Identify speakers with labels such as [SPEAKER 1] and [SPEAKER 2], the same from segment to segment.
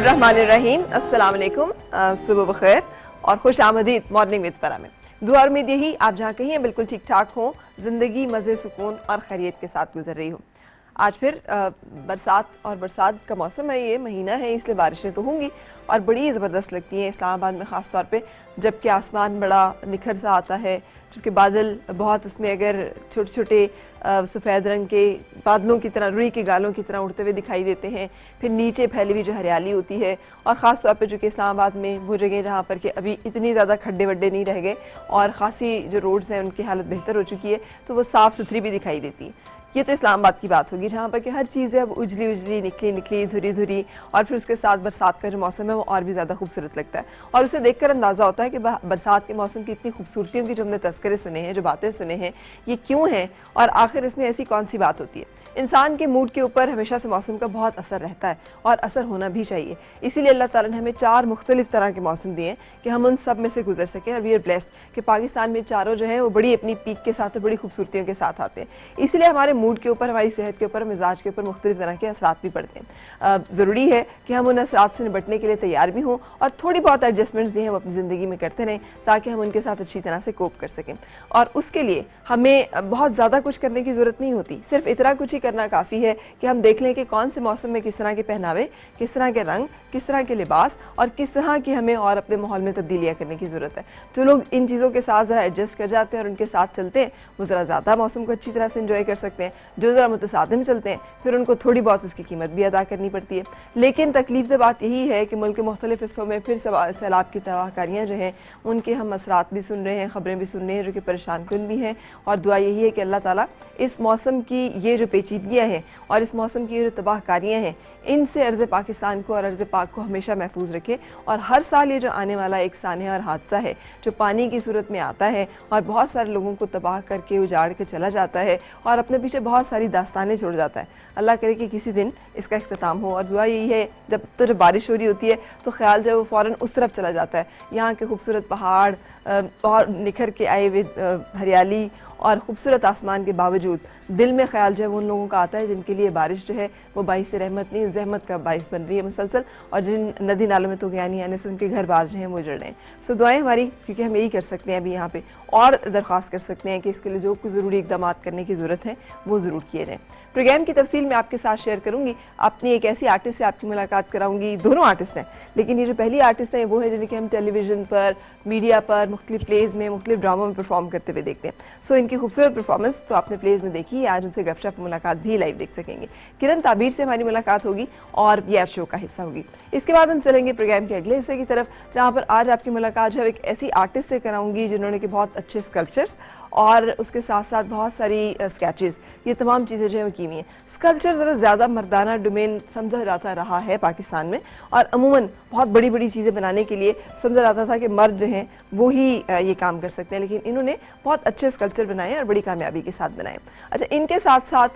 [SPEAKER 1] बिस्मिल्लाहिर्रहमानिर्रहीम, अस्सलाम वालेकुम, सुबह बखैर और खुश आमदीद मॉर्निंग विद फरा में। दुआ और उम्मीद यही आप जहाँ कहीं हैं बिल्कुल ठीक ठाक हों, ज़िंदगी मज़े सुकून और खैरियत के साथ गुजर रही हो। आज फिर बरसात का मौसम है, ये महीना है, इसलिए बारिशें तो होंगी और बड़ी ज़बरदस्त लगती हैं इस्लामाबाद में ख़ास तौर पे जबकि आसमान बड़ा निखर सा आता है, क्योंकि बादल बहुत उसमें अगर छोटे छोटे सफ़ेद रंग के बादलों की तरह, रुई के गालों की तरह उड़ते हुए दिखाई देते हैं। फिर नीचे फैली हुई जो हरियाली होती है और ख़ास तौर पे जो कि इस्लामाबाद में वो जगह जहाँ पर कि अभी इतनी ज़्यादा खड्डे वड्डे नहीं रह गए और ख़ासी जो रोड्स हैं उनकी हालत बेहतर हो चुकी है, तो वो साफ़ सुथरी भी दिखाई देती है। ये तो इस्लामाबाद की बात होगी जहाँ पर कि हर चीज़ अब उजली उजली, निकली निकली, धुरी धुरी और फिर उसके साथ बरसात का जो मौसम है वो और भी ज़्यादा खूबसूरत लगता है। और उसे देखकर अंदाज़ा होता है कि बरसात के मौसम की इतनी खूबसूरतियों की जो हमने तस्करे सुने हैं, जो बातें सुने हैं, ये क्यों हैं और आखिर इसमें ऐसी कौन सी बात होती है। इंसान के मूड के ऊपर हमेशा से मौसम का बहुत असर रहता है और असर होना भी चाहिए। इसीलिए अल्लाह ताला ने हमें 4 मुख्तलिफ तरह के मौसम दिए हैं कि हम उन सब में से गुजर सकें। और वी आर ब्लेस्ड कि पाकिस्तान में चारों जो हैं वो बड़ी अपनी पीक के साथ, बड़ी खूबसूरतियों के साथ आते हैं। इसीलिए हमारे मूड के ऊपर, हमारी सेहत के ऊपर, मिजाज के ऊपर मुख्तलिफ तरह के असरात भी पड़ते हैं। ज़रूरी है कि हम उन असरात से निपटने के लिए तैयार भी हों और थोड़ी बहुत एडजस्टमेंट्स जो हैं वो अपनी ज़िंदगी में करते रहें ताकि हम उनके साथ अच्छी तरह से कोप कर सकें। और उसके लिए हमें बहुत ज़्यादा कुछ करने की ज़रूरत नहीं होती, सिर्फ इतना कुछ ही करना काफ़ी है कि हम देख लें कि कौन से मौसम में किस तरह के पहनावे, किस तरह के रंग, किस तरह के लिबास और किस तरह की हमें और अपने माहौल में तब्दीलियाँ करने की ज़रूरत है। जो लोग इन चीज़ों के साथ ज़रा एडजस्ट कर जाते हैं और उनके साथ चलते हैं वो ज़रा ज़्यादा मौसम को अच्छी तरह से इंजॉय कर सकते हैं। जो ज़रा मुतसादिम चलते हैं फिर उनको थोड़ी बहुत उसकी कीमत भी अदा करनी पड़ती है। लेकिन तकलीफ बात यही है कि मुल्क के मुख्तलिफ हिस्सों में फिर सैलाब की तबाहकारियाँ जो हैं उनके हम असरात भी सुन रहे हैं, ख़बरें भी सुन रहे हैं जो कि परेशान कुन भी हैं। और दुआ यही है कि अल्लाह ताला इस मौसम की ये जो पेचीदगियाँ हैं और इस मौसम की जो तबाहकारियाँ हैं इनसे अर्ज़ पाकिस्तान को और अर्ज़ पाक को हमेशा महफूज रखे। और हर साल ये जो आने वाला एक सानहा और हादसा है जो पानी की सूरत में आता है और बहुत सारे लोगों को तबाह करके उजाड़ के चला जाता है और अपने पीछे बहुत सारी दास्तानें छोड़ जाता है, अल्लाह करे कि किसी दिन इसका इख्तिताम हो। और दुआ यही है जब बारिश हो रही होती है तो ख्याल जो है वो फ़ौरन उस तरफ चला जाता है। यहाँ के खूबसूरत पहाड़ और निखर के आए हुए हरियाली और ख़ूबसूरत आसमान के बावजूद दिल में ख्याल जो है वो उन लोगों का आता है जिनके लिए बारिश जो है वो बाइस रहमत नहीं, ज़हमत का बाइस बन रही है मुसलसल, और जिन नदी नालों में तूफ़ानी आने से उनके घर बार जो हैं वो उजड़ रहे हैं। सो दुआएं हमारी, क्योंकि हम यही कर सकते हैं अभी यहाँ पे और दरख्वास्त कर सकते हैं कि इसके लिए जो कुछ ज़रूरी इक़दाम करने की ज़रूरत है वो ज़रूर किए जाएँ। प्रोग्राम की तफसील मैं आपके साथ शेयर करूँगी। अपनी एक ऐसी आर्टिस्ट से आपकी मुलाकात कराऊँगी, दोनों आर्टिस्ट हैं लेकिन ये जो पहली आर्टिस्ट हैं वो है जिनके हम टेलीविज़न पर, मीडिया पर, मुख्तलिफ प्लेज़ में, मुख्तलिफ ड्रामों में परफॉर्म करते हुए देखते हैं। सो इनकी खूबसूरत परफॉर्मेंस तो आपने प्लेज़ में देखी है, आज उनसे गपशप मुलाकात भी लाइव देख सकेंगे। किरण ताबीर से हमारी मुलाकात होगी और ये शो का हिस्सा होगी। इसके बाद हम चलेंगे प्रोग्राम के अगले हिस्से की तरफ जहाँ पर आज आपकी मुलाकात जो है एक ऐसी आर्टिस्ट से कराऊंगी जिन्होंने कि बहुत अच्छे स्कल्पचर्स और उसके साथ साथ बहुत सारी स्केचेस, ये तमाम चीज़ें जो है वो की हुई हैं। स्कल्पचर ज़रा ज़्यादा मर्दाना डोमेन समझा जाता रहा है पाकिस्तान में और अमूमन बहुत बड़ी बड़ी चीज़ें बनाने के लिए समझा जाता था कि मर्द जो हैं वो ही ये काम कर सकते हैं, लेकिन इन्होंने बहुत अच्छे स्कल्पचर बनाए और बड़ी कामयाबी के साथ बनाए। अच्छा, इनके साथ साथ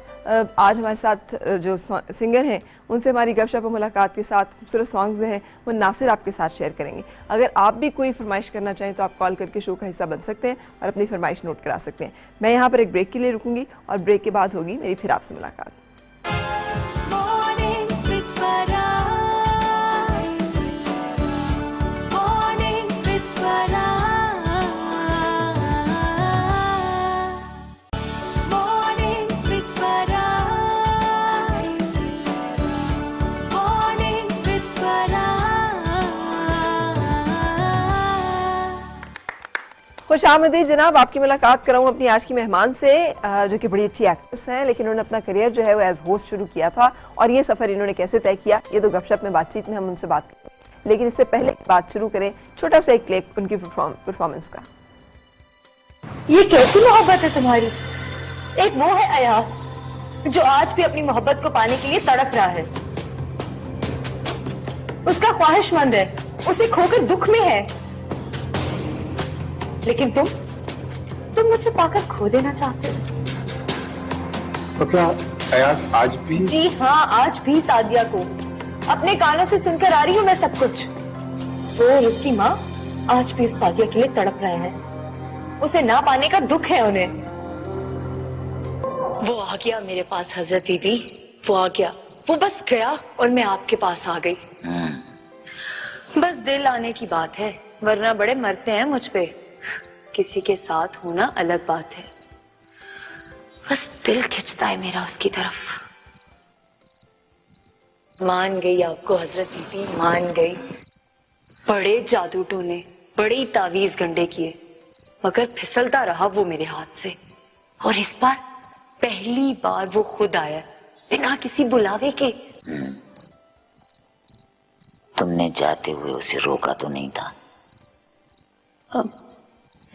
[SPEAKER 1] आज हमारे साथ जो सिंगर हैं उनसे हमारी गपशप और मुलाकात के साथ खूबसूरत सॉन्ग्स जो हैं वो नासिर आपके साथ शेयर करेंगे। अगर आप भी कोई फरमाइश करना चाहें तो आप कॉल करके शो का हिस्सा बन सकते हैं और अपनी फरमाइश नोट करा सकते हैं। मैं यहाँ पर एक ब्रेक के लिए रुकूंगी और ब्रेक के बाद होगी मेरी फिर आपसे मुलाकात। खुशामदीद जनाब, आपकी मुलाकात कराऊँ अपनी आज की मेहमान से जो कि बड़ी अच्छी एक्ट्रेस हैं, लेकिन उन्होंने अपना करियर जो है वो एज होस्ट शुरू किया था और ये सफ़र इन्होंने कैसे तय किया ये तो गपशप में बातचीत में हम उनसे बात करें। लेकिन इससे पहले बात शुरू करें छोटा सा एक क्लिप उनकी परफॉर्मेंस का।
[SPEAKER 2] ये कैसी मोहब्बत है तुम्हारी? एक वो है अयास जो आज भी अपनी मोहब्बत को पाने के लिए तड़प रहा है, उसका ख्वाहिशमंद है, उसे खोकर दुख में है, लेकिन तुम मुझे पाकर खो देना चाहते हो।
[SPEAKER 3] तो क्या अयास आज भी?
[SPEAKER 2] जी हाँ, आज भी सादिया को अपने कानों से सुनकर आ रही हूँ मैं सब कुछ। वो और उसकी माँ आज भी सादिया के लिए तड़प रहे हैं, उसे ना पाने का दुख है उन्हें। वो आ गया मेरे पास हजरत बीबी, वो आ गया, वो बस गया और मैं आपके पास आ गई। दिल आने की बात है, वरना बड़े मरते हैं मुझ पे। किसी के साथ होना अलग बात है, बस दिल खिंचता है मेरा उसकी तरफ। मान गई आपको हजरत बीबी, मान गई। बड़े जादू टोने, बड़े ही तावीज गंडे किए, मगर फिसलता रहा वो मेरे हाथ से। और इस बार पहली बार वो खुद आया बिना किसी बुलावे के।
[SPEAKER 4] तुमने जाते हुए उसे रोका तो नहीं था?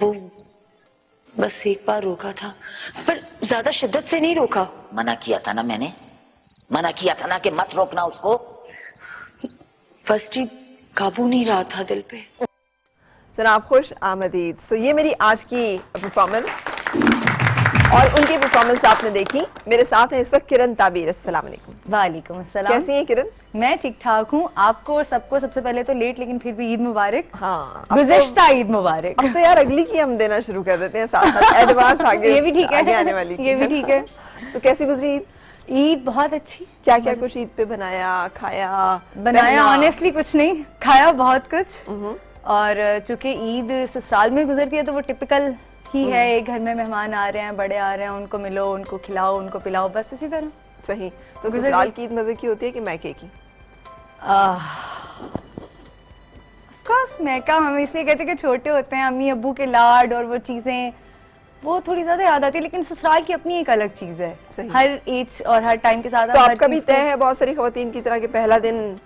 [SPEAKER 2] वो बस एक बार रोका था, पर ज्यादा शिद्दत से नहीं रोका।
[SPEAKER 4] मना किया था ना मैंने, मना किया था ना कि मत रोकना उसको।
[SPEAKER 2] बस जी काबू नहीं रहा था दिल पे।
[SPEAKER 1] जनाब खुश आमदीद। सो ये मेरी आज की परफॉर्मेंस और उनकी परफॉर्मेंस आपने देखी। मेरे साथ है इस वक्त किरण ताबीर। अस्सलाम वालेकुम।
[SPEAKER 5] वालेकुम अस्सलाम।
[SPEAKER 1] कैसी हैं किरण?
[SPEAKER 5] मैं ठीक ठाक हूँ। आपको और सबको सबसे पहले तो लेट लेकिन फिर भी ईद मुबारक।
[SPEAKER 1] हाँ,
[SPEAKER 5] गुज़िश्ता ईद मुबारक।
[SPEAKER 1] अब तो यार अगली की हम देना शुरू कर देते हैं, साथ साथ एडवांस आगे
[SPEAKER 5] ये भी ठीक है,
[SPEAKER 1] आगे आने वाली की।
[SPEAKER 5] ये भी ठीक है।
[SPEAKER 1] तो कैसी गुजरी ईद?
[SPEAKER 5] ईद बहुत अच्छी।
[SPEAKER 1] क्या क्या कुछ ईद पे बनाया, खाया,
[SPEAKER 5] बनाया?
[SPEAKER 1] पहना?
[SPEAKER 5] ऑनेस्टली कुछ नहीं, खाया बहुत कुछ। और चूंकि ईद ससुराल में गुजरती है तो वो टिपिकल ही है, एक घर में मेहमान आ रहे हैं, बड़े आ रहे हैं, उनको मिलो, उनको खिलाओ, उनको पिलाओ, बस इसी तरह।
[SPEAKER 1] सही। तो ससुराल की ईद मजे की होती है कि मैके की?
[SPEAKER 5] ऑफकोर्स मैका। हम इसलिए कहते हैं कि छोटे होते हैं, अम्मी अब्बू के लाड और वो चीजें वो थोड़ी ज्यादा याद आती है, लेकिन ससुराल की अपनी एक अलग चीज है।
[SPEAKER 1] सही।
[SPEAKER 5] हर एज और हर टाइम के साथ।
[SPEAKER 1] तो आपका भी तय है बहुत सारी खवातीन की तरह कि पहला दिन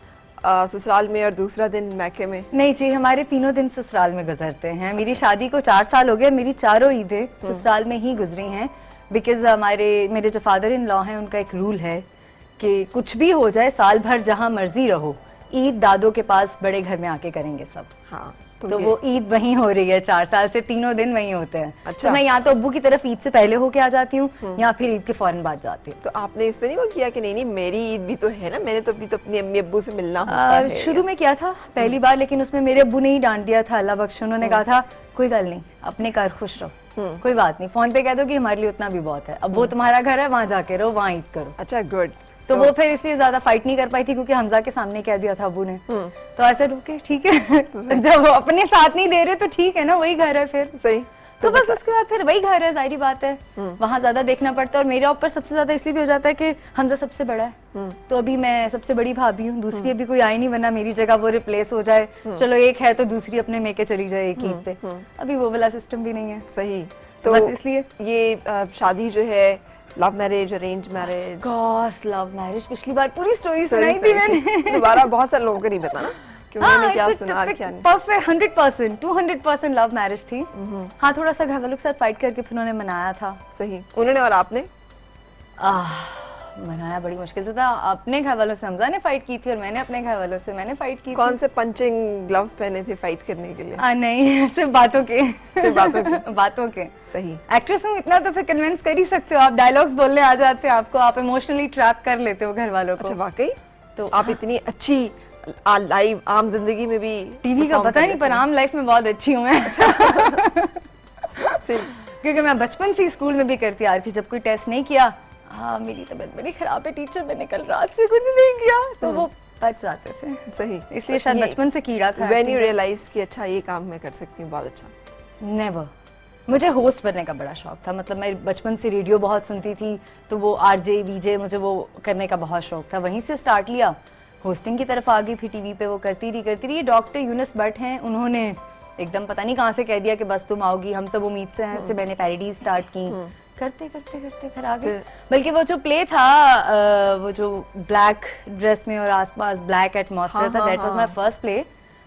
[SPEAKER 1] ससुराल में और दूसरा दिन मैके में?
[SPEAKER 5] नहीं जी, हमारे तीनों दिन ससुराल में गुजरते हैं। मेरी शादी को 4 साल हो गए, मेरी चारों ईदें ससुराल में ही गुजरी हैं। बिकॉज मेरे जो फादर इन लॉ हैं, उनका एक रूल है कि कुछ भी हो जाए, साल भर जहाँ मर्जी रहो, ईद दादों के पास बड़े घर में आके करेंगे सब।
[SPEAKER 1] हाँ,
[SPEAKER 5] तो वो ईद वहीं हो रही है 4 साल से, तीनों दिन वहीं होते हैं।
[SPEAKER 1] अच्छा।
[SPEAKER 5] तो मैं यहाँ तो अब्बू की तरफ ईद से पहले होके आ जाती हूँ, या फिर ईद के फौरन बाद जाती हूँ।
[SPEAKER 1] तो आपने इस पे नहीं वो किया कि नहीं नहीं मेरी ईद भी तो है ना, मैंने तो अभी तो अपनी अम्मी अब्बू से मिलना होता है?
[SPEAKER 5] शुरू में किया था पहली बार, लेकिन उसमें मेरे अब्बू ने ही डांट दिया था, अल्लाह बख्श। उन्होंने कहा था कोई गल नहीं, अपने घर खुश रहो, कोई बात नहीं, फोन पे कह दो कि हमारे लिए उतना भी बहुत है, अब वो तुम्हारा घर है, वहां जाके रहो, वहां ईद करो।
[SPEAKER 1] अच्छा, गुड।
[SPEAKER 5] तो वो फिर इसलिए ज्यादा फाइट नहीं कर पाई थी, क्योंकि हमजा के सामने कह दिया था अबू ने। तो ऐसे रुके, ठीक है जब वो अपने साथ नहीं दे रहे तो ठीक है ना, वही घर है फिर।
[SPEAKER 1] सही।
[SPEAKER 5] तो बस उसके बाद फिर वही घर है, जाहिर बात है, वहां ज्यादा देखना पड़ता है। और मेरे ऊपर सबसे ज्यादा इसलिए भी हो जाता है कि हमजा सबसे बड़ा है, तो अभी मैं सबसे बड़ी भाभी हूँ, दूसरी अभी कोई आई नहीं, वरना मेरी जगह वो रिप्लेस हो जाए। चलो एक है तो दूसरी अपने मेके चली जाए एक ईद पे, अभी वो वाला सिस्टम भी नहीं है।
[SPEAKER 1] सही।
[SPEAKER 5] तो बस इसलिए
[SPEAKER 1] ये शादी जो है, love marriage, arrange marriage?
[SPEAKER 5] Gauss love marriage, पिछली बार पूरी स्टोरी सुनाई थी मैंने।
[SPEAKER 1] दोबारा बहुत सारे लोगों को नहीं पता ना कि उन्होंने क्या सुना और क्या नहीं।
[SPEAKER 5] परफेक्ट 100% 200% लव मैरिज थी। हाँ, थोड़ा सा घर वालों के साथ फाइट करके फिर उन्होंने मनाया था।
[SPEAKER 1] सही। उन्होंने और आपने?
[SPEAKER 5] मनाया बड़ी मुश्किल से था। अपने घर वालों से हमजा ने फाइट की थी और मैंने अपने घर वालों से मैंने फाइट की।
[SPEAKER 1] कौन से पंचिंग ग्लव्स पहने थे फाइट करने के लिए?
[SPEAKER 5] नहीं, सिर्फ बातों के।
[SPEAKER 1] सिर्फ बातों के?
[SPEAKER 5] बातों के।
[SPEAKER 1] सही।
[SPEAKER 5] एक्ट्रेस हूँ, इतना तो फिर कन्विंस कर ही सकते हो आप, डायलॉग्स बोलने आ जाते हैं आपको, आप इमोशनली ट्रैप कर लेते हो घर वालों को।
[SPEAKER 1] अच्छा, वाकई?
[SPEAKER 5] तो
[SPEAKER 1] आप इतनी अच्छी लाइव आम जिंदगी में भी
[SPEAKER 5] टीवी का पता नहीं, पर आम लाइफ में बहुत अच्छी हूँ मैं। क्योंकि मैं बचपन से स्कूल में भी करती आ रही थी, जब कोई टेस्ट नहीं किया, हाँ मेरी तबीयत बड़ी खराब है टीचर, मैंने कल रात से कुछ नहीं किया, तो वो बच जाते थे।
[SPEAKER 1] सही।
[SPEAKER 5] इसलिए शायद बचपन से कीड़ा था।
[SPEAKER 1] When you realize कि अच्छा ये काम मैं कर सकती हूँ, बहुत अच्छा?
[SPEAKER 5] नेवर। मुझे होस्ट बनने का बड़ा शौक था, मतलब मैं बचपन से रेडियो बहुत सुनती थी, तो वो आरजे वीजे मुझे वो करने का बहुत शौक था, वहीं से स्टार्ट लिया, होस्टिंग की तरफ आ गई, फिर टीवी पे वो करती रही। डॉक्टर यूनुस भट्ट हैं, उन्होंने एकदम पता नहीं कहाँ से कह दिया कि बस तुम आओगी, हम सब उम्मीद से हैं, से मैंने पैरोडीज स्टार्ट की, करते फिर आ गए। बल्कि वो जो प्ले था, वो जो ब्लैक ड्रेस में और आसपास ब्लैक एटमॉस्फेयर था, that was my first play,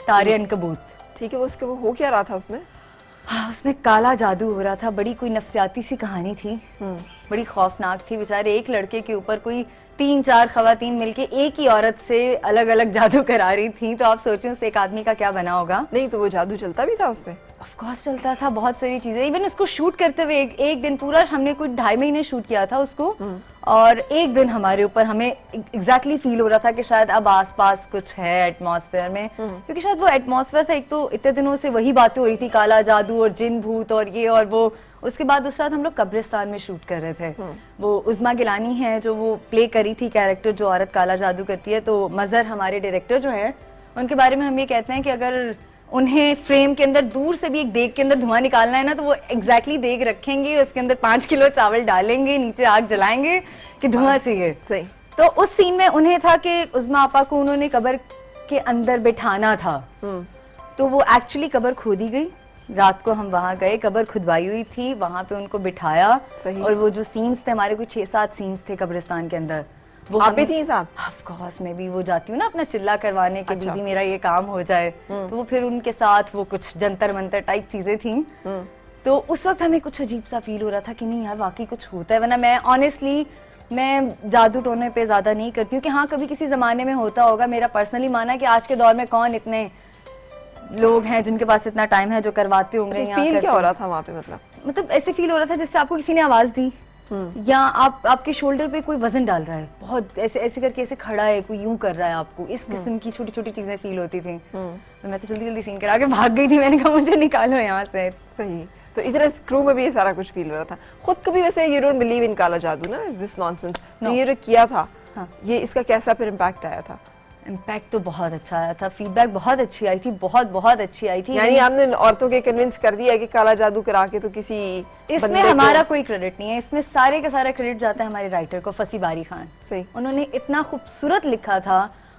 [SPEAKER 5] तारे अनकबूत।
[SPEAKER 1] ठीक है, वो उसके वो हो क्या रहा था उसमें?
[SPEAKER 5] हाँ, उसमें काला जादू हो रहा था, बड़ी कोई नफ्सियाती सी कहानी थी, बड़ी खौफनाक थी। बेचारे एक लड़के के ऊपर कोई 3-4 खवातीन मिलके एक ही औरत से अलग अलग जादू करा रही थी, तो आप सोचें उस एक आदमी का क्या बना होगा।
[SPEAKER 1] नहीं तो वो जादू चलता भी था उसमें?
[SPEAKER 5] ऑफ कोर्स चलता था, बहुत सारी चीजें। इवन उसको शूट करते हुए एक दिन पूरा हमने कोई 2.5 महीने शूट किया था उसको, और एक दिन हमारे ऊपर हमें एग्जैक्टली फील हो रहा था कि शायद अब आसपास कुछ है एटमॉस्फेयर में, क्योंकि शायद वो एटमॉस्फेयर था, एक तो इतने दिनों से वही बातें हो रही थी, काला जादू और जिन भूत और ये और वो। उसके बाद उस रात हम लोग कब्रिस्तान में शूट कर रहे थे। वो उज़मा गिलानी है जो वो प्ले करी थी कैरेक्टर, जो औरत काला जादू करती है, तो मजहर हमारे डायरेक्टर जो है उनके बारे में हम ये कहते हैं कि अगर उन्हें फ्रेम के अंदर दूर से भी एक देग के अंदर धुआं निकालना है ना, तो वो एग्जैक्टली देग रखेंगे, उसके अंदर 5 किलो चावल डालेंगे, नीचे आग जलाएंगे कि धुआं चाहिए।
[SPEAKER 1] सही।
[SPEAKER 5] तो उस सीन में उन्हें था कि उज़्मा आपा को उन्होंने कब्र के अंदर बिठाना था, तो वो एक्चुअली कब्र खोदी गई। रात को हम वहां गए, कब्र खुदवाई हुई थी, वहां पे उनको बिठाया।
[SPEAKER 1] सही।
[SPEAKER 5] और वो जो सीन्स थे, हमारे कोई 6-7 सीन्स थे कब्रिस्तान के अंदर, वो
[SPEAKER 1] आप भी थी साथ?
[SPEAKER 5] ऑफ कोर्स मैं भी वो जाती हूँ ना अपना चिल्ला करवाने के,
[SPEAKER 1] अच्छा।
[SPEAKER 5] बीबी मेरा ये काम हो जाए, तो वो फिर उनके साथ वो कुछ जंतर मंतर टाइप चीजें थी। तो उस वक्त हमें कुछ अजीब सा फील हो रहा था कि नहीं यार वाकई कुछ होता है। वरना मैं ऑनेस्टली मैं जादू टोने पे ज्यादा नहीं करती हूँ, कि हाँ कभी किसी जमाने में होता होगा। मेरा पर्सनली माना है कि आज के दौर में कौन इतने लोग हैं जिनके पास इतना टाइम है जो करवाते होंगे।
[SPEAKER 1] फील क्या हो रहा था वहाँ पे?
[SPEAKER 5] मतलब ऐसे फील हो रहा था जैसे आपको किसी ने आवाज दी, या आपके शोल्डर पे कोई वजन डाल रहा है, बहुत ऐसे ऐसे करके ऐसे खड़ा है, कोई यूं कर रहा है आपको, इस किस्म की छोटी छोटी चीजें फील होती थी। तो मैं तो जल्दी जल्दी सीन करा के भाग गई थी, मैंने कहा मुझे निकालो यहाँ से।
[SPEAKER 1] सही। तो इधर स्क्रू में भी ये सारा कुछ फील हो रहा था। खुद कभी वैसे यू डोंट बिलीव इन काला जादू ना, इज दिस नॉनसेंस? तो ये जो किया था, ये इसका कैसा फिर इम्पैक्ट आया था?
[SPEAKER 5] इम्पैक्ट तो बहुत अच्छा आया था, फीडबैक बहुत अच्छी आई थी, बहुत बहुत अच्छी आई थी।
[SPEAKER 1] यानी आपने औरतों के कन्विंस कर दिया कि काला जादू करा के तो किसी
[SPEAKER 5] इसमें हमारा कोई क्रेडिट नहीं है, इसमें सारे का सारा क्रेडिट जाता है हमारे राइटर को, फसी बारी खान।
[SPEAKER 1] सही।
[SPEAKER 5] उन्होंने इतना खूबसूरत लिखा था।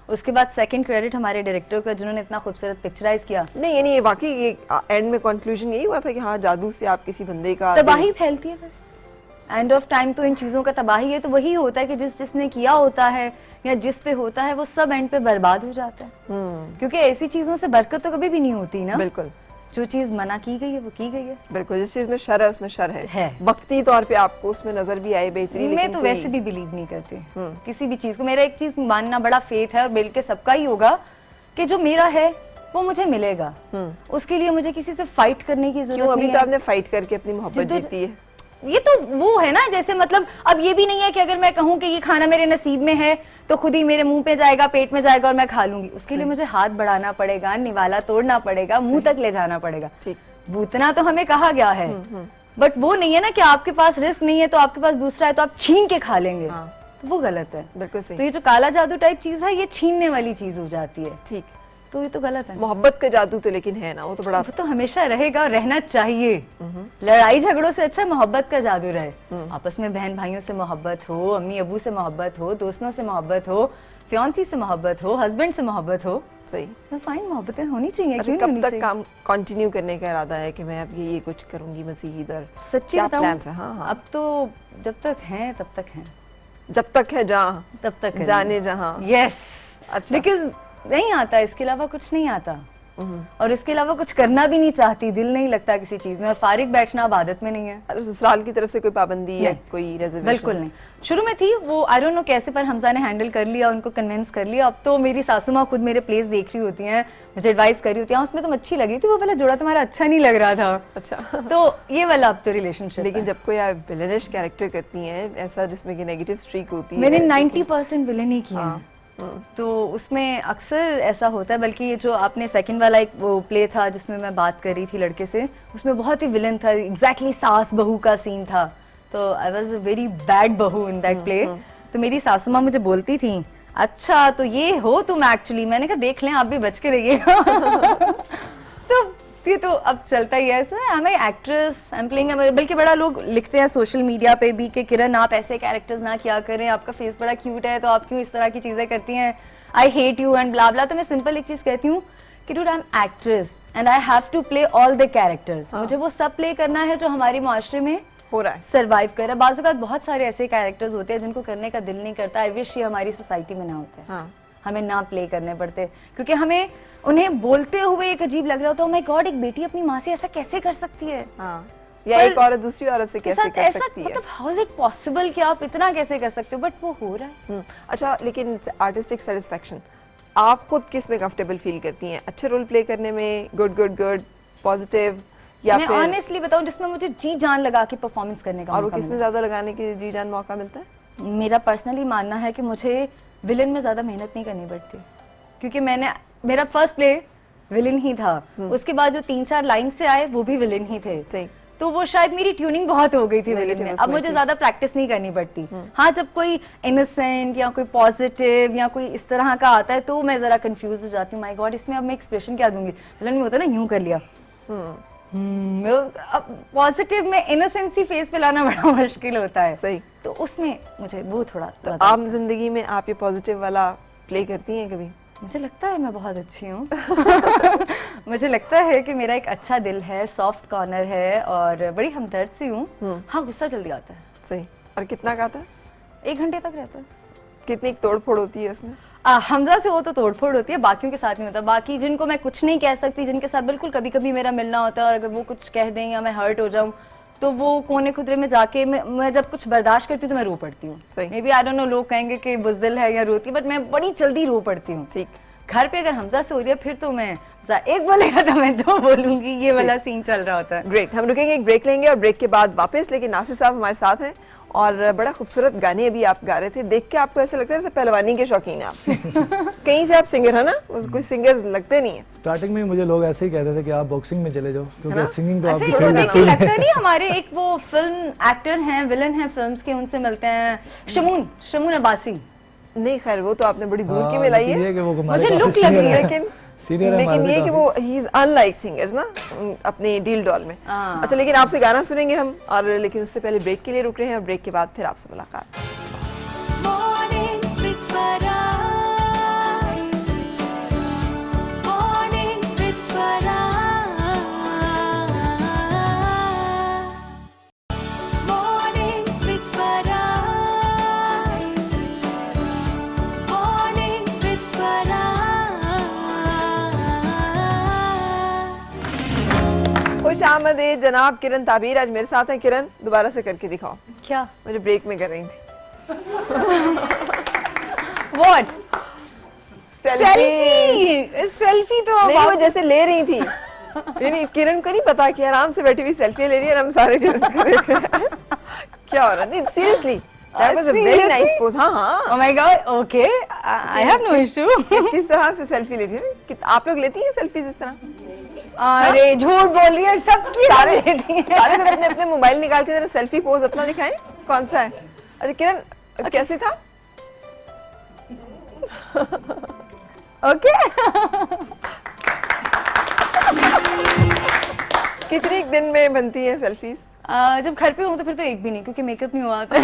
[SPEAKER 5] उसके बाद सेकंड क्रेडिट हमारे डायरेक्टर को, जिन्होंने इतना खूबसूरत पिक्चराइज किया।
[SPEAKER 1] नहीं यानी ये वाकई ये एंड में कंक्लूजन यही हुआ था कि हाँ जादू से आप किसी बंदे का
[SPEAKER 5] तबाही फैलती है, बस एंड ऑफ टाइम तो इन चीजों का तबाही है। तो वही होता है कि जिसने किया होता है या जिस पे होता है वो सब एंड पे बर्बाद हो जाता है। क्योंकि ऐसी चीजों से बरकत तो कभी भी नहीं होती ना।
[SPEAKER 1] बिल्कुल।
[SPEAKER 5] जो चीज मना की गई है वो की गई है।
[SPEAKER 1] बिल्कुल, जिस चीज में शर है उसमें शर है। वक्ती तौर पे आपको उसमें नजर भी आए बेहतरी,
[SPEAKER 5] मैं तो वैसे भी बिलीव नहीं करती किसी भी चीज को। मेरा एक चीज मानना बड़ा फेथ है, और मिल के सबका ही होगा कि जो मेरा है वो मुझे मिलेगा। उसके लिए मुझे किसी से फाइट करने की जरूरत नहीं है।
[SPEAKER 1] अभी तो आपने फाइट करके अपनी मोहब्बत जीती है।
[SPEAKER 5] ये तो वो है ना, जैसे मतलब अब ये भी नहीं है कि अगर मैं कहूँ कि ये खाना मेरे नसीब में है तो खुद ही मेरे मुंह पे जाएगा, पेट में जाएगा और मैं खा लूंगी। उसके लिए मुझे हाथ बढ़ाना पड़ेगा, निवाला तोड़ना पड़ेगा, मुंह तक ले जाना पड़ेगा। बूतना तो हमें कहा गया है, बट वो नहीं है ना कि आपके पास रिस्क नहीं है तो आपके पास दूसरा है तो आप छीन के खा लेंगे। तो वो गलत है।
[SPEAKER 1] बिल्कुल सही।
[SPEAKER 5] तो ये जो काला जादू टाइप चीज है, ये छीनने वाली चीज हो जाती है।
[SPEAKER 1] ठीक।
[SPEAKER 5] तो ये तो गलत है।
[SPEAKER 1] मोहब्बत का जादू तो लेकिन है ना, वो तो बड़ा,
[SPEAKER 5] वो तो हमेशा रहेगा, रहना चाहिए। लड़ाई झगड़ों से अच्छा मोहब्बत का जादू रहे। आपस में बहन भाइयों से मोहब्बत हो, अम्मी अबू से मोहब्बत हो, दोस्तों से मोहब्बत हो, फियांसी से मोहब्बत हो, हस्बैंड से मोहब्बत हो।
[SPEAKER 1] सही।
[SPEAKER 5] तो फाइन, मोहब्बतें होनी चाहिए। क्यों
[SPEAKER 1] कब
[SPEAKER 5] नहीं
[SPEAKER 1] तक काम कंटिन्यू करने का इरादा है कि मैं अब ये कुछ करूंगी मजीद? और
[SPEAKER 5] सच्ची
[SPEAKER 1] क्या
[SPEAKER 5] बताऊं,
[SPEAKER 1] प्लान्स हैं? हाँ।
[SPEAKER 5] अब तो जब तक हैं तब तक हैं,
[SPEAKER 1] जब तक है जहाँ
[SPEAKER 5] तब तक है।
[SPEAKER 1] जाने जहाँ।
[SPEAKER 5] यस।
[SPEAKER 1] अच्छा।
[SPEAKER 5] बिकॉज नहीं आता, इसके अलावा कुछ नहीं आता, और इसके अलावा कुछ करना भी नहीं चाहती, दिल नहीं लगता किसी चीज में, और फारिग बैठना अब आदत में नहीं है।
[SPEAKER 1] अरे ससुराल की तरफ से कोई पाबंदी या कोई रिजर्वेशन?
[SPEAKER 5] बिल्कुल नहीं। शुरू में थी वो, आई डोंट नो कैसे, पर हमजा ने हैंडल कर लिया, उनको कन्विंस कर लिया। अब तो मेरी सासू माँ खुद मेरे प्लेस देख रही होती हैं, मुझे एडवाइस कर रही होती है, उसमें तुम अच्छी लगी थी, वो वाला जोड़ा तुम्हारा अच्छा नहीं लग रहा था।
[SPEAKER 1] अच्छा।
[SPEAKER 5] तो ये वाला अब तो रिलेशनशिप।
[SPEAKER 1] लेकिन जब कोई आप विलेनिश कैरेक्टर करती हैं ऐसा जिसमें कि नेगेटिव स्ट्रीक होती है,
[SPEAKER 5] मैंने 90% विलेन ही किया है, तो उसमें अक्सर ऐसा होता है। बल्कि ये जो आपने सेकंड वाला एक वो प्ले था जिसमें मैं बात कर रही थी लड़के से, उसमें बहुत ही विलन था, एग्जैक्टली सास बहू का सीन था। तो I was a very bad बहू इन दैट प्ले। तो मेरी सासू माँ मुझे बोलती थी, अच्छा तो ये हो तुम एक्चुअली। मैंने कहा देख लें, आप भी बच के रहिएगा। तो ये तो अब चलता ही है ऐसा। आई am actress, I am playing. बल्कि बड़ा लोग लिखते हैं सोशल मीडिया पे भी कि किरण आप ऐसे कैरेक्टर्स ना किया करें, आपका फेस बड़ा क्यूट है तो आप क्यों इस तरह की चीजें करती हैं, I hate you and blah blah. तो मैं सिंपल एक चीज कहती हूँ कि dude I am actress and I have to play all the characters. मुझे वो सब प्ले करना है जो हमारे मुआशरे में
[SPEAKER 1] हो रहा है,
[SPEAKER 5] सर्वाइव कर रहा है। बाज़ औक़ात बहुत सारे ऐसे कैरेक्टर्स होते हैं जिनको करने का दिल नहीं करता। आई विश ये हमारी सोसाइटी में ना होते हैं।
[SPEAKER 1] हाँ।
[SPEAKER 5] हमें ना प्ले करने पड़ते, क्योंकि हमें उन्हें बोलते हुए एक अजीब लग रहा होता है, माय गॉड एक बेटी अपनी माँ से ऐसा कैसे कर सकती है।
[SPEAKER 1] हाँ। या एक औरत दूसरी औरत से कैसे कर सकती है,
[SPEAKER 5] मतलब हाउ इज इट पॉसिबल कि आप इतना कैसे कर सकते हो, बट वो हो रहा है।
[SPEAKER 1] अच्छा, लेकिन आर्टिस्टिक सेटिस्फेक्शन आप खुद किस में कंफर्टेबल फील करती हैं? अच्छे रोल प्ले करने में, गुड गुड गुड पॉजिटिव, या
[SPEAKER 5] मैं ऑनेस्टली बताऊं जिसमें मुझे जी जान लगा के परफॉर्मेंस करने का
[SPEAKER 1] और वो
[SPEAKER 5] मौका
[SPEAKER 1] किसमें ज्यादा लगाने की जी जान मौका मिलता है?
[SPEAKER 5] मेरा पर्सनली मानना है कि मुझे विलन में ज्यादा मेहनत नहीं करनी पड़ती, क्योंकि मेरा फर्स्ट प्ले विलन ही था। उसके बाद जो 3-4 लाइन से आए वो भी विलन ही थे। तो वो शायद मेरी ट्यूनिंग बहुत हो गई थी विलन
[SPEAKER 1] Negative
[SPEAKER 5] में। अब
[SPEAKER 1] उसमें
[SPEAKER 5] मुझे
[SPEAKER 1] थी।
[SPEAKER 5] ज्यादा प्रैक्टिस नहीं करनी पड़ती। हाँ, जब कोई इनोसेंट या कोई पॉजिटिव या कोई इस तरह का आता है तो मैं जरा कंफ्यूज हो जाती हूँ, माय गॉड इसमें अब मैं एक्सप्रेशन क्या दूंगी। विलन में होता है ना यूं कर लिया, पॉजिटिव में इनोसेंसी फेस पे लाना बड़ा मुश्किल होता है।
[SPEAKER 1] सही।
[SPEAKER 5] तो उसमें मुझे वो थोड़ा
[SPEAKER 1] तो आम जिंदगी में आप ये पॉजिटिव वाला प्ले करती हैं कभी?
[SPEAKER 5] मुझे लगता है मैं बहुत अच्छी हूँ। मुझे लगता है कि मेरा एक अच्छा दिल है, सॉफ्ट कॉर्नर है और बड़ी हमदर्द सी हूँ। हाँ, गुस्सा जल्दी आता है।
[SPEAKER 1] सही। और कितना का आता है?
[SPEAKER 5] 1 घंटे तक रहता है।
[SPEAKER 1] कितनी तोड़ फोड़ होती है इसमें?
[SPEAKER 5] हमजा से वो तो तोड़फोड़ होती है, बाकियों के साथ नहीं होता। बाकी जिनको मैं कुछ नहीं कह सकती, जिनके साथ बिल्कुल कभी कभी मेरा मिलना होता है और अगर वो कुछ कह दें या मैं हर्ट हो जाऊं तो वो कोने खुदरे में जाके मैं जब कुछ बर्दाश्त करती हूँ तो मैं रो पड़ती हूँ।
[SPEAKER 1] सही।
[SPEAKER 5] Maybe I don't know, लोग कहेंगे कि बुज़दिल है या रोती, बट मैं बड़ी जल्दी रो पड़ती हूँ।
[SPEAKER 1] ठीक।
[SPEAKER 5] घर पे अगर हमजा से हो रही है फिर तो मैं एक बोलेगा तो मैं 2 बोलूंगी, ये वाला सीन चल रहा होता है।
[SPEAKER 1] ग्रेट। हम रुकेंगे, एक ब्रेक लेंगे और ब्रेक के बाद वापस। लेकिन नासिर साहब हमारे साथ हैं और बड़ा खूबसूरत गाने अभी आप गा रहे थे। देख के आपको ऐसा लगता है जैसे पहलवानी के शौकीन हैं आप। कहीं से आप सिंगर है ना? कोई सिंगर लगते नहीं है।
[SPEAKER 6] स्टार्टिंग में मुझे लोग ऐसे ही कहते थे कि आप बॉक्सिंग में चले जाओ, क्योंकि सिंगिंग तो
[SPEAKER 5] अच्छा,
[SPEAKER 6] आपकी
[SPEAKER 5] इनको
[SPEAKER 6] फेवरेट
[SPEAKER 5] देख के लगता नहीं हमारे एक वो फिल्म एक्टर हैं, विलन हैं फिल्म्स के, उनसे मिलते हैं, शमून अब्बासी।
[SPEAKER 1] नहीं, खैर वो तो आपने बड़ी दूर की मिलाई है।
[SPEAKER 5] मुझे look लग रही है।
[SPEAKER 1] लेकिन ये कि वो ही इज अनलाइक सिंगर्स ना अपने डील डॉल में। अच्छा, लेकिन आपसे गाना सुनेंगे हम, और लेकिन उससे पहले ब्रेक के लिए रुक रहे हैं और ब्रेक के बाद फिर आपसे मुलाकात।
[SPEAKER 7] Morning with Farah. Morning with Farah. Morning with Farah. Morning with Farah.
[SPEAKER 1] खुश आमदीद जनाब किरण ताबीर। आज मेरे साथ हैं। किरण, दोबारा से करके दिखाओ।
[SPEAKER 5] क्या?
[SPEAKER 1] मुझे ब्रेक में कर रही थी।
[SPEAKER 5] व्हाट?
[SPEAKER 1] सेल्फी।
[SPEAKER 5] सेल्फी तो
[SPEAKER 1] नहीं, वो जैसे ले रही थी। नहीं, किरण को नहीं पता कि आराम से बैठी हुई सेल्फी ले रही है और हम सारे किरण को देख रहे हैं। क्या हो रहा है? नहीं, seriously, that was a very nice pose. हाँ हाँ।
[SPEAKER 5] Oh my God, okay, I have no issue.
[SPEAKER 1] किस तरह से सेल्फी ले रही है? आप लोग लेती हैं सेल्फीज इस तरह?
[SPEAKER 5] अरे झूठ बोल रही है, सबकी
[SPEAKER 1] सारे
[SPEAKER 5] लेती हैं।
[SPEAKER 1] सारे जरा अपने अपने मोबाइल निकाल के जरा सेल्फी पोज अपना दिखाएं, कौन सा है? अच्छा किरण, कैसे था?
[SPEAKER 5] ओके।
[SPEAKER 1] कितने दिन में बनती है सेल्फीज?
[SPEAKER 5] जब घर पे हूँ तो फिर तो एक भी नहीं, क्योंकि मेकअप नहीं हुआ था।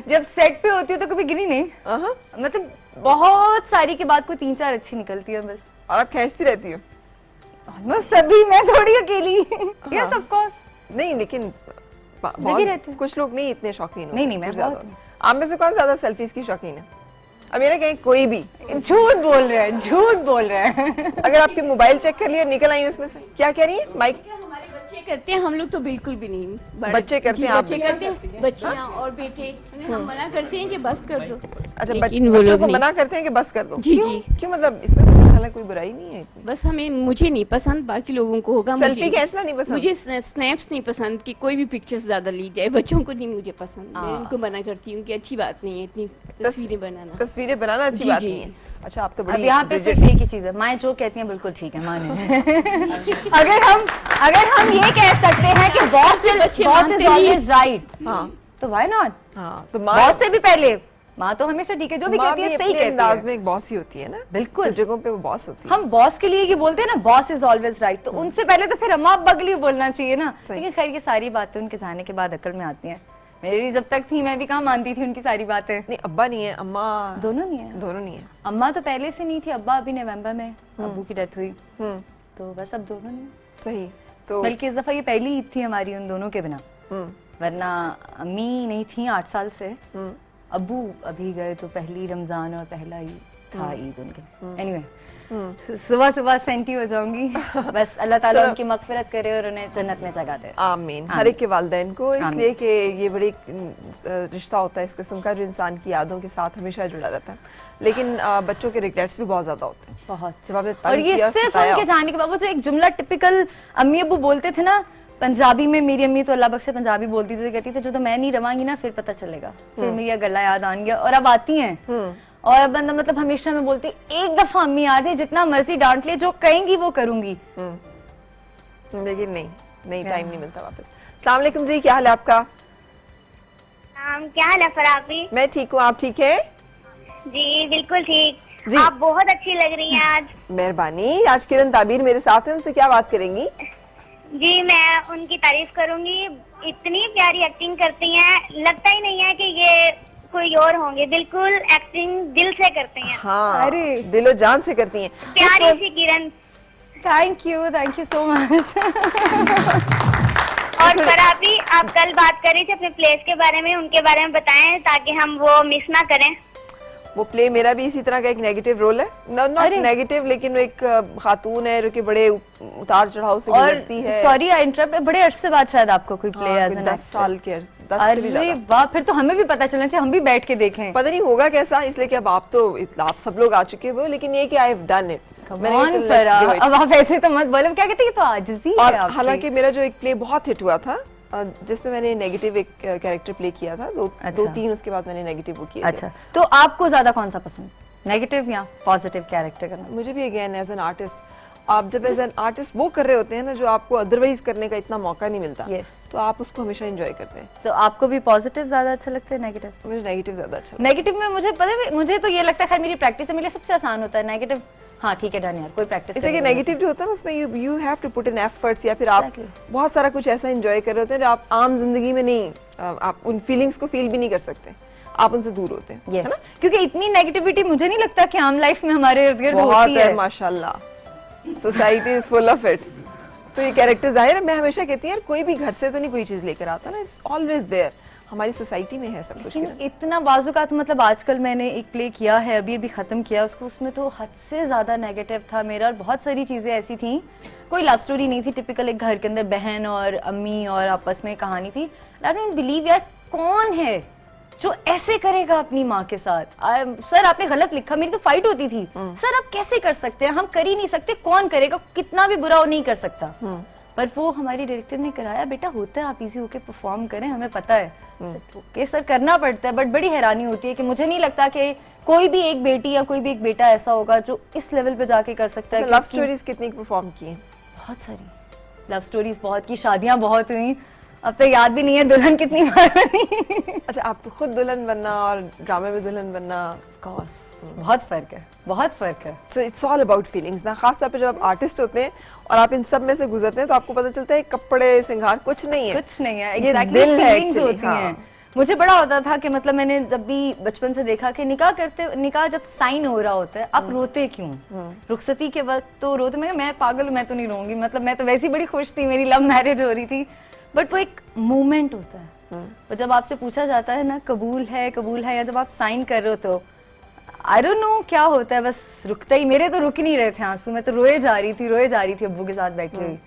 [SPEAKER 5] जब सेट पे होती हूँ तो कभी गिनी नहीं। मतलब बहुत सारी के बाद कोई 3-4 अच्छी निकलती है बस।
[SPEAKER 1] और आप खींचती रहती हो?
[SPEAKER 5] ऑलमोस्ट सभी, मैं थोड़ी अकेली। Yes of course.
[SPEAKER 1] नहीं, लेकिन
[SPEAKER 5] लगी रहती हूँ।
[SPEAKER 1] कुछ लोग नहीं इतने शौकीन होते।
[SPEAKER 5] नहीं, मैं
[SPEAKER 1] कुछ ज्यादा
[SPEAKER 5] बहुत
[SPEAKER 1] होते। आप में से कौन ज्यादा सेल्फीज की शौकीन है? अब मेरा कहीं कोई भी।
[SPEAKER 5] झूठ बोल रहे हैं, झूठ बोल रहे हैं।
[SPEAKER 1] अगर आपके मोबाइल चेक कर लिया, निकल आई उसमें से, क्या कह रही है माइक?
[SPEAKER 8] हमारे बच्चे करते हैं, हम लोग तो बिल्कुल भी नहीं।
[SPEAKER 1] बच्चे करते हैं, आप
[SPEAKER 8] बच्चे
[SPEAKER 1] भी?
[SPEAKER 8] करते हैं, बच्चियां और बेटे। हम मना करते हैं कि बस कर दो।
[SPEAKER 1] अच्छा,
[SPEAKER 8] लेकिन वो
[SPEAKER 1] बच्चों
[SPEAKER 8] लोग
[SPEAKER 1] को
[SPEAKER 8] नहीं।
[SPEAKER 1] मना करते हैं कि बस कर दो।
[SPEAKER 8] जी,
[SPEAKER 1] क्यों?
[SPEAKER 8] जी।
[SPEAKER 1] क्यों? मतलब इसमें तो मेरे ख्याल है कोई बुराई नहीं है इतनी।
[SPEAKER 8] बस मुझे नहीं पसंद, बाकी लोगों को होगा।
[SPEAKER 1] सेल्फी खींचना नहीं पसंद?
[SPEAKER 8] मुझे स्नैप्स नहीं पसंद कि कोई भी पिक्चर्स ज्यादा ली जाए। बच्चों को नहीं मुझे पसंद। मैं उनको मना करती हूँ कि अच्छी बात नहीं है इतनी तस्वीरें बनाना।
[SPEAKER 1] तस्वीरें बनाना अच्छी
[SPEAKER 8] जी,
[SPEAKER 1] बात
[SPEAKER 8] जी।
[SPEAKER 1] नहीं है। अच्छा, आप तो
[SPEAKER 5] अब
[SPEAKER 1] बड़ी
[SPEAKER 5] यहाँ पे सिर्फ एक ही चीज है, माए जो कहती हैं बिल्कुल ठीक है, माने। अगर हम ये कह सकते हैं कि बॉस इज ऑलवेज राइट,
[SPEAKER 1] हाँ
[SPEAKER 5] तो व्हाई नॉट?
[SPEAKER 1] हाँ, तो
[SPEAKER 5] बॉस से भी पहले माँ तो हमेशा ठीक है, जो भी
[SPEAKER 1] माँ
[SPEAKER 5] कहती है
[SPEAKER 1] भी
[SPEAKER 5] सही
[SPEAKER 1] अपने अंदाज
[SPEAKER 5] कहती
[SPEAKER 1] में
[SPEAKER 5] है।
[SPEAKER 1] एक बॉस ही होती है ना।
[SPEAKER 5] बिल्कुल।
[SPEAKER 1] कुछ जगहों पे वो बॉस होती है।
[SPEAKER 5] हम बॉस के लिए ये बोलते हैं ना, बॉस इज ऑलवेज राइट, तो उनसे पहले तो फिर अम्मा बगली बोलना चाहिए ना। लेकिन खैर ये सारी बातें उनके जाने के बाद अकल में आती हैं। मेरी जब तक थी मैं भी कहाँ मानती थी उनकी सारी बातें।
[SPEAKER 1] नहीं, अब्बा नहीं है, अम्मा
[SPEAKER 5] दोनों नहीं है।
[SPEAKER 1] दोनों नहीं है।
[SPEAKER 5] अम्मा तो पहले से नहीं थी, अब्बा अभी नवंबर में अब्बू की डेथ हुई, तो बस अब दोनों नहीं।
[SPEAKER 1] सही। तो
[SPEAKER 5] बल्कि इस दफा ये पहली ईद थी हमारी उन दोनों के बिना, वरना अम्मी नहीं थी 8 साल से, अब्बू अभी गए तो पहली रमजान और पहला ईद था ईद उनके। एनीवे, सुबह सुबह सेंटी हो जाऊंगी। बस अल्लाह ताला उनकी मगफिरत करे और उन्हें जन्नत में जगह दे।
[SPEAKER 1] आमीन। हर एक के वालिदैन को, इसलिए कि ये बड़ी रिश्ता होता है इस किस्म का जो इंसान की यादों के साथ हमेशा जुड़ा रहता है। लेकिन बच्चों के रिग्रेट्स भी बहुत ज्यादा होते हैं।
[SPEAKER 5] बहुत।
[SPEAKER 1] जब आपने
[SPEAKER 5] और
[SPEAKER 1] तंग
[SPEAKER 5] ये
[SPEAKER 1] किया,
[SPEAKER 5] सिर्फ
[SPEAKER 1] सताया
[SPEAKER 5] उनके जाने के बाद, वो जो एक जुमला टिपिकल अम्मी अब्बू बोलते थे ना पंजाबी में, मेरी अम्मी तो अल्लाह बख्शे पंजाबी बोलती थी, कहती थी जो तो मैं नहीं रवांगी ना फिर पता चलेगा। फिर मेरी गला याद आन गया और अब आती हैं। और बंदा मतलब हमेशा मैं बोलती एक दफा अम्मी याद है, जितना मर्जी डांट ले, जो कहेंगी वो करूंगी।
[SPEAKER 1] लेकिन नहीं, नहीं, टाइम नहीं मिलता वापस। अस्सलाम वालेकुम जी, क्या हाल है आपका?
[SPEAKER 9] क्या हाल है फराबी?
[SPEAKER 1] मैं ठीक हूँ, आप ठीक है?
[SPEAKER 9] जी बिल्कुल ठीक।
[SPEAKER 1] जी।
[SPEAKER 9] आप बहुत अच्छी लग रही हैं आज।
[SPEAKER 1] मेहरबानी। आज किरण ताबीर मेरे साथ हैं, उनसे क्या बात करेंगी?
[SPEAKER 9] जी मैं उनकी तारीफ करूंगी, इतनी प्यारी एक्टिंग करती हैं, लगता ही नहीं है कि ये कोई और होंगे, बिल्कुल एक्टिंग दिल से करती हैं।
[SPEAKER 1] हाँ,
[SPEAKER 5] अरे।
[SPEAKER 1] दिलो जान से करती हैं।
[SPEAKER 9] प्यारी सी Kiran.
[SPEAKER 5] Thank you so much.
[SPEAKER 9] और फराबी, आप कल बात कर रही थी अपने प्लेस के बारे में, उनके बारे में बताएं ताकि हम वो मिस ना करें।
[SPEAKER 1] वो प्ले मेरा भी इसी तरह का एक नेगेटिव रोल है, नॉट नेगेटिव, लेकिन वो एक खातून है जो कि बड़े उतार चढ़ाव से गुजरती है।
[SPEAKER 5] सॉरी आई इंटरप्ट, बड़े अरसे बाद शायद आपको कोई प्ले एज एन
[SPEAKER 1] 10 साल के 10 से भी
[SPEAKER 5] अरे
[SPEAKER 1] ज्यादा।
[SPEAKER 5] वाह, फिर तो हमें भी पता चलना चाहिए, हम भी बैठ के देखें।
[SPEAKER 1] पता नहीं होगा कैसा, इसलिए कि अब आप सब लोग आ चुके हो, लेकिन ये कि आई हैव डन इट।
[SPEAKER 5] अब आप ऐसे तो मत बोलो, क्या कहते हैं, ये तो आजिज़ी है
[SPEAKER 1] और
[SPEAKER 5] आपकी।
[SPEAKER 1] हालांकि मेरा जो एक प्ले बहुत हिट हुआ था, जिसमें मैंने नेगेटिव एक कैरेक्टर प्ले किया था, दो तीन उसके बाद मैंने नेगेटिव वो किए थे।
[SPEAKER 5] अच्छा, तो आपको ज्यादा कौन सा पसंद, नेगेटिव या पॉजिटिव कैरेक्टर करना?
[SPEAKER 1] मुझे भी अगेन एज एन आर्टिस्ट, आप जब एज एन आर्टिस्ट वो कर रहे होते हैं ना जो आपको अदरवाइज करने का इतना मौका नहीं मिलता,
[SPEAKER 5] Yes.
[SPEAKER 1] तो आप उसको हमेशा एंजॉय करते हैं।
[SPEAKER 5] तो आपको भी पॉजिटिव ज्यादा अच्छा लगता है नेगेटिव?
[SPEAKER 1] मुझे नेगेटिव ज्यादा अच्छा लगता
[SPEAKER 5] नेगेटिव में मुझे पता है, मुझे तो ये लगता है, खैर मेरी प्रैक्टिस से मेरे लिए सबसे आसान होता है नेगेटिव। हाँ ठीक है, डन यार, कोई प्रैक्टिस
[SPEAKER 1] है। इसे कि नेगेटिव जो होता है ना, उसमें you have to put in efforts, या फिर आप
[SPEAKER 5] Exactly.
[SPEAKER 1] बहुत सारा कुछ ऐसा एंजॉय कर रहे होते हैं जो आप आम जिंदगी में नहीं, आप उन फीलिंग्स को फील भी नहीं कर सकते, आप उनसे दूर होते हैं।
[SPEAKER 5] यस, क्योंकि इतनी नेगेटिविटी मुझे नहीं लगता कि आम लाइफ में हमारे इर्द गिर्द
[SPEAKER 1] बहुत
[SPEAKER 5] होती
[SPEAKER 1] है
[SPEAKER 5] है।
[SPEAKER 1] माशाल्लाह, society is full of it. तो ये कैरेक्टर जाहिर है, मैं हमेशा कहती हूँ यार, कोई भी घर से तो नहीं कोई चीज लेकर आता ना, इट्स ऑलवेज देयर, हमारी सोसाइटी में है सब कुछ।
[SPEAKER 5] इतना बाजू का तो मतलब आजकल मैंने एक प्ले किया है, अभी खत्म किया उसको, उसमें तो हद से ज्यादा नेगेटिव था मेरा, और बहुत सारी चीजें ऐसी थी, कोई लव स्टोरी नहीं थी, टिपिकल एक घर के अंदर बहन और अम्मी और आपस में कहानी थी। आई डोंट बिलीव यार, कौन है जो ऐसे करेगा अपनी माँ के साथ? सर आपने गलत लिखा, मेरी तो फाइट होती थी, सर आप कैसे कर सकते हैं, हम कर ही नहीं सकते, कौन करेगा, कितना भी बुरा वो नहीं कर सकता। पर वो हमारी डायरेक्टर ने कराया, बेटा होता है, आप इजी होके परफॉर्म करें, हमें पता है। ओके सर, करना पड़ता है, बट बड़ी हैरानी होती है कि मुझे नहीं लगता कि कोई भी एक बेटी या कोई भी एक बेटा ऐसा होगा जो इस लेवल पे जाके कर सकता है।
[SPEAKER 1] लव स्टोरीज कितनी परफॉर्म की हैं?
[SPEAKER 5] बहुत सारी लव स्टोरीज बहुत की, शादियां बहुत हुई, अब तो याद भी नहीं है दुल्हन कितनी बार बनी।
[SPEAKER 1] अच्छा, आप खुद दुल्हन बनना और ड्रामे में दुल्हन बनना,
[SPEAKER 5] बहुत फर्क है, बहुत फर्क है।
[SPEAKER 1] So it's all about feelings ना, खास तौर पे जब आप आर्टिस्ट होते हैं और आप इन सब में से गुजरते हैं, तो आपको पता चलता है कपड़े श्रृंगार कुछ नहीं है,
[SPEAKER 5] कुछ नहीं है,
[SPEAKER 1] ये
[SPEAKER 5] exactly
[SPEAKER 1] दिल है
[SPEAKER 5] feelings
[SPEAKER 1] actually,
[SPEAKER 5] होती
[SPEAKER 1] हाँ।
[SPEAKER 5] हैं। मुझे बड़ा होता था कि मतलब मैंने जब भी बचपन से देखा कि निकाह जब साइन हो रहा होता है, आप रोते क्यों? रुखसती के वक्त तो रोते, मैं पागल हूं, मैं तो नहीं रोऊंगी, मतलब मैं तो वैसे ही बड़ी खुश थी, मेरी लव मैरिज हो रही थी, बट वो एक मोमेंट होता है, और जब आपसे पूछा जाता है ना कबूल है, या जब आप साइन कर रहे हो तो आई डोंट नो क्या होता है, बस रुकता ही, मेरे तो रुक ही नहीं रहे थे आंसू, मैं तो रोए जा रही थी अब्बू के साथ बैठी हुई।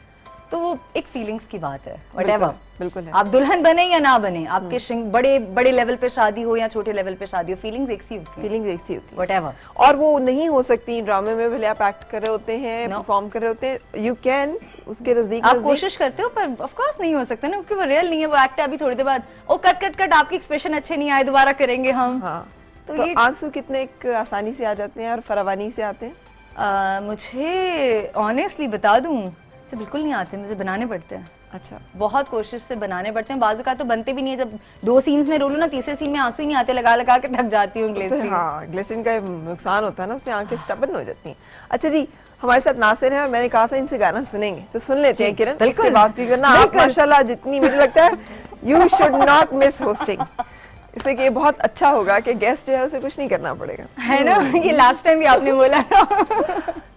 [SPEAKER 5] तो वो एक फीलिंग्स की बात है, व्हाटएवर,
[SPEAKER 1] बिल्कुल है।
[SPEAKER 5] आप दुल्हन बने या ना बने, आपके बड़े बड़े लेवल पे शादी हो या छोटे लेवल पे शादी हो, फीलिंग्स एक सी होती है,
[SPEAKER 1] फीलिंग्स एक सी होती है,
[SPEAKER 5] व्हाटएवर।
[SPEAKER 1] और वो नहीं हो सकती ड्रामे में, भले आप एक्ट कर रहे होते हैं,
[SPEAKER 5] No.
[SPEAKER 1] परफॉर्म कर रहे होते हैं, यू कैन उसके नजदीक
[SPEAKER 5] आप कोशिश करते हो, पर ऑफ कोर्स नहीं हो सकता ना, क्योंकि वो रियल नहीं है, वो एक्ट है। अभी थोड़ी देर बाद ओ कट आपके एक्सप्रेशन अच्छे नहीं आए, दोबारा करेंगे हम।
[SPEAKER 1] हाँ,
[SPEAKER 5] तो
[SPEAKER 1] तो
[SPEAKER 5] ये
[SPEAKER 1] आंसू कितने एक आसानी से आ जाते हैं और फरावानी से आते हैं?
[SPEAKER 5] मुझे ऑनेस्टली बता दूं तो बिल्कुल नहीं आते, मुझे बनाने पड़ते हैं।
[SPEAKER 1] अच्छा,
[SPEAKER 5] बहुत कोशिश से बनाने पड़ते हैं, बाजू का तो बनते भी नहीं है, जब 2 सीन्स में रोलू ना, तीसरे सीन में आंसू ही नहीं आते, लगा के थक जाती हूँ ग्लिसरीन।
[SPEAKER 1] हाँ, ग्लिसरीन का नुकसान होता है ना, उससे आंखें स्टबन हो जाती हैं। अच्छा जी, हमारे साथ नासिर हैं और मैंने कहा था इनसे गाना सुनेंगे, तो सुन लेते हैं किरण, इसके बाद भी करना। आप माशाल्लाह जितनी, मुझे लगता है you should not miss hosting, इसलिए कि ये बहुत अच्छा होगा कि गेस्ट जो है उसे कुछ नहीं करना पड़ेगा,
[SPEAKER 5] है ना, ये लास्ट टाइम भी आपने बोला था।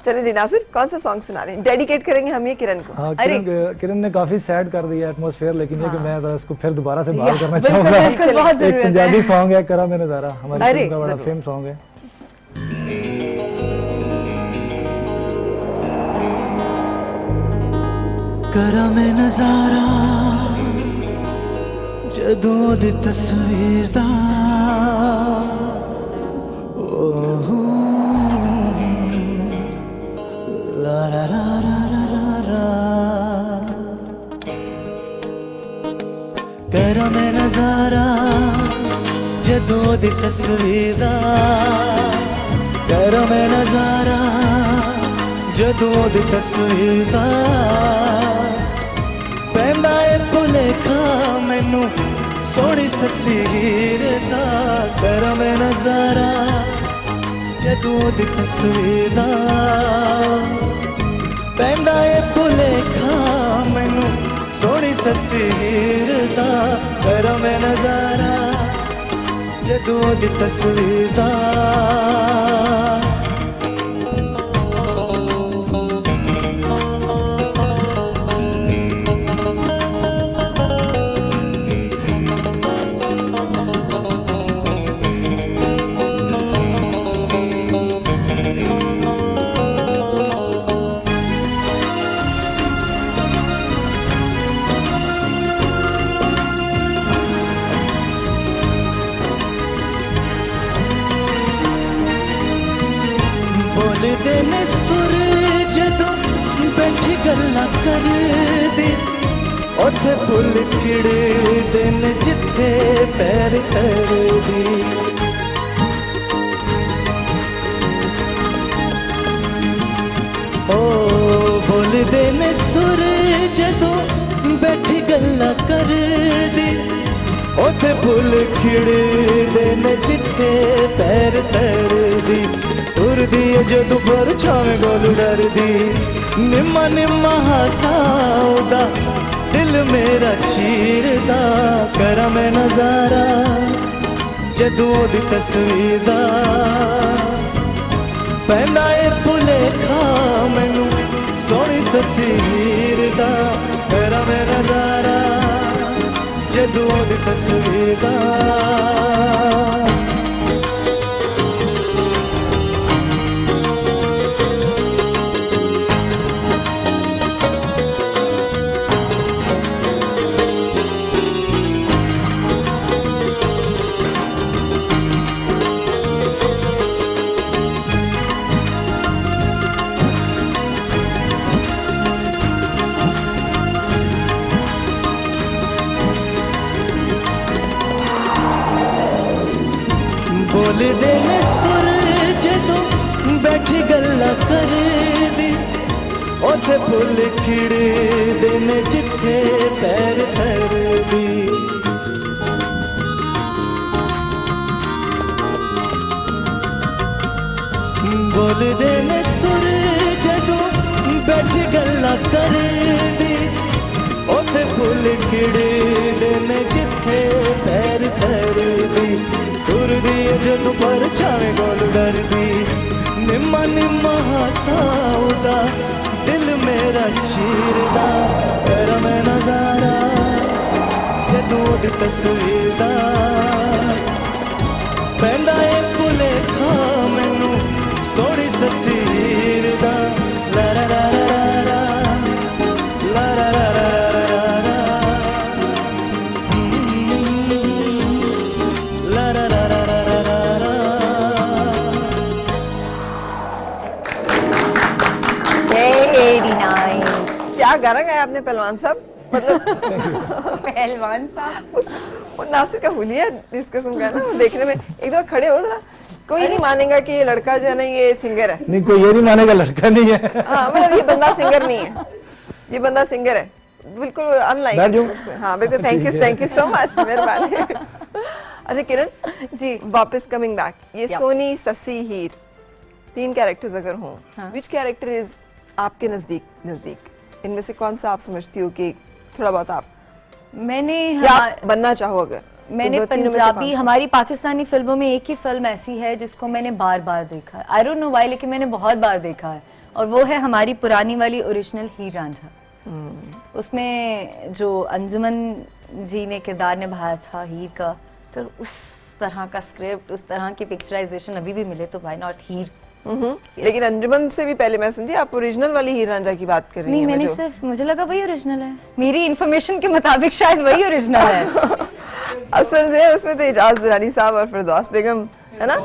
[SPEAKER 1] चलिए जी नासिर, कौन सा सॉन्ग सुना रहे हैं? डेडिकेट करेंगे हम ये किरण को।
[SPEAKER 6] हाँ, किरण ने काफी सैड कर दिया एटमॉस्फेयर, लेकिन ये कि मैं जरा इसको फिर दोबारा से बाहर करना चाहूंगा। एक पंजाबी सॉन्ग है, करा मैं नजारा, हमारी फिल्म का बड़ा फेमस सॉन्ग है।
[SPEAKER 10] करा मैं नजारा जदों दी तस्वीर दा, ला ला ला ला ला ला, करा मैं नजारा जदों दी तस्वीर दा, करा मैं नजारा जदों दी तस्वीर दा, सोनी ससी हीर दा करा मैं नजारा जदों दी तस्वीर दा पैंदा ए भुलेखा मैनू सोनी ससी हीर दा करा मैं नजारा जदों दी तस्वीर दा बोलदे ने सुर जदों बैठी गल्लां करदे उत्थे फुल खिड़दे ने जिथे पैर धरदे ओ बोलदे ने सुर जदों बैठी गल्लां करदे उत्थे फुल खिड़दे ने जिथे पैर धरदे तुरदी जदों पर छावे गोल डरदी निम्मा निम्मा हासा दिल मेरा चीरदा करा मैं नजारा जदों दी तस्वीर दा पैंदा ए भुलेखा मैनू सोनी ससी हीर दा करा मैं नजारा जदों दी तस्वीर दा बोलदे ने सुर जदों बैठी गल्लां करदी उत्थे फुल खिड़दे ने जिथे पैर धरदी बोलदे ने सुर जदों बैठी गल्लां करदी उत्थे फुल खिड़दे ने जिथे पैर धरदी तुरदी जदों पर छावे गोल डरदी निम्मा निम्मा हासा दिल मेरा चीरदा करा मैं नजारा जदों दी तस्वीर दा पैंदा ए भुलेखा मैनू सोनी ससी हीर दा ला ला ला ला ला ला ला ला
[SPEAKER 1] क्या गाना गाया आपने पहलवान साहब? मतलब
[SPEAKER 5] पहलवान साहब
[SPEAKER 1] वो नासिर का हुलिया इस किस्म का ना, वो देखने में एक दफा खड़े हो जरा, कोई नहीं मानेगा कि ये लड़का जो है ना ये सिंगर है।
[SPEAKER 6] नहीं, कोई ये नहीं मानेगा लड़का नहीं है।
[SPEAKER 1] हाँ मतलब ये बंदा सिंगर नहीं है, ये बंदा सिंगर है, बिल्कुल अनलाइक। हाँ बिल्कुल, थैंक यू सो मच, मेहरबानी। अच्छा किरण जी, वापस कमिंग बैक, ये सोनी ससी हीर 3 कैरेक्टर्स अगर हों, विच कैरेक्टर इज आपके नजदीक इनमें से कौन सा आप समझती हो कि थोड़ा बहुत आप बनना चाहो? अगर
[SPEAKER 5] मैंने पंजाबी, हमारी पाकिस्तानी फिल्मों में एक ही फिल्म ऐसी है जिसको मैंने बार बार देखा है, आई डोंट नो व्हाई, लेकिन मैंने बहुत बार देखा है, और वो है हमारी पुरानी वाली ओरिजिनल हीर रांझा। उसमें जो अंजुमन जी ने किरदार निभाया था हीर का, तो उस तरह का स्क्रिप्ट, उस तरह की पिक्चराइजेशन अभी भी मिले तो व्हाई नॉट हीर।
[SPEAKER 1] लेकिन अंजुमन से भी पहले मैं समझी आप ओरिजिनल वाली हीर रांझा की बात कर रही हैं।
[SPEAKER 5] नहीं, मैंने सिर्फ, मुझे लगा वही ओरिजिनल है, मेरी इन्फॉर्मेशन के मुताबिक शायद वही ओरिजिनल है।
[SPEAKER 1] असल में उसमें तो इजाज दुरानी साहब और फिरदौस बेगम है ना,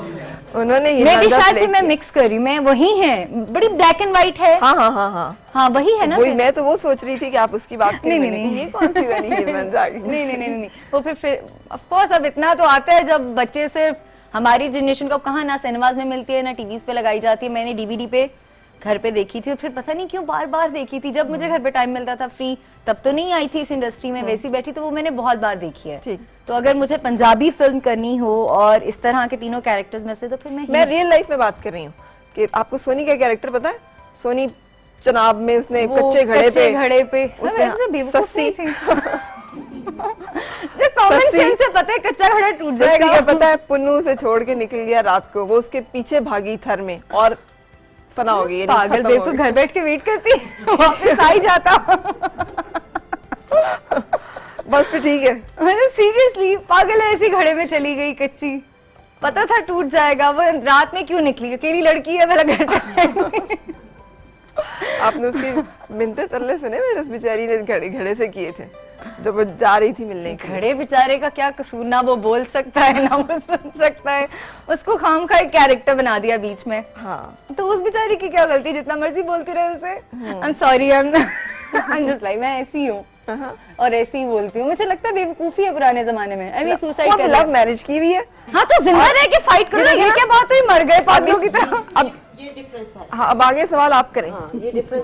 [SPEAKER 1] उन्होंने हीर
[SPEAKER 5] मैं भी
[SPEAKER 1] रांझा
[SPEAKER 5] शायद
[SPEAKER 1] play
[SPEAKER 5] मैं मिक्स कर रही हूँ, मैं वही है, बड़ी ब्लैक एंड व्हाइट है। हाँ वही है ना।
[SPEAKER 1] वही मैं तो वो सोच रही थी कि आप उसकी बात कर रही हैं। नहीं, ये कौन सी वाली हीर रांझा?
[SPEAKER 5] नहीं, वो फिर ऑफ कोर्स अब इतना तो आता है, जब बच्चे सिर्फ हमारी जनरेशन को कहाँ ना सिनेमाज में मिलती है ना टीवीज पे लगाई जाती है। मैंने डीवीडी पे घर पे देखी थी और फिर पता नहीं क्यों बार बार देखी थी। जब मुझे घर पे टाइम मिलता था फ्री, तब तो नहीं आई थी इस इंडस्ट्री में, वैसी बैठी, तो वो मैंने बहुत बार देखी है।
[SPEAKER 1] ठीक।
[SPEAKER 5] तो अगर मुझे पंजाबी फिल्म करनी हो और इस तरह के तीनों कैरेक्टर्स में से, तो फिर
[SPEAKER 1] मैं रियल लाइफ में बात कर रही हूँ कि आपको सोनी का कैरेक्टर पता है? सोनी चनाब में उसने कच्चे घड़े पे उसने सस्सी
[SPEAKER 5] कॉमन सेंस से पता है कच्चा घड़ा टूट जाएगा।
[SPEAKER 1] पता है पुन्नू से छोड़ के निकल गया रात को, वो उसके पीछे भागी थर में और फना हो गई।
[SPEAKER 5] पागल बेवकूफ, घर बैठ के वेट करती वापस आ ही जाता।
[SPEAKER 1] बस फिर ठीक है।
[SPEAKER 5] मैंने सीरियसली पागल है, ऐसी घड़े में चली गई कच्ची, पता था टूट जाएगा, वो रात में क्यों निकली? अकेली लड़की है, वाला घर पे।
[SPEAKER 1] आपने उसकी मिन्नतें तरले सुने मेरे? उस बेचारी ने घड़े से किए थे जब वो जा रही थी मिलने के लिए।
[SPEAKER 5] घड़े बेचारे का क्या कसूर, ना वो बोल सकता है ना वो सुन सकता है, उसको खामखा एक कैरेक्टर बना दिया बीच में।
[SPEAKER 1] हाँ,
[SPEAKER 5] तो उस बेचारी की क्या गलती, जितना मर्जी बोलती रहे उसे। I am sorry, I am just like, मैं ऐसी हूँ और ऐसे ही बोलती हूँ। मुझे लगता है बेवकूफी है पुराने जमाने में। आई मीन सुसाइड कर,
[SPEAKER 1] लव मैरिज की भी है।
[SPEAKER 5] हाँ तो जिंदा रह के फाइट करो ना, ये क्या बात हुई, मर गए पागलों की तरह।
[SPEAKER 1] अब हाँ, अब आगे सवाल आप करें।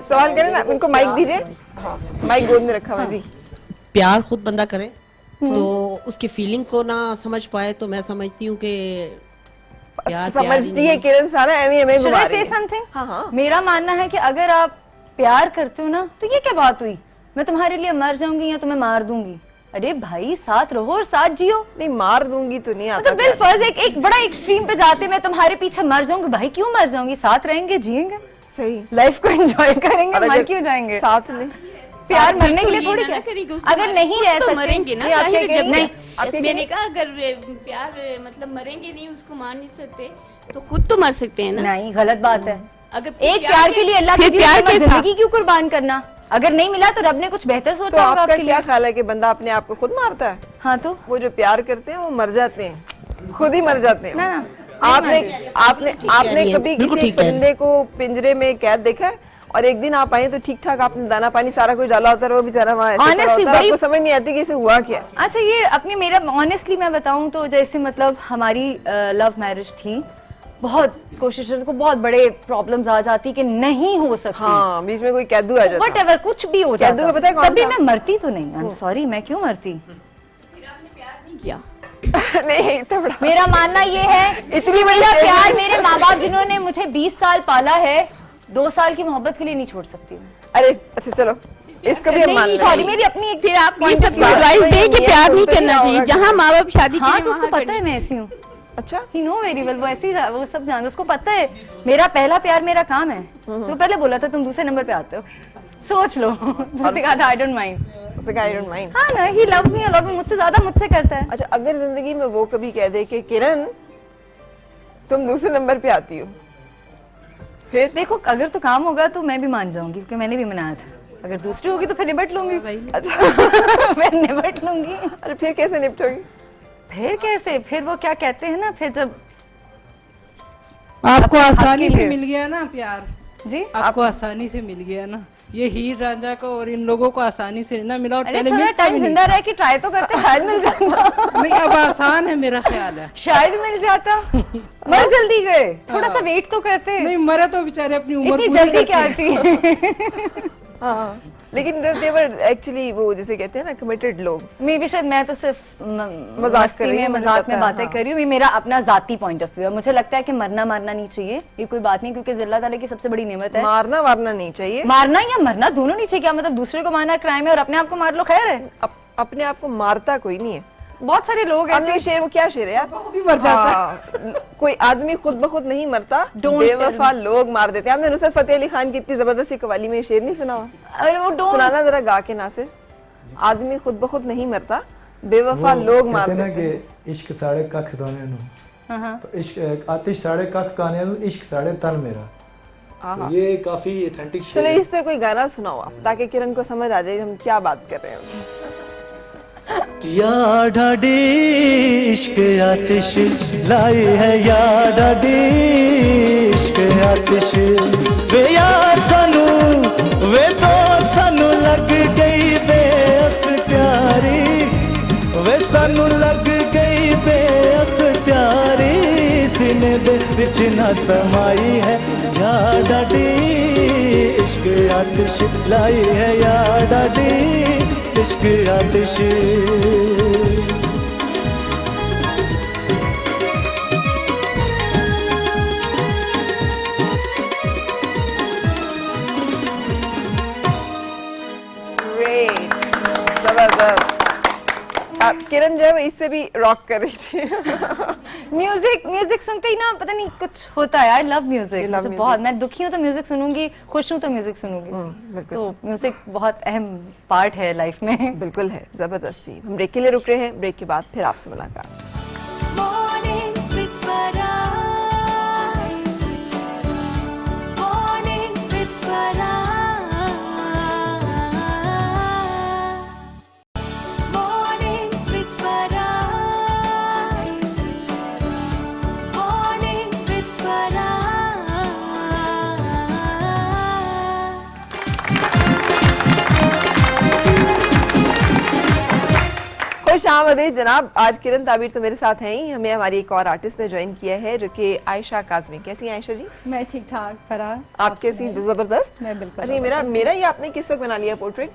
[SPEAKER 1] सवाल करें ना, उनको माइक दीजिए। माइक गोद में रखा हुआ जी।
[SPEAKER 11] प्यार खुद बंदा करे तो उसकी फीलिंग को ना समझ पाए, तो मैं समझती हूँ कि प्यार
[SPEAKER 1] समझती है किरण सारा एम
[SPEAKER 5] घुमा रही है। हाँ, मेरा मानना है कि अगर आप प्यार करते हो ना, तो ये क्या बात हुई, मैं तुम्हारे लिए मर जाऊंगी या तुम्हें मार दूंगी? अरे भाई साथ रहो और साथ जियो।
[SPEAKER 1] नहीं, मार दूंगी तो नहीं आता।
[SPEAKER 5] तो बिलफर्ज एक बड़ा एक्सट्रीम पे जाते, मैं तुम्हारे पीछे मर जाऊंगी। भाई क्यों मर जाऊंगी, साथ रहेंगे, जिएंगे,
[SPEAKER 1] सही
[SPEAKER 5] लाइफ को एंजॉय करेंगे, मर क्यों जाएंगे?
[SPEAKER 1] साथ नहीं,
[SPEAKER 5] प्यार मरने के लिए थोड़ी क्या, अगर नहीं रह सकते
[SPEAKER 8] मरेंगे ना,
[SPEAKER 5] नहीं।
[SPEAKER 8] मैंने कहा अगर प्यार मतलब मरेंगे नहीं, उसको मार नहीं सकते, तो खुद तो मर सकते हैं ना।
[SPEAKER 5] नहीं, गलत बात है।
[SPEAKER 8] अगर
[SPEAKER 5] एक प्यार के लिए अल्लाह की जिंदगी क्यों कुर्बान करना? अगर नहीं मिला तो रब ने कुछ बेहतर सोचा
[SPEAKER 1] तो
[SPEAKER 5] होगा
[SPEAKER 1] आपका
[SPEAKER 5] आपके लिए।
[SPEAKER 1] क्या ख्याल है कि बंदा अपने आप को खुद मारता है?
[SPEAKER 5] हाँ, तो
[SPEAKER 1] वो जो प्यार करते हैं वो मर जाते हैं, खुद ही मर जाते हैं।
[SPEAKER 5] ना,
[SPEAKER 1] आपने कभी किसी परिंदे को पिंजरे में कैद देखा है? और एक दिन आप आए तो ठीक ठाक आपने दाना पानी सारा कुछ डाला होता है, वो बेचारा वहाँ ऐसे पड़ा होता है, आपको समझ नहीं आती कि इसे हुआ क्या।
[SPEAKER 5] अच्छा, ये अपनी मेरा ऑनेस्टली मैं बताऊं तो जैसे मतलब हमारी लव मैरिज थी, बहुत कोशिशें को बहुत बड़े प्रॉब्लम्स आ जाती कि नहीं हो सकती।
[SPEAKER 1] हाँ, बीच में कोई कैदू आ जाता,
[SPEAKER 5] व्हाटएवर कुछ भी हो जाता।
[SPEAKER 1] कैदू को पता है कौन
[SPEAKER 5] तभी
[SPEAKER 1] था?
[SPEAKER 5] मैं मरती तो नहीं, आई एम सॉरी, मैं क्यों मरती?
[SPEAKER 8] किया
[SPEAKER 1] नहीं, तो बड़ा
[SPEAKER 5] मेरा मानना ये है,
[SPEAKER 1] इतनी
[SPEAKER 5] मेरा प्यार मेरे माँ बाप जिन्होंने मुझे 20 साल पाला है, 2 साल की मोहब्बत के लिए नहीं छोड़ सकती हूँ।
[SPEAKER 1] अरे अच्छा चलो, इसको भी हम मान लेंगे।
[SPEAKER 5] सॉरी, मेरी अपनी एक
[SPEAKER 8] फिर आप ये सब एडवाइस दें कि प्यार नहीं करना चाहिए, जहाँ माँ बाप शादी
[SPEAKER 5] हाँ, तो उसको पता है मैं ऐसी हूँ।
[SPEAKER 1] अच्छा,
[SPEAKER 5] ही नो वेरी वेल, वो ऐसी वो सब जानते, उसको पता है मेरा पहला प्यार मेरा काम है। तो पहले बोला था तुम दूसरे नंबर पे आते हो, सोच लो। उसने कहा था आई डोंट माइंड,
[SPEAKER 1] उसने कहा आई डोंट माइंड।
[SPEAKER 5] हाँ ना, he loves me a lot, मुझसे ज्यादा मुझसे करता है।
[SPEAKER 1] अच्छा, अगर जिंदगी में वो कभी कह दे कि किरण तुम दूसरे नंबर पे आती हो, फिर
[SPEAKER 5] देखो अगर तो काम होगा तो मैं भी मान जाऊंगी, क्योंकि मैंने भी मनाया था। अगर दूसरी होगी तो फिर निपट लूंगी।
[SPEAKER 1] अच्छा
[SPEAKER 5] मैं निपट लूंगी।
[SPEAKER 1] अरे फिर कैसे निपटोगी?
[SPEAKER 5] फिर कैसे, फिर वो क्या कहते हैं ना, फिर जब
[SPEAKER 12] आपको आसानी से मिल गया ना प्यार
[SPEAKER 5] जी,
[SPEAKER 12] आपको आसानी से मिल गया ना, ये हीर रांझा को और इन लोगों को आसानी से ना मिला, और पहले
[SPEAKER 5] थोड़ा
[SPEAKER 12] मिलता भी
[SPEAKER 5] टाइम
[SPEAKER 12] नहीं।
[SPEAKER 5] जिंदा रह के ट्राई तो करते, शायद मिल जाता।
[SPEAKER 12] नहीं, अब आसान है मेरा ख्याल है,
[SPEAKER 5] शायद मिल जाता। मर जल्दी गए, थोड़ा सा वेट तो करते।
[SPEAKER 12] नहीं मरे तो बेचारे अपनी उम्र
[SPEAKER 5] इतनी जल्दी क्या थी?
[SPEAKER 1] हाँ, लेकिन they were actually वो जैसे कहते हैं ना कमिटेड लोग।
[SPEAKER 5] मे भी शायद मैं तो सिर्फ
[SPEAKER 1] मजाक कर रही हूँ,
[SPEAKER 5] मजाक में बातें
[SPEAKER 1] हाँ।
[SPEAKER 5] कर रही हूँ। ये मेरा अपना जाती पॉइंट ऑफ व्यू है। मुझे लगता है कि मरना मारना नहीं चाहिए, ये कोई बात नहीं, क्योंकि अल्लाह ताला की सबसे बड़ी नेमत है।
[SPEAKER 1] मारना वारना नहीं चाहिए,
[SPEAKER 5] मारना या मरना दोनों नहीं चाहिए। क्या मतलब दूसरे को मारना क्राइम है और अपने आप को मार लो खैर है?
[SPEAKER 1] अपने आप को मारता कोई नहीं है।
[SPEAKER 5] बहुत सारे लोग ऐसे।
[SPEAKER 1] शेर, वो क्या शेर है यार,
[SPEAKER 12] बहुत ही मर जाता।
[SPEAKER 1] कोई आदमी खुद ब खुद नहीं मरता, बेवफा लोग मार देते हैं। आपने नुसरत फतेह अली खान की इतनी जबरदस्ती कवाली में शेर नहीं सुना हुआ?
[SPEAKER 5] अरे वो
[SPEAKER 1] सुनाना जरा गा के नासिर। आदमी खुद ब खुद नहीं मरता, बेवफा लोग मार देते हैं।
[SPEAKER 6] कि इश्क साढ़े कख दाने नु, तो इश्क आतिश साढ़े कख काने नु, इश्क साढ़े तन मेरा। तो ये काफी ऑथेंटिक शेर
[SPEAKER 1] चलो
[SPEAKER 6] है।
[SPEAKER 1] इस पे कोई गाना सुनाओ आप, ताकि किरण को समझ आ जाए हम क्या बात कर रहे हैं।
[SPEAKER 10] या ढाडी इश्क आतिश लाई है, या ढाडी इश्क आतिश वे यार सानू, वे तो सानू लग गई बेअख्तियारी, वे सानू लग गई बेअख्तियारी, सीने दे विच ना समाई है या डाडी इश्क आतिश लाई है या डाडी इश्क आतिश
[SPEAKER 1] Great. जबरदस्त। किरण जो है वो इस पे भी रॉक कर रही थी।
[SPEAKER 5] म्यूजिक सुनते ही ना पता नहीं कुछ होता है। आई लव म्यूजिक, मुझे बहुत, मैं दुखी हूँ तो म्यूजिक सुनूंगी, खुश हूँ तो म्यूजिक सुनूंगी। तो म्यूजिक बहुत अहम पार्ट है लाइफ में।
[SPEAKER 1] बिल्कुल है, जबरदस्ती। हम ब्रेक के लिए रुक रहे हैं, ब्रेक के बाद फिर आपसे मुलाकात।
[SPEAKER 7] Morning with Farah. Morning with Farah. Morning with Farah. Morning with Farah.
[SPEAKER 1] खुश आमदीद जनाब। आज किरण ताबिर तो मेरे साथ हैं ही, हमें हमारी एक और आर्टिस्ट ने ज्वाइन किया है जो कि आयशा काज़मी। कैसी हैं आयशा जी?
[SPEAKER 13] मैं ठीक ठाक। फराह,
[SPEAKER 1] आप कैसी? जबरदस्त।
[SPEAKER 13] मैं बिल्कुल।
[SPEAKER 1] अच्छा, मेरा ये आपने किस वक्त बना लिया पोर्ट्रेट?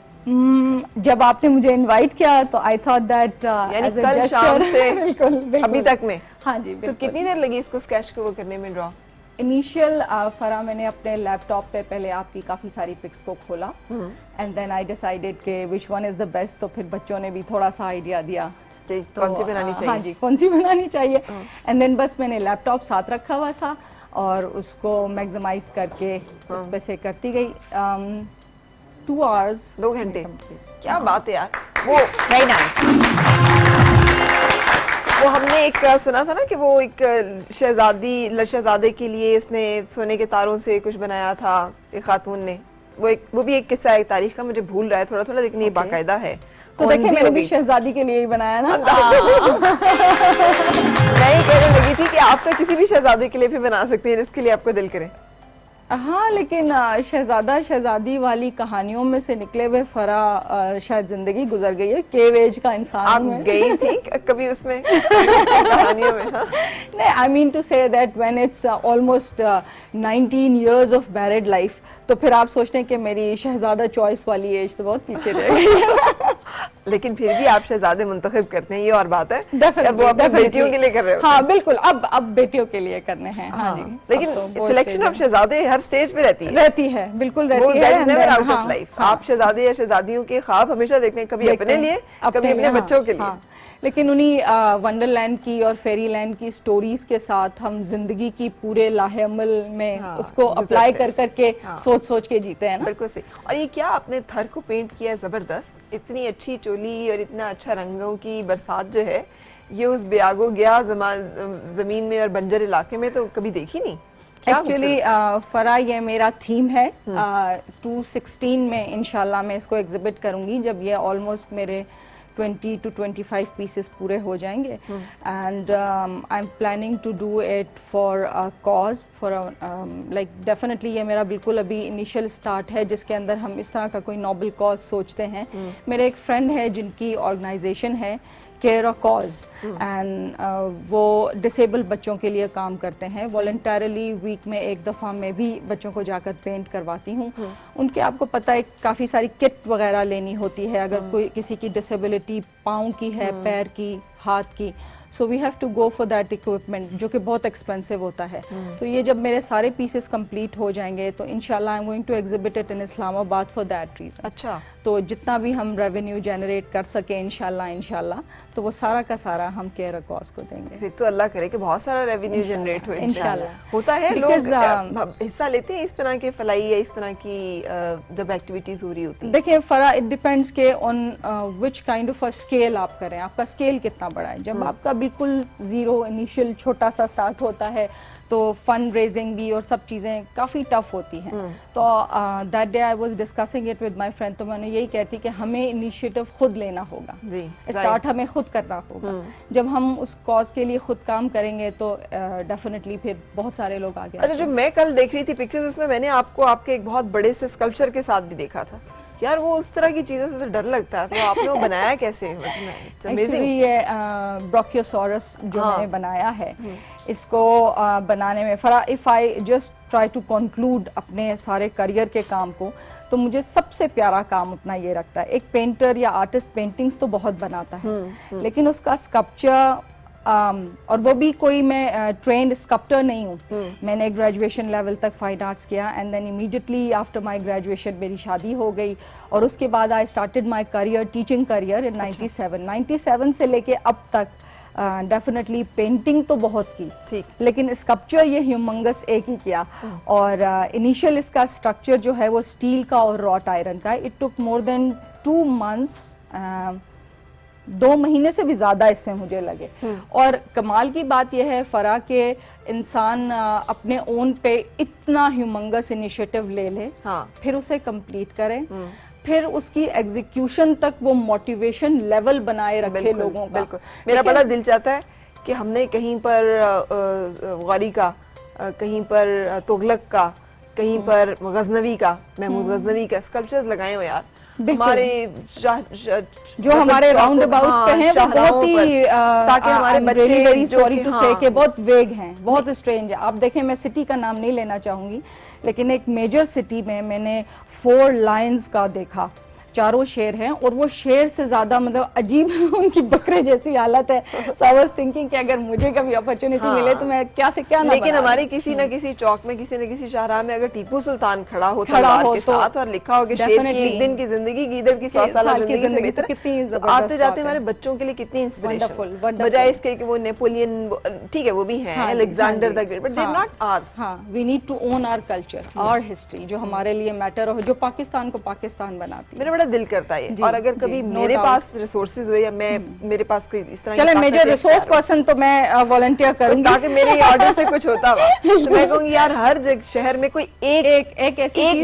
[SPEAKER 13] जब आपने मुझे इनवाइट किया तो आई थॉट दैट
[SPEAKER 1] यानी कल शाम से
[SPEAKER 13] बिल्कुल
[SPEAKER 1] अभी तक में।
[SPEAKER 13] हाँ जी,
[SPEAKER 1] तो
[SPEAKER 13] बिल्कुल।
[SPEAKER 1] कितनी देर लगी इसको स्केच को वो करने में, ड्रॉ?
[SPEAKER 13] इनिशियल फराह मैंने अपने लैपटॉप पे पहले आपकी काफी सारी पिक्स को खोला एंड देन आई डिसाइडेड के which one is the best. तो फिर बच्चों ने भी थोड़ा सा आइडिया दिया
[SPEAKER 1] तो कौन सी बनानी चाहिए।
[SPEAKER 13] हाँ जी, कौन सी बनानी चाहिए। एंड देन बस मैंने लैपटॉप साथ रखा हुआ था और उसको मैक्सिमाइज करके उस पे से करती गई। 2 hours,
[SPEAKER 1] 2 घंटे। क्या बात है यार। वो
[SPEAKER 5] वेरी नाइस।
[SPEAKER 1] वो हमने एक सुना था ना कि वो एक शहजादे के लिए इसने सोने के तारों से कुछ बनाया था एक खातून ने। वो भी एक किस्सा, एक तारीख का मुझे भूल रहा है थोड़ा थोड़ा, लेकिन ये बाकायदा है।
[SPEAKER 13] तो देखिए मैंने भी शहजादी के लिए ही बनाया ना।
[SPEAKER 1] मैं ही कहने लगी थी कि आप तो किसी भी शहजादे के लिए भी बना सकती हैं जिसके लिए आपको दिल करे।
[SPEAKER 13] हाँ, लेकिन शहजादा शहजादी वाली कहानियों में से निकले हुए फराह शायद जिंदगी गुजर गई है। केव एज का इंसान
[SPEAKER 1] आप गई थी कभी उसमें कहानियों में? हाँ?
[SPEAKER 13] नहीं, I mean to say that when it's almost 19 years of married life, तो फिर आप सोचते हैं कि मेरी शहजादा चॉइस वाली एज तो बहुत पीछे रह गई है।
[SPEAKER 1] लेकिन फिर भी आप शहजादे मुंतखब करते हैं, ये और बात है। अब वो अपनी बेटियों के लिए कर रहे हो?
[SPEAKER 13] हाँ बिल्कुल, अब बेटियों के लिए करने हैं। हाँ जी।
[SPEAKER 1] लेकिन सिलेक्शन ऑफ शहजादे हर स्टेज पे रहती है,
[SPEAKER 13] बिल्कुल रहती है।
[SPEAKER 1] Never out of life. आप शहजादे या शहजादियों के ख्वाब हमेशा देखते हैं, कभी अपने लिए, कभी अपने बच्चों के लिए।
[SPEAKER 13] लेकिन उन्हीं वंडरलैंड की और फेरीलैंड की स्टोरीज के साथ हम जिंदगी की पूरे लाहेअमल में उसको अप्लाई कर करके सोच के जीते हैं ना।
[SPEAKER 1] बिल्कुल सही। और ये क्या आपने थर को पेंट किया है, जबरदस्त। इतनी अच्छी चोली और इतना अच्छा रंगों की बरसात जो है, ये उस बेआगो गया जमीन में और बंजर इलाके में तो कभी देखी नहीं।
[SPEAKER 13] एक्चुअली फराह ये मेरा थीम है। 2016 में इंशाल्लाह मैं इसको एग्जिबिट करूंगी, जब ये ऑलमोस्ट मेरे 20 to 25 pieces पूरे हो जाएंगे। And I am planning to do it for a cause, for like definitely ये मेरा बिल्कुल अभी इनिशियल स्टार्ट है जिसके अंदर हम इस तरह का कोई नोबल कॉज सोचते हैं। मेरे एक फ्रेंड है जिनकी ऑर्गेनाइजेशन है केयर अ कॉज, एंड वो डिसेबल बच्चों के लिए काम करते हैं। वॉलंटरली वीक में एक दफ़ा मैं भी बच्चों को जाकर पेंट करवाती हूँ। उनके आपको पता है काफ़ी सारी किट वगैरह लेनी होती है अगर कोई किसी की डिसेबिलिटी पाँव की है, पैर की, हाथ की। So we have to go for that equipment जो कि बहुत एक्सपेंसिव होता है। तो ये जब मेरे सारे पीसेस कंप्लीट हो जाएंगे तो इंशाल्लाह I am going to exhibit it in Islamabad for that reason.
[SPEAKER 1] अच्छा।
[SPEAKER 13] तो जितना भी हम रेवेन्यू जनरेट कर सके इंशाल्लाह तो वो सारा का सारा हम केयर कॉज को देंगे।
[SPEAKER 1] फिर तो अल्लाह करे कि बहुत सारा रेवेन्यू जनरेट हो।
[SPEAKER 13] इंशाल्लाह
[SPEAKER 1] होता है, लोग हिस्सा लेते हैं इस तरह के फलाई या इस तरह की जब एक्टिविटीज हो रही होती है।
[SPEAKER 13] देखिए फराह, इट डिपेंड्स के on which kind of a scale आप करें, आपका स्केल कितना बड़ा है। जब आपका बिल्कुल जीरो इनिशियल छोटा सा स्टार्ट होता है तो फंड रेजिंग भी और सब चीज़ें काफ़ी टफ होती हैं। तो that day I was discussing it with my friend, तो मैंने यही कहती कि हमें इनिशिएटिव खुद लेना होगा, स्टार्ट हमें खुद करना होगा। जब हम उस कॉज के लिए खुद काम करेंगे तो डेफिनेटली फिर बहुत सारे लोग आगे।
[SPEAKER 1] अच्छा, जो मैं कल देख रही थी पिक्चर्स, उसमें मैंने आपको आपके एक बहुत बड़े से स्कल्पचर के साथ भी देखा था। यार वो उस तरह की चीजों से तो डर लगता है, तो आपने वो बनाया कैसे?
[SPEAKER 13] एक्चुअली ये ब्रोकियोसॉरस जो मैंने बनाया है, इसको बनाने में फरा if I just try to conclude अपने सारे करियर के काम को, तो मुझे सबसे प्यारा काम अपना ये लगता है। एक पेंटर या आर्टिस्ट पेंटिंग्स तो बहुत बनाता है, लेकिन उसका स्कल्पचर और वो भी कोई मैं ट्रेंड स्कल्पटर नहीं हूँ। मैंने ग्रेजुएशन लेवल तक फाइन आर्ट्स किया and then immediately after my graduation मेरी शादी हो गई और उसके बाद I started my career, teaching career in 97 से लेके अब तक डेफिनेटली पेंटिंग तो बहुत की, ठीक, लेकिन स्कल्पचर ये ह्यूमंगस एक ही किया। और इनिशियल इसका स्ट्रक्चर जो है वो स्टील का और रॉट आयरन का। It took more than 2 months, 2 महीने से भी ज्यादा इसमें मुझे लगे। और कमाल की बात यह है फरा के इंसान अपने ओन पे इतना ह्यूमंगस इनिशिएटिव ले ले, फिर उसे कंप्लीट करे, फिर उसकी एग्जीक्यूशन तक वो मोटिवेशन लेवल बनाए रखे लोगों का।
[SPEAKER 1] बिल्कुल, मेरा बड़ा दिल चाहता है कि हमने कहीं पर गौरी का, कहीं पर तुगलक का, कहीं पर गजनवी का, महमूद गजनवी का स्कल्पचर्स लगाए हो यार। हमारे
[SPEAKER 13] जो हमारे राउंड अबाउट्स पे हैं वो बहुत ही
[SPEAKER 1] ताकि हमारे बच्चे
[SPEAKER 13] वेरी सॉरी टू से के बहुत वेग हैं, बहुत स्ट्रेंज है। आप देखें, मैं सिटी का नाम नहीं लेना चाहूंगी, लेकिन एक मेजर सिटी में मैंने 4 लायंस का देखा, चारों शेर हैं और वो शेर से ज्यादा मतलब अजीब उनकी बकरे जैसी हालत है। सो आई वाज थिंकिंग कि अगर मुझे कभी अपॉर्चुनिटी मिले तो मैं क्या से क्या ना।
[SPEAKER 1] लेकिन हमारे किसी न किसी चौक में, किसी न किसी शाहराह में अगर टीपू सुल्तान खड़ा हो के साथ और लिखा हो कि शेर की एक दिन की जिंदगी गीदड़ की 100 साल जिंदगी से बेहतर, आते जाते हमारे बच्चों के लिए कितनी इंस्पिरेशन, बजाय इसके कि वो नेपोलियन, ठीक है वो भी हैं, Alexander the Great, but they are not ours.
[SPEAKER 13] We need to own our culture, our history, जो हमारे लिए मैटर हो, जो पाकिस्तान को पाकिस्तान बनाती है।
[SPEAKER 1] दिल करता है। और अगर कभी मेरे पास रिसोर्सेज हो या मेरे पास कोई इस तरह
[SPEAKER 13] चले मेजर रिसोर्स पर्सन तो मैं वॉलंटियर करूंगी,
[SPEAKER 1] ताकि मेरे ऑर्डर से कुछ होता हुआ तो मैं कहूंगी यार हर शहर में कोई एक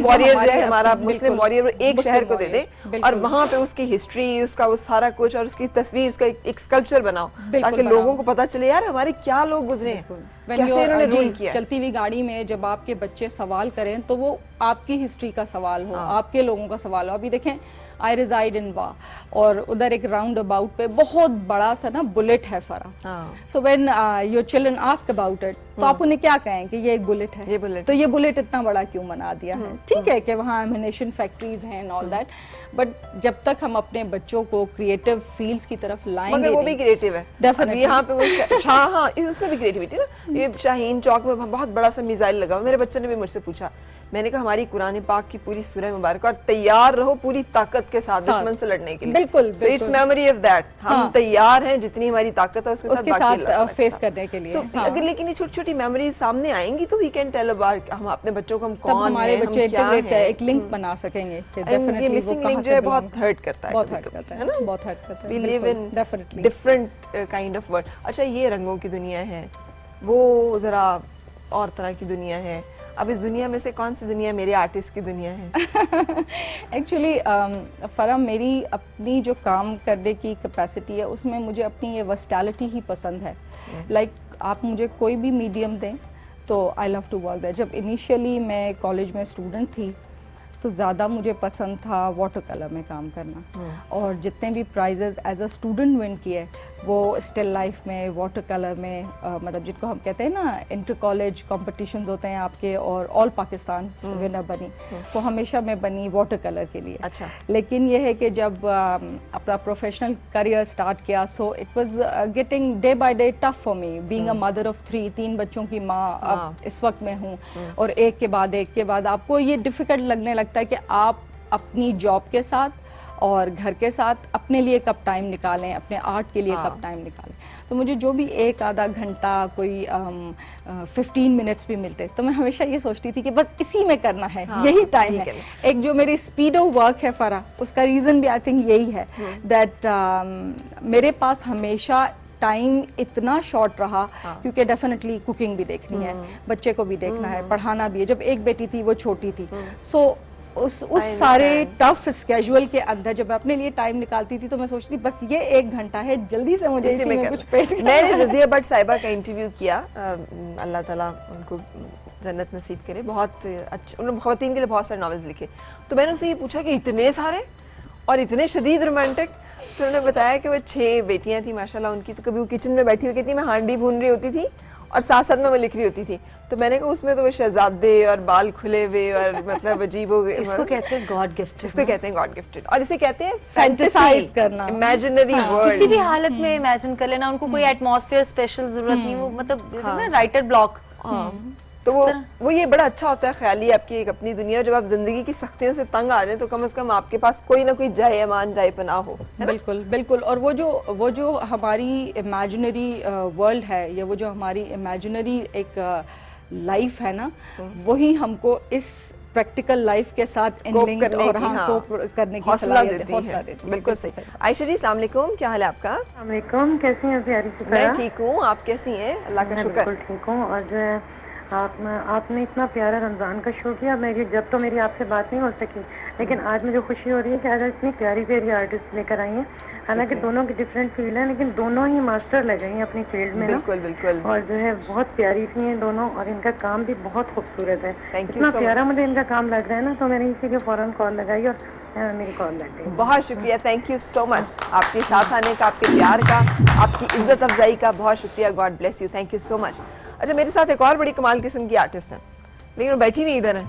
[SPEAKER 1] वॉरियर जो है हमारा मुस्लिम वॉरियर, एक शहर को दे दे और वहां पे उसकी हिस्ट्री, उसका वो सारा कुछ और उसकी तस्वीर, उसका एक स्कल्पचर बनाओ, ताकि लोगों को पता चले यार हमारे क्या लोग गुजरे हैं, कैसे इन्होंने रूल किया।
[SPEAKER 13] चलती हुई गाड़ी में जब आपके बच्चे सवाल करें तो वो आपकी हिस्ट्री का सवाल हो, आपके लोगों का सवाल हो। अभी देखें, आई रिजाइड इन वा और उधर एक राउंड अबाउट पे बहुत बड़ा सा ना बुलेट है फरा। So when your children ask about it, तो आप उन्हें क्या कहें कि ये एक बुलेट है, तो ये बुलेट इतना बड़ा क्यों बना दिया है? ठीक है कि वहाँ एमिनेशन फैक्ट्रीज हैं एंड ऑल दैट, बट जब तक हम अपने बच्चों को क्रिएटिव फील्ड्स की तरफ लाएंगे,
[SPEAKER 1] मगर वो भी क्रिएटिव है डेफिनेटली। यहाँ पे वो हाँ उसमें भी क्रिएटिविटी ना, ये शाहीन चौक में बहुत बड़ा सा मिसाइल लगा, मेरे बच्चे ने भी मुझसे पूछा, मैंने कहा हमारी कुरान पाक की पूरी सूरह मुबारक और तैयार रहो पूरी ताकत के साथ दुश्मन से लड़ने के लिए।
[SPEAKER 13] बिल्कुल,
[SPEAKER 1] इट्स मेमोरी ऑफ दैट, हम तैयार हैं जितनी हमारी ताकत है उसके साथ
[SPEAKER 13] फेस करने के लिए।
[SPEAKER 1] अगर लेकिन ये छोटी छोटी मेमोरीज सामने आएंगी तो वी कैन टेल अबाउट हम अपने बच्चों को हम कौन हैं,
[SPEAKER 13] हमारे बच्चे एक लिंक बना सकेंगे।
[SPEAKER 1] डेफिनेटली मिसिंग लिंक जो है बहुत हर्ट करता है,
[SPEAKER 13] बहुत हर्ट करता है ना, बहुत हर्ट करता है।
[SPEAKER 1] We live in definitely different kind of world. अच्छा, ये रंगों की दुनिया है, वो जरा और तरह की दुनिया है। अब इस दुनिया में से कौन सी दुनिया मेरे आर्टिस्ट की दुनिया है?
[SPEAKER 13] एक्चुअली फरा, मेरी अपनी जो काम करने की कैपेसिटी है उसमें मुझे अपनी ये वर्सटैलिटी ही पसंद है। लाइक आप मुझे कोई भी मीडियम दें तो I love to work that. जब इनिशियली मैं कॉलेज में स्टूडेंट थी तो ज़्यादा मुझे पसंद था वाटर कलर में काम करना, और जितने भी prizes as a student win किए वो स्टिल लाइफ में, वाटर कलर में, मतलब जिनको हम कहते हैं ना इंटर कॉलेज कॉम्पिटिशन्स होते हैं आपके, और ऑल पाकिस्तान विनर बनी, वो हमेशा मैं बनी वाटर कलर के लिए।
[SPEAKER 1] अच्छा।
[SPEAKER 13] लेकिन ये है कि जब अपना प्रोफेशनल करियर स्टार्ट किया, so it was getting day by day tough for me, being a mother of 3 बच्चों की माँ अब इस वक्त मैं हूँ, और एक के बाद आपको ये डिफिकल्ट लगने लगता है कि आप अपनी जॉब के साथ और घर के साथ अपने लिए कब टाइम निकालें, अपने आर्ट के लिए कब टाइम निकालें। तो मुझे जो भी एक आधा घंटा, कोई 15 मिनट्स भी मिलते तो मैं हमेशा ये सोचती थी कि बस इसी में करना है, यही टाइम है। एक जो मेरी स्पीड ऑफ वर्क है फरा, उसका रीज़न भी आई थिंक यही है दैट मेरे पास हमेशा टाइम इतना शॉर्ट रहा, क्योंकि डेफिनेटली कुकिंग भी देखनी है, बच्चे को भी देखना है, पढ़ाना भी है। जब एक बेटी थी वो छोटी थी, सो उस सारे टफ स्केड्यूल के अंदर जब मैं अपने लिए टाइम निकालती थी तो मैं सोचती बस ये 1 घंटा है, जल्दी से मुझे इसी में कुछ पेश करना है।
[SPEAKER 1] मैंने रज़िया भट्ट साहिबा का इंटरव्यू किया, अल्लाह ताला उनको जन्नत नसीब करे, बहुत अच्छा, उन्होंने ख़वातीन के लिए बहुत सारे नॉवेल्स लिखे। तो मैंने उनसे ये पूछा कि इतने सारे और इतने शदीद रोमांटिक, तो उन्होंने बताया कि वो 6 बेटियां थी माशाल्लाह उनकी, तो कभी वो किचन में बैठी हुई कहती मैं हांडी भून रही होती थी और साथ साथ में वो लिख रही होती थी। तो मैंने कहा उसमें तो वो शहजादे और बाल खुले हुए और मतलब अजीब हो गए।
[SPEAKER 5] इसको कहते हैं गॉड गिफ्टेड,
[SPEAKER 1] इसको कहते हैं गॉड गिफ्टेड, और इसे कहते हैं
[SPEAKER 13] फैंटेसाइज करना,
[SPEAKER 1] इमेजिनरी वर्ल्ड।
[SPEAKER 5] किसी भी हालत में इमेजिन कर लेना, उनको कोई एटमॉस्फेयर स्पेशल जरूरत नहीं, वो मतलब ना राइटर ब्लॉक।
[SPEAKER 1] तो वो ये बड़ा अच्छा होता है ख्याली आपकी एक अपनी दुनिया। जब आप जिंदगी की सख्तियों से तंग आ जाए तो कम से कम आपके पास कोई ना कोई जाए अमान जाए पनाह हो।
[SPEAKER 13] बिल्कुल बिल्कुल। और वो जो हमारी इमेजिनरी वर्ल्ड है या वो जो हमारी इमेजिनरी एक लाइफ है ना, वही हमको इस प्रैक्टिकल लाइफ के साथ इनलिंक और कोप करने की
[SPEAKER 1] हौसला देती है। बिल्कुल सही। आयशा जी अस्सलाम वालेकुम, क्या हाल है आपका?
[SPEAKER 14] अस्सलाम वालेकुम, कैसी हैं प्यारी सी?
[SPEAKER 1] मैं ठीक हूँ, आप कैसी हैं? अल्लाह का शुक्र।
[SPEAKER 14] बिल्कुल ठीक हूँ। और जो है आपने इतना प्यारा रमज़ान का शो किया, मेरी जब तो मेरी आपसे बात नहीं हो सकी, लेकिन आज मुझे खुशी हो रही है कि आज इतनी प्यारी प्यारी आर्टिस्ट लेकर आई हैं। हालांकि दोनों की डिफरेंट फील्ड है, लेकिन दोनों ही मास्टर लग गई हैं अपनी फील्ड में।
[SPEAKER 1] बिल्कुल बिल्कुल।
[SPEAKER 14] और जो है बहुत प्यारी सी हैं दोनों, और इनका काम भी बहुत खूबसूरत है।
[SPEAKER 1] थैंक यू
[SPEAKER 14] इतना
[SPEAKER 1] सो
[SPEAKER 14] प्यारा मुझे इनका काम लग रहा है ना, तो मैंने इसीलिए फौरन कॉल लगाई और मेरी कॉल लग गई।
[SPEAKER 1] बहुत शुक्रिया, थैंक यू सो मच आपके साथ आने का, आपके प्यार का, आपकी इज्जत अफजाई का बहुत शुक्रिया। God bless you, thank you so much. अच्छा, मेरे साथ एक और बड़ी कमाल किस्म की आर्टिस्ट है, लेकिन वो बैठी नहीं इधर है।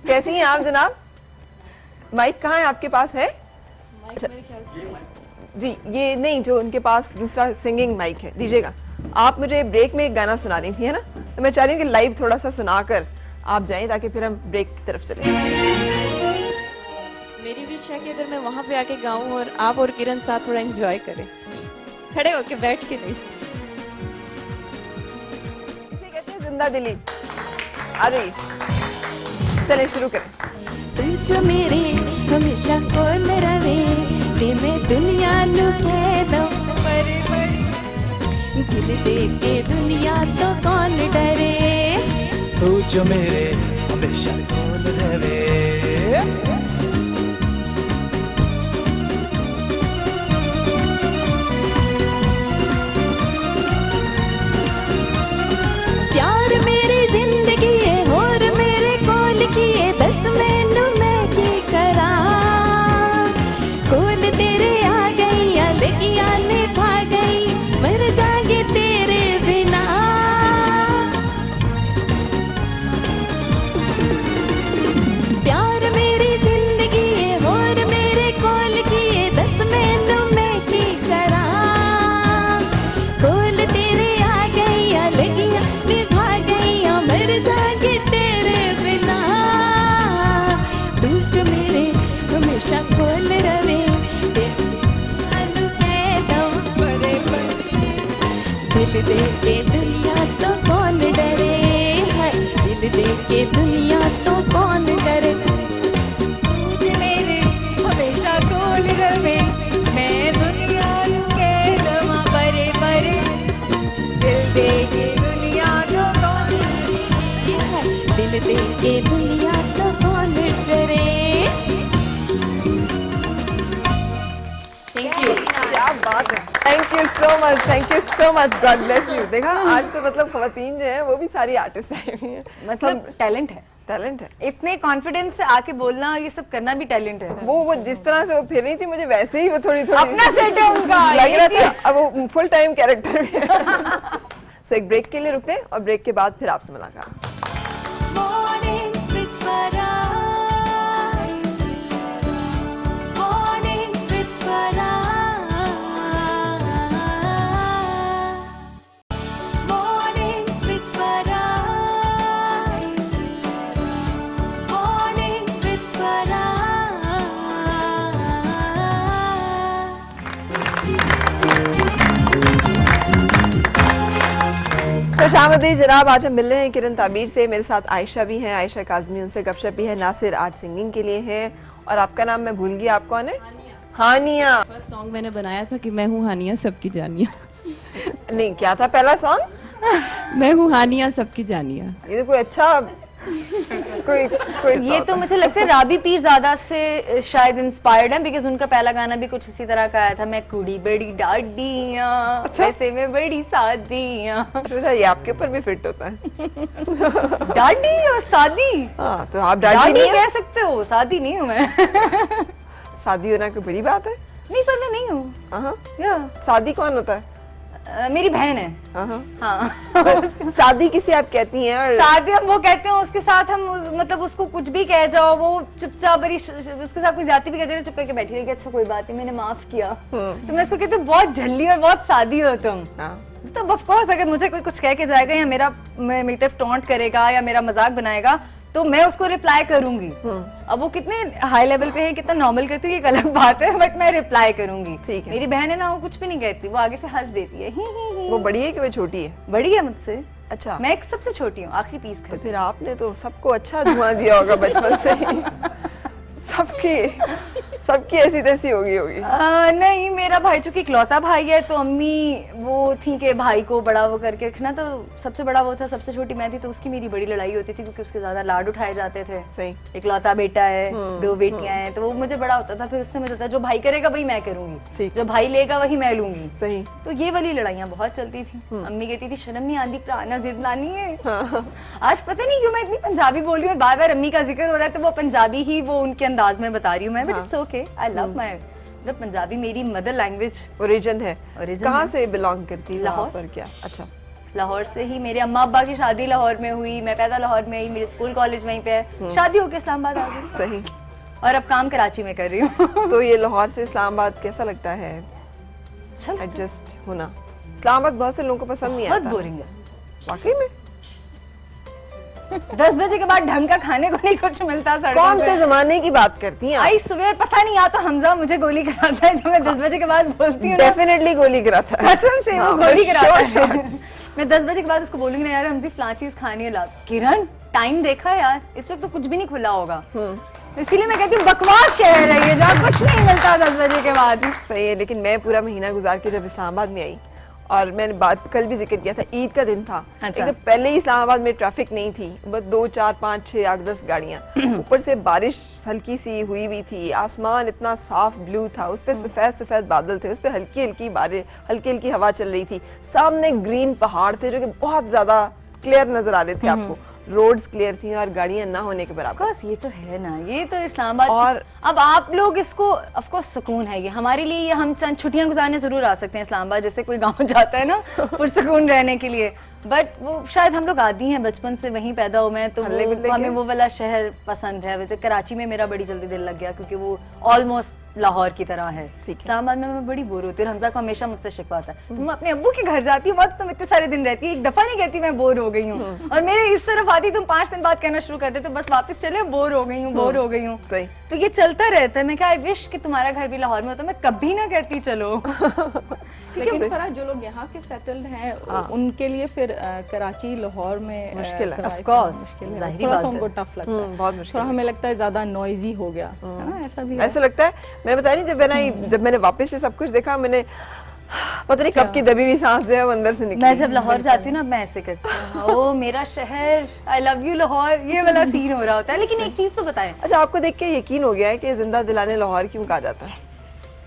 [SPEAKER 1] कैसी हैं आप जनाब? माइक कहाँ है आपके पास? है जी, ये नहीं, जो उनके पास दूसरा सिंगिंग माइक है, दीजिएगा। आप मुझे ब्रेक में एक गाना सुना रही थी, है ना? तो मैं चाह रही हूँ कि लाइव थोड़ा सा सुनाकर आप जाएं ताकि फिर हम ब्रेक की तरफ चलें।
[SPEAKER 8] मेरी विश है कि अगर मैं वहाँ पे आके गाऊँ और आप और किरण साथ थोड़ा एंजॉय करें, खड़े होके बैठ के नहीं।
[SPEAKER 1] इसे कहते हैं जिंदा दिली। आ जाइए, चलें शुरू करें।
[SPEAKER 15] तू जो मेरे हमेशा कोल रवे, ते मैं दुनिया नु कह दो दिल दे के दुनिया तो कौन डरे।
[SPEAKER 10] तू जो मेरे हमेशा कोल रवे,
[SPEAKER 15] प्यार मेरी जिंदगी है और मेरे कोल की है, 10 मैनू मैं की करा। कोल तेरे आ गई या लगिया ने भा गई, मर जागे तेरे बिना। प्यार मेरी जिंदगी है और मेरे कोल की है, 10 मैनू मैं की करा। कोल तेरे आ गई या लगिया निभा गई या मर जागे तेरे बिना। तू जो मेरे हमेशा कोल रवे, दिल दे के दुनिया तो कौन डरे है, दिल दे के दुनिया तो कौन डरे।
[SPEAKER 7] तुझे मेरे हमेशा कोल रवे, मैं दुनिया के दमा परे परे, दिल दे के दुनिया तो कौन
[SPEAKER 15] है, दिल दे के दुनिया तो कौन डरे।
[SPEAKER 1] थैंक यू, क्या बात है। Thank you so much, thank you so much, God bless you. देखा, आज तो मतलब खवातीन जो है वो भी सारी आर्टिस्ट आई हुई हैं।
[SPEAKER 5] मतलब टैलेंट है,
[SPEAKER 1] टैलेंट है।
[SPEAKER 5] इतने कॉन्फिडेंस से आके बोलना, ये सब करना भी टैलेंट है।
[SPEAKER 1] वो जिस तरह से वो फिर रही थी, मुझे वैसे ही वो थोड़ी
[SPEAKER 5] अपना सेट है उनका,
[SPEAKER 1] लग रहा था। अब वो फुल टाइम कैरेक्टर में। सो एक ब्रेक के लिए रुकते हैं और ब्रेक के बाद फिर आपसे मुलाकात।
[SPEAKER 7] Morning with Farah, morning with Farah, morning with Farah, morning with Farah.
[SPEAKER 1] खुशामदीद जनाब, आज हम मिल रहे हैं किरण ताबीर से। मेरे साथ आयशा भी हैं, आयशा काज़मी, उनसे गपशप भी है। नासिर आज सिंगिंग के लिए हैं, और आपका नाम मैं भूल गई, आप कौन है? हानिया।
[SPEAKER 8] फर्स्ट सॉन्ग मैंने बनाया था कि मैं हूँ हानिया सबकी जानिया।
[SPEAKER 1] नहीं, क्या था पहला सॉन्ग?
[SPEAKER 8] मैं हूँ हानिया, सबकी जानिया।
[SPEAKER 1] ये तो कोई अच्छा कोई
[SPEAKER 5] ये तो मुझे लगता है राबी पीरजादा से शायद इंस्पायर्ड है, बिकॉज उनका पहला गाना भी कुछ इसी तरह का आया था, मैं कुड़ी बड़ी डाडियाँ वैसे में बड़ी सादियाँ।
[SPEAKER 1] अच्छा, ये आपके ऊपर भी फिट होता है।
[SPEAKER 5] डाडी और शादी।
[SPEAKER 1] हाँ, तो आप डाडी
[SPEAKER 5] कह सकते हो, शादी नहीं हूँ मैं।
[SPEAKER 1] शादी होना कोई बड़ी बात है?
[SPEAKER 5] नहीं, पर मैं नहीं हूँ।
[SPEAKER 1] शादी कौन होता है?
[SPEAKER 5] मेरी बहन है।
[SPEAKER 1] हाँ। शादी किसे आप कहती हैं? और
[SPEAKER 5] शादी हम वो कहते हैं, उसके साथ हम मतलब उसको कुछ भी कह जाओ, वो चुपचाप उसके साथ कोई ज्यादती भी कर जाए, चुप करके बैठी रहेगी, अच्छा कोई बात नहीं, मैंने माफ किया। तो मैं उसको कहती हूँ बहुत झल्ली और बहुत सादी हो तुम। तो ऑफ कोर्स अगर मुझे कोई कुछ कह के जाएगा या मेरी तरफ टॉन्ट करेगा या मेरा मजाक बनाएगा तो मैं उसको रिप्लाई करूंगी। अब वो कितने हाई लेवल पे है, कितना नॉर्मल करती है, ये अलग बात है, बट मैं रिप्लाई करूंगी।
[SPEAKER 1] ठीक है।
[SPEAKER 5] मेरी बहन है ना, वो कुछ भी नहीं कहती, वो आगे से हंस देती है।
[SPEAKER 1] वो बड़ी है कि वो छोटी है?
[SPEAKER 5] बड़ी है मुझसे।
[SPEAKER 1] अच्छा।
[SPEAKER 5] मैं एक सबसे छोटी हूँ, आखिरी पीस।
[SPEAKER 1] तो फिर आपने तो सबको अच्छा धुआं दिया होगा बचपन से ही। सबकी ऐसी तैसी होगी।
[SPEAKER 5] नहीं, मेरा भाई चूंकि इकलौता भाई है तो अम्मी वो थी कि भाई को बड़ा वो करके रखना, तो सबसे बड़ा वो था, सबसे छोटी मैं थी, तो उसकी मेरी बड़ी लड़ाई होती थी क्योंकि उसके ज्यादा लाड उठाए जाते थे।
[SPEAKER 1] सही।
[SPEAKER 5] इकलौता बेटा है, 2 बेटियां हैं, तो वो मुझे बड़ा होता था। फिर उससे मुझे था जो भाई करेगा वही मैं करूंगी, जो भाई लेगा वही मैं लूंगी।
[SPEAKER 1] सही।
[SPEAKER 5] तो ये वाली लड़ाइयाँ बहुत चलती थी। अम्मी कहती थी शर्म नहीं आती, पुराना जिद लानी है। आज पता नहीं क्यों मैं इतनी पंजाबी बोल रही हूँ, बार बार अम्मी का जिक्र हो रहा है तो वो पंजाबी ही वो उनके अंदाज में बता रही हूँ मैं, but it's okay, I love my, मतलब पंजाबी मेरी मदर लैंग्वेज,
[SPEAKER 1] ओरिजिन है। कहाँ से बिलोंग करती है?
[SPEAKER 5] लाहौर।
[SPEAKER 1] पर क्या? अच्छा,
[SPEAKER 5] लाहौर से ही। मेरे अम्मा अब्बा की शादी लाहौर में हुई, मैं पैदा लाहौर में ही, मेरे स्कूल कॉलेज वहीं पे है, शादी होके इस्लामाबाद आ गई।
[SPEAKER 1] सही।
[SPEAKER 5] और अब काम कराची में कर रही हूँ।
[SPEAKER 1] तो ये लाहौर से इस्लामाबाद कैसा लगता है एडजस्ट होना? इस्लामाबाद बहुत से लोगों को पसंद नहीं आता।
[SPEAKER 5] बहुत बोरिंग है
[SPEAKER 1] वाकई में।
[SPEAKER 5] 10 बजे के बाद ढंग का खाने को नहीं कुछ मिलता।
[SPEAKER 1] कौन से जमाने की बात करती हैं?
[SPEAKER 5] आई सुबह पता नहीं, या तो हमजा मुझे गोली कराता है जब मैं 10 बजे के बाद बोलती हूँ।
[SPEAKER 1] डेफिनेटली गोली कराता है,
[SPEAKER 5] कसम से वो गोली कराता है। मैं 10 बजे के बाद उसको बोलूंगी ना यार हमजी फलां चीज खानी है, ला। किरण टाइम देखा यार, इस वक्त तो कुछ भी नहीं खुला होगा। इसीलिए मैं कहती हूँ बकवास शहर है ये, जहाँ कुछ नहीं मिलता 10 बजे के बाद।
[SPEAKER 1] सही है, लेकिन मैं पूरा महीना गुजार के जब इस्लामाबाद में आई, और मैंने बात कल भी जिक्र किया था, ईद का दिन था।
[SPEAKER 5] अच्छा।
[SPEAKER 1] एक पहले ही इस्लामाबाद में ट्रैफिक नहीं थी, बस 2, 4, 5, 6, 8, 10 गाड़ियाँ। ऊपर से बारिश हल्की सी हुई भी थी, आसमान इतना साफ ब्लू था, उस पर सफ़ेद सफ़ेद बादल थे, उस पर हल्की हल्की बारिश, हल्की हल्की हवा चल रही थी, सामने ग्रीन पहाड़ थे जो कि बहुत ज़्यादा क्लियर नजर आ रहे थे आपको, रोड्स क्लियर थी और गाड़ियां ना होने के बराबर।
[SPEAKER 5] ये तो है ना, ये तो इस्लामाबाद।
[SPEAKER 1] और
[SPEAKER 5] अब आप लोग इसको ऑफ कोर्स सुकून है ये हमारे लिए, ये हम चंद छुट्टियां गुजारने जरूर आ सकते हैं इस्लामाबाद, जैसे कोई गांव जाता है ना पुरसुकून रहने के लिए, बट वो शायद हम लोग आदी हैं, बचपन से वहीं पैदा हुए हैं, तो हमें वो वाला शहर पसंद है। वैसे कराची में मेरा बड़ी जल्दी दिल लग गया क्योंकि वो ऑलमोस्ट लाहौर की तरह है। इस्लामाबाद में मैं बड़ी बोर होती हूँ, हमजा को हमेशा मुझसे शिकवा आता है, तुम अपने अब्बू के घर जाती हो, तुम इतने सारे दिन रहती है, एक दफा नहीं कहती मैं बोर हो गई हूँ, और मेरे इस तरफ आती तुम 5 दिन बाद कहना शुरू करते तो बस वापस चले बोर हो गई हूँ, बोर हो गई हूँ।
[SPEAKER 1] सही।
[SPEAKER 5] तो ये चलता रहता है। मैं क्या आई विश कि तुम्हारा घर भी लाहौर में होता, मैं कभी ना कहती चलो।
[SPEAKER 13] लेकिन फरा जो लोग यहाँ के सेटल्ड हैं उनके लिए फिर कराची लाहौर में
[SPEAKER 1] मुश्किल है,
[SPEAKER 13] ऑफ कोर्स थोड़ा सा उनको टफ लगता है,
[SPEAKER 1] बहुत मुश्किल।
[SPEAKER 13] थोड़ा हमें लगता है ज्यादा नॉइजी हो गया है ना, ऐसा भी
[SPEAKER 1] ऐसा लगता है। मैं बता रही जब मैंने वापस से सब कुछ देखा, मैंने पता नहीं कब की दबी हुई सांस जो है वो अंदर से निकली।
[SPEAKER 5] मैं जब लाहौर जाती हूँ ना मैं ऐसे करती हूँ, ओ मेरा शहर, आई लव यू लाहौर, ये वाला सीन हो रहा होता है। लेकिन एक चीज तो बताएं।
[SPEAKER 1] अच्छा, आपको देख के यकीन हो गया है कि जिंदा दिलाने लाहौर क्यों कहा जाता है?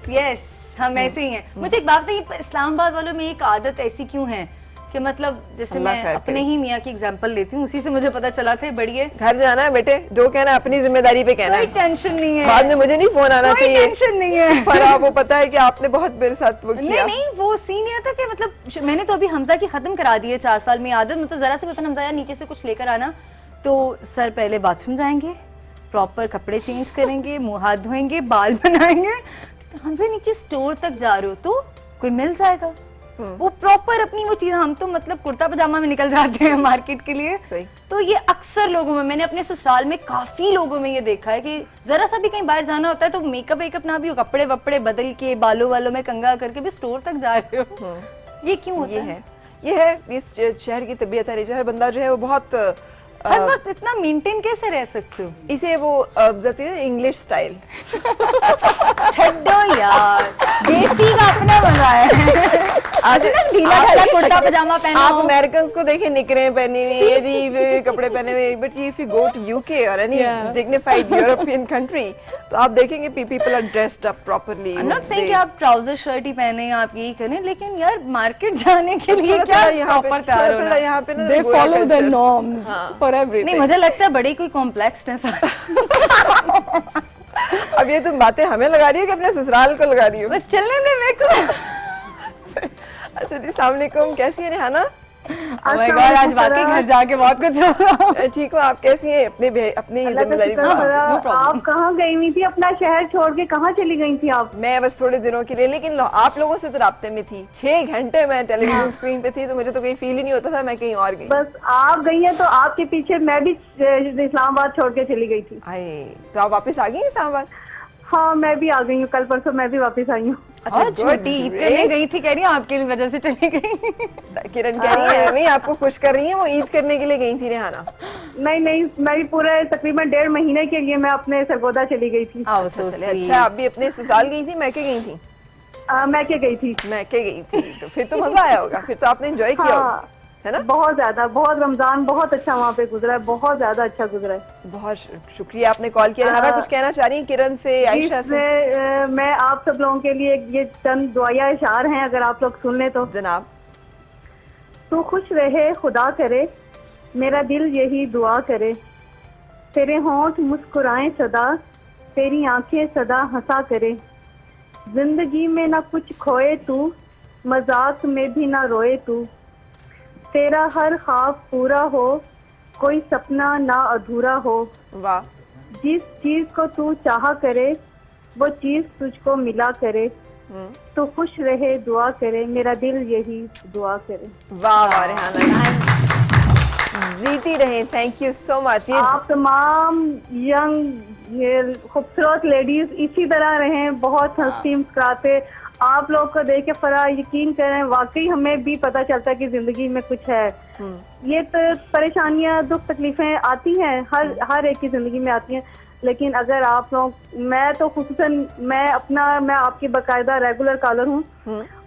[SPEAKER 5] यस, हम ऐसे ही हैं। मुझे एक बात बताइए, इस्लामाबाद वालों में एक आदत ऐसी क्यों है कि मतलब जैसे मैं अपने ही मियाँ की एग्जांपल लेती हूँ, उसी से मुझे पता चला था बढ़िए
[SPEAKER 1] घर जाना है बेटे, जो कहना है अपनी जिम्मेदारी पे कहना है,
[SPEAKER 5] कोई टेंशन नहीं है,
[SPEAKER 1] बाद में मुझे नहीं फोन आना चाहिए,
[SPEAKER 5] कोई टेंशन नहीं है।
[SPEAKER 1] फरा वो पता है कि आपने बहुत मेरे साथ वो किया।
[SPEAKER 5] नहीं वो सीन ये था कि मतलब मैंने तो अभी हमजा की खत्म करा दी है 4 साल में आदत, मतलब जरा से बता हमजा यार नीचे से कुछ लेकर आना, तो सर पहले बाथरूम जाएंगे, प्रॉपर कपड़े चेंज करेंगे, मुंह हाथ धोएंगे, बाल बनाएंगे, तो हमसे नीचे स्टोर तक जा रहे हो तो कोई मिल जाएगा, वो प्रॉपर अपनी वो चीज। हम तो मतलब कुर्ता पजामा में निकल जाते हैं मार्केट के लिए।
[SPEAKER 1] सही।
[SPEAKER 5] तो ये अक्सर लोगों में, मैंने अपने ससुराल में काफी लोगों में ये देखा है कि जरा सा भी कहीं बाहर जाना होता है तो मेकअप ना भी हो, कपड़े वपड़े बदल के बालों वालों में कंगा करके भी स्टोर तक जा रहे हो। ये क्यों होता है?
[SPEAKER 1] ये है इस शहर की तबीयत है। हर बंदा जो है वो बहुत
[SPEAKER 5] हर वक्त इतना मेंटेन कैसे रह सकते हो?
[SPEAKER 1] इसे वो जाती है इंग्लिश स्टाइल।
[SPEAKER 5] छड्डो यार, देसी का अपना मजा है। आज ना ढीला ढाला कुर्ता पजामा पहना
[SPEAKER 1] आप
[SPEAKER 5] हो।
[SPEAKER 1] अमेरिकन्स को देखें निकरें पहनी हुई, अजीब कपड़े पहने हुए, but if you go to UK और एनी डिग्निफाइड यूरोपियन कंट्री तो आप देखेंगे people are dressed up properly.
[SPEAKER 5] I am not saying कि आप ट्राउजर शर्ट ही पहने या आप यही करें, लेकिन यार मार्केट जाने के लिए क्या प्रॉपर तैयार होना।
[SPEAKER 1] यहाँ पे
[SPEAKER 13] They follow the norms for everything.
[SPEAKER 5] नहीं, मुझे लगता है बड़ी कोई कॉम्प्लेक्सनेस है।
[SPEAKER 1] अब ये तुम बातें हमें लगा रही हो कि अपने ससुराल को लगा रही हो?
[SPEAKER 5] बस चलने दे मेरे को।
[SPEAKER 1] अच्छा जी, अस्सलाम वालेकुम, कैसी है रेहाना?
[SPEAKER 5] Oh my God, आज वाकई घर जाके बहुत कुछ हो रहा हूँ।
[SPEAKER 1] ठीक हो आप? कैसी हैं? अपनी जिम्मेदारी
[SPEAKER 14] आप कहाँ गई हुई थी? अपना शहर छोड़ के कहाँ चली गई थी आप?
[SPEAKER 1] मैं बस थोड़े दिनों के लिए, लेकिन आप लोगों से तो राब्ते में थी। 6 घंटे मैं टेलीविजन स्क्रीन पे थी, तो मुझे तो कहीं फील ही नहीं होता था मैं कहीं और गई।
[SPEAKER 14] बस आप गई हैं तो आपके पीछे मैं भी इस्लामाबाद छोड़ के चली गई थी।
[SPEAKER 1] तो आप वापस आ गई इस्लामाबाद?
[SPEAKER 14] हाँ, मैं भी आ गई हूँ, कल परसों मैं भी वापस आई हूँ।
[SPEAKER 1] अच्छा,
[SPEAKER 5] छोटी ईद करने गई थी, कह रही हूँ आपकी वजह से चली गई।
[SPEAKER 1] किरण कह रही है मैं आपको खुश कर रही है, वो ईद करने के लिए गई थी रेहाना।
[SPEAKER 14] नहीं, मैं भी पूरे तकरीबन 1.5 महीने के लिए मैं अपने सरगोदा चली गई थी।
[SPEAKER 1] अच्छा, आप भी अपने ससुराल गई थी? मैके गई थी?
[SPEAKER 14] मैके गई थी।
[SPEAKER 1] मैके गई थी, तो फिर तो मजा आया होगा, फिर तो आपने एंजॉय किया होगा, है ना?
[SPEAKER 14] बहुत ज्यादा, बहुत रमजान बहुत अच्छा वहाँ पे गुजरा है, बहुत ज्यादा अच्छा गुजरा है।
[SPEAKER 1] बहुत शुक्रिया आपने कॉल किया। रेहाना कुछ कहना चाह रही हैं किरण से, आयशा से?
[SPEAKER 14] मैं आप सब लोगों के लिए ये चंद दुआया इशार हैं, अगर आप लोग सुन ले तो।
[SPEAKER 1] जनाब।
[SPEAKER 14] तू खुश रहे खुदा करे, मेरा दिल यही दुआ करे, तेरे होंठ मुस्कुराए सदा, तेरी आंखें सदा हंसा करे, जिंदगी में ना कुछ खोए तू, मजाक में भी ना रोए तू, तेरा हर ख्वाब पूरा हो, कोई सपना ना अधूरा हो।
[SPEAKER 1] वाह।
[SPEAKER 14] जिस चीज को तू चाहा करे वो चीज तुझको मिला करे, तो खुश रहे दुआ करे, मेरा दिल यही दुआ करे।
[SPEAKER 1] वाह वाह रेहाना, जीती रहे। Thank you so much.
[SPEAKER 14] आप तमाम यंग खूबसूरत लेडीज इसी तरह रहें, बहुत हंसती मुस्कुराते। आप लोग को देख के फरा यकीन करें, वाकई हमें भी पता चलता है कि जिंदगी में कुछ है। ये तो परेशानियां, दुख तकलीफें आती हैं, हर एक की जिंदगी में आती हैं, लेकिन अगर आप लोग, मैं तो खुसूसन मैं आपकी बाकायदा रेगुलर कॉलर हूँ,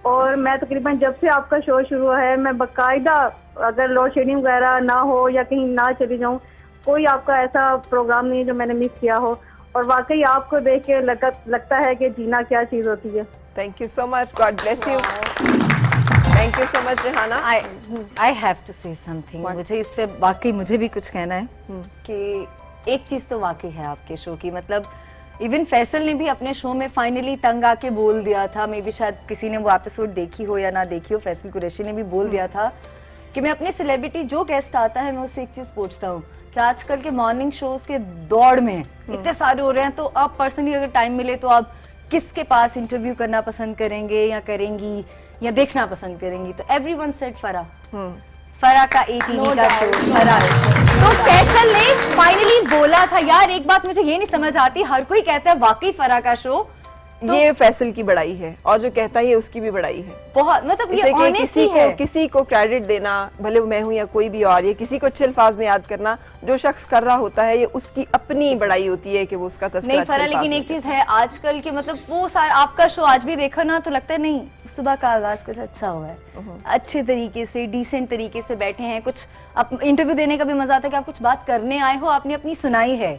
[SPEAKER 14] और मैं तकरीबन जब से आपका शो शुरू हुआ है मैं बाकायदा, अगर लोड शेडिंग वगैरह ना हो या कहीं ना चली जाऊँ, कोई आपका ऐसा प्रोग्राम नहीं है जो मैंने मिस किया हो, और वाकई आपको देख के लगता है कि जीना क्या चीज होती है।
[SPEAKER 1] Thank you so much. God bless you. Thank you so much, Rehana.
[SPEAKER 5] I have to say something. मुझे इस पे वाकई मुझे भी कुछ कहना है कि एक चीज तो वाकई है आपके शो की, मतलब इवन फैसल ने भी अपने शो में फाइनली तंग आके बोल दिया था, मे बी शायद किसी ने वो एपिसोड देखी हो या ना देखी हो, फैसल कुरैशी ने भी बोल दिया था कि मैं अपने सेलिब्रिटी जो गेस्ट आता है मैं उससे एक चीज पूछता हूँ कि आजकल के मॉर्निंग शोज के दौड़ में इतने सारे हो रहे हैं, तो आप पर्सनली अगर टाइम मिले तो आप किसके पास इंटरव्यू करना पसंद करेंगे या करेंगी या देखना पसंद करेंगी? तो एवरीवन सेड फरा, फरा का ATV का शो, फरा। तो फैसल ने फाइनली बोला था, यार एक बात मुझे ये नहीं समझ आती, हर कोई कहता है वाकई फरा का शो, तो
[SPEAKER 1] ये फैसल की बड़ाई है, और जो कहता है उसकी भी बड़ाई है
[SPEAKER 5] बहुत, मतलब ये ऑनेस्टी है।
[SPEAKER 1] किसी को क्रेडिट देना, भले मैं हूं या कोई भी और, ये किसी को अच्छे अल्फाज में याद करना, जो शख्स कर रहा होता है ये उसकी अपनी बड़ाई होती है कि वो उसका तस्वीर
[SPEAKER 5] नहीं फरा। लेकिन एक चीज है आजकल के, मतलब वो सारा आपका शो आज भी देखो ना तो लगता है नहीं सुबह का आगाज कुछ अच्छा हुआ है, अच्छे तरीके से डिसेंट तरीके से बैठे हैं, कुछ इंटरव्यू देने का भी मजा आता है कि आप कुछ बात करने आए हो, आपने अपनी सुनाई है,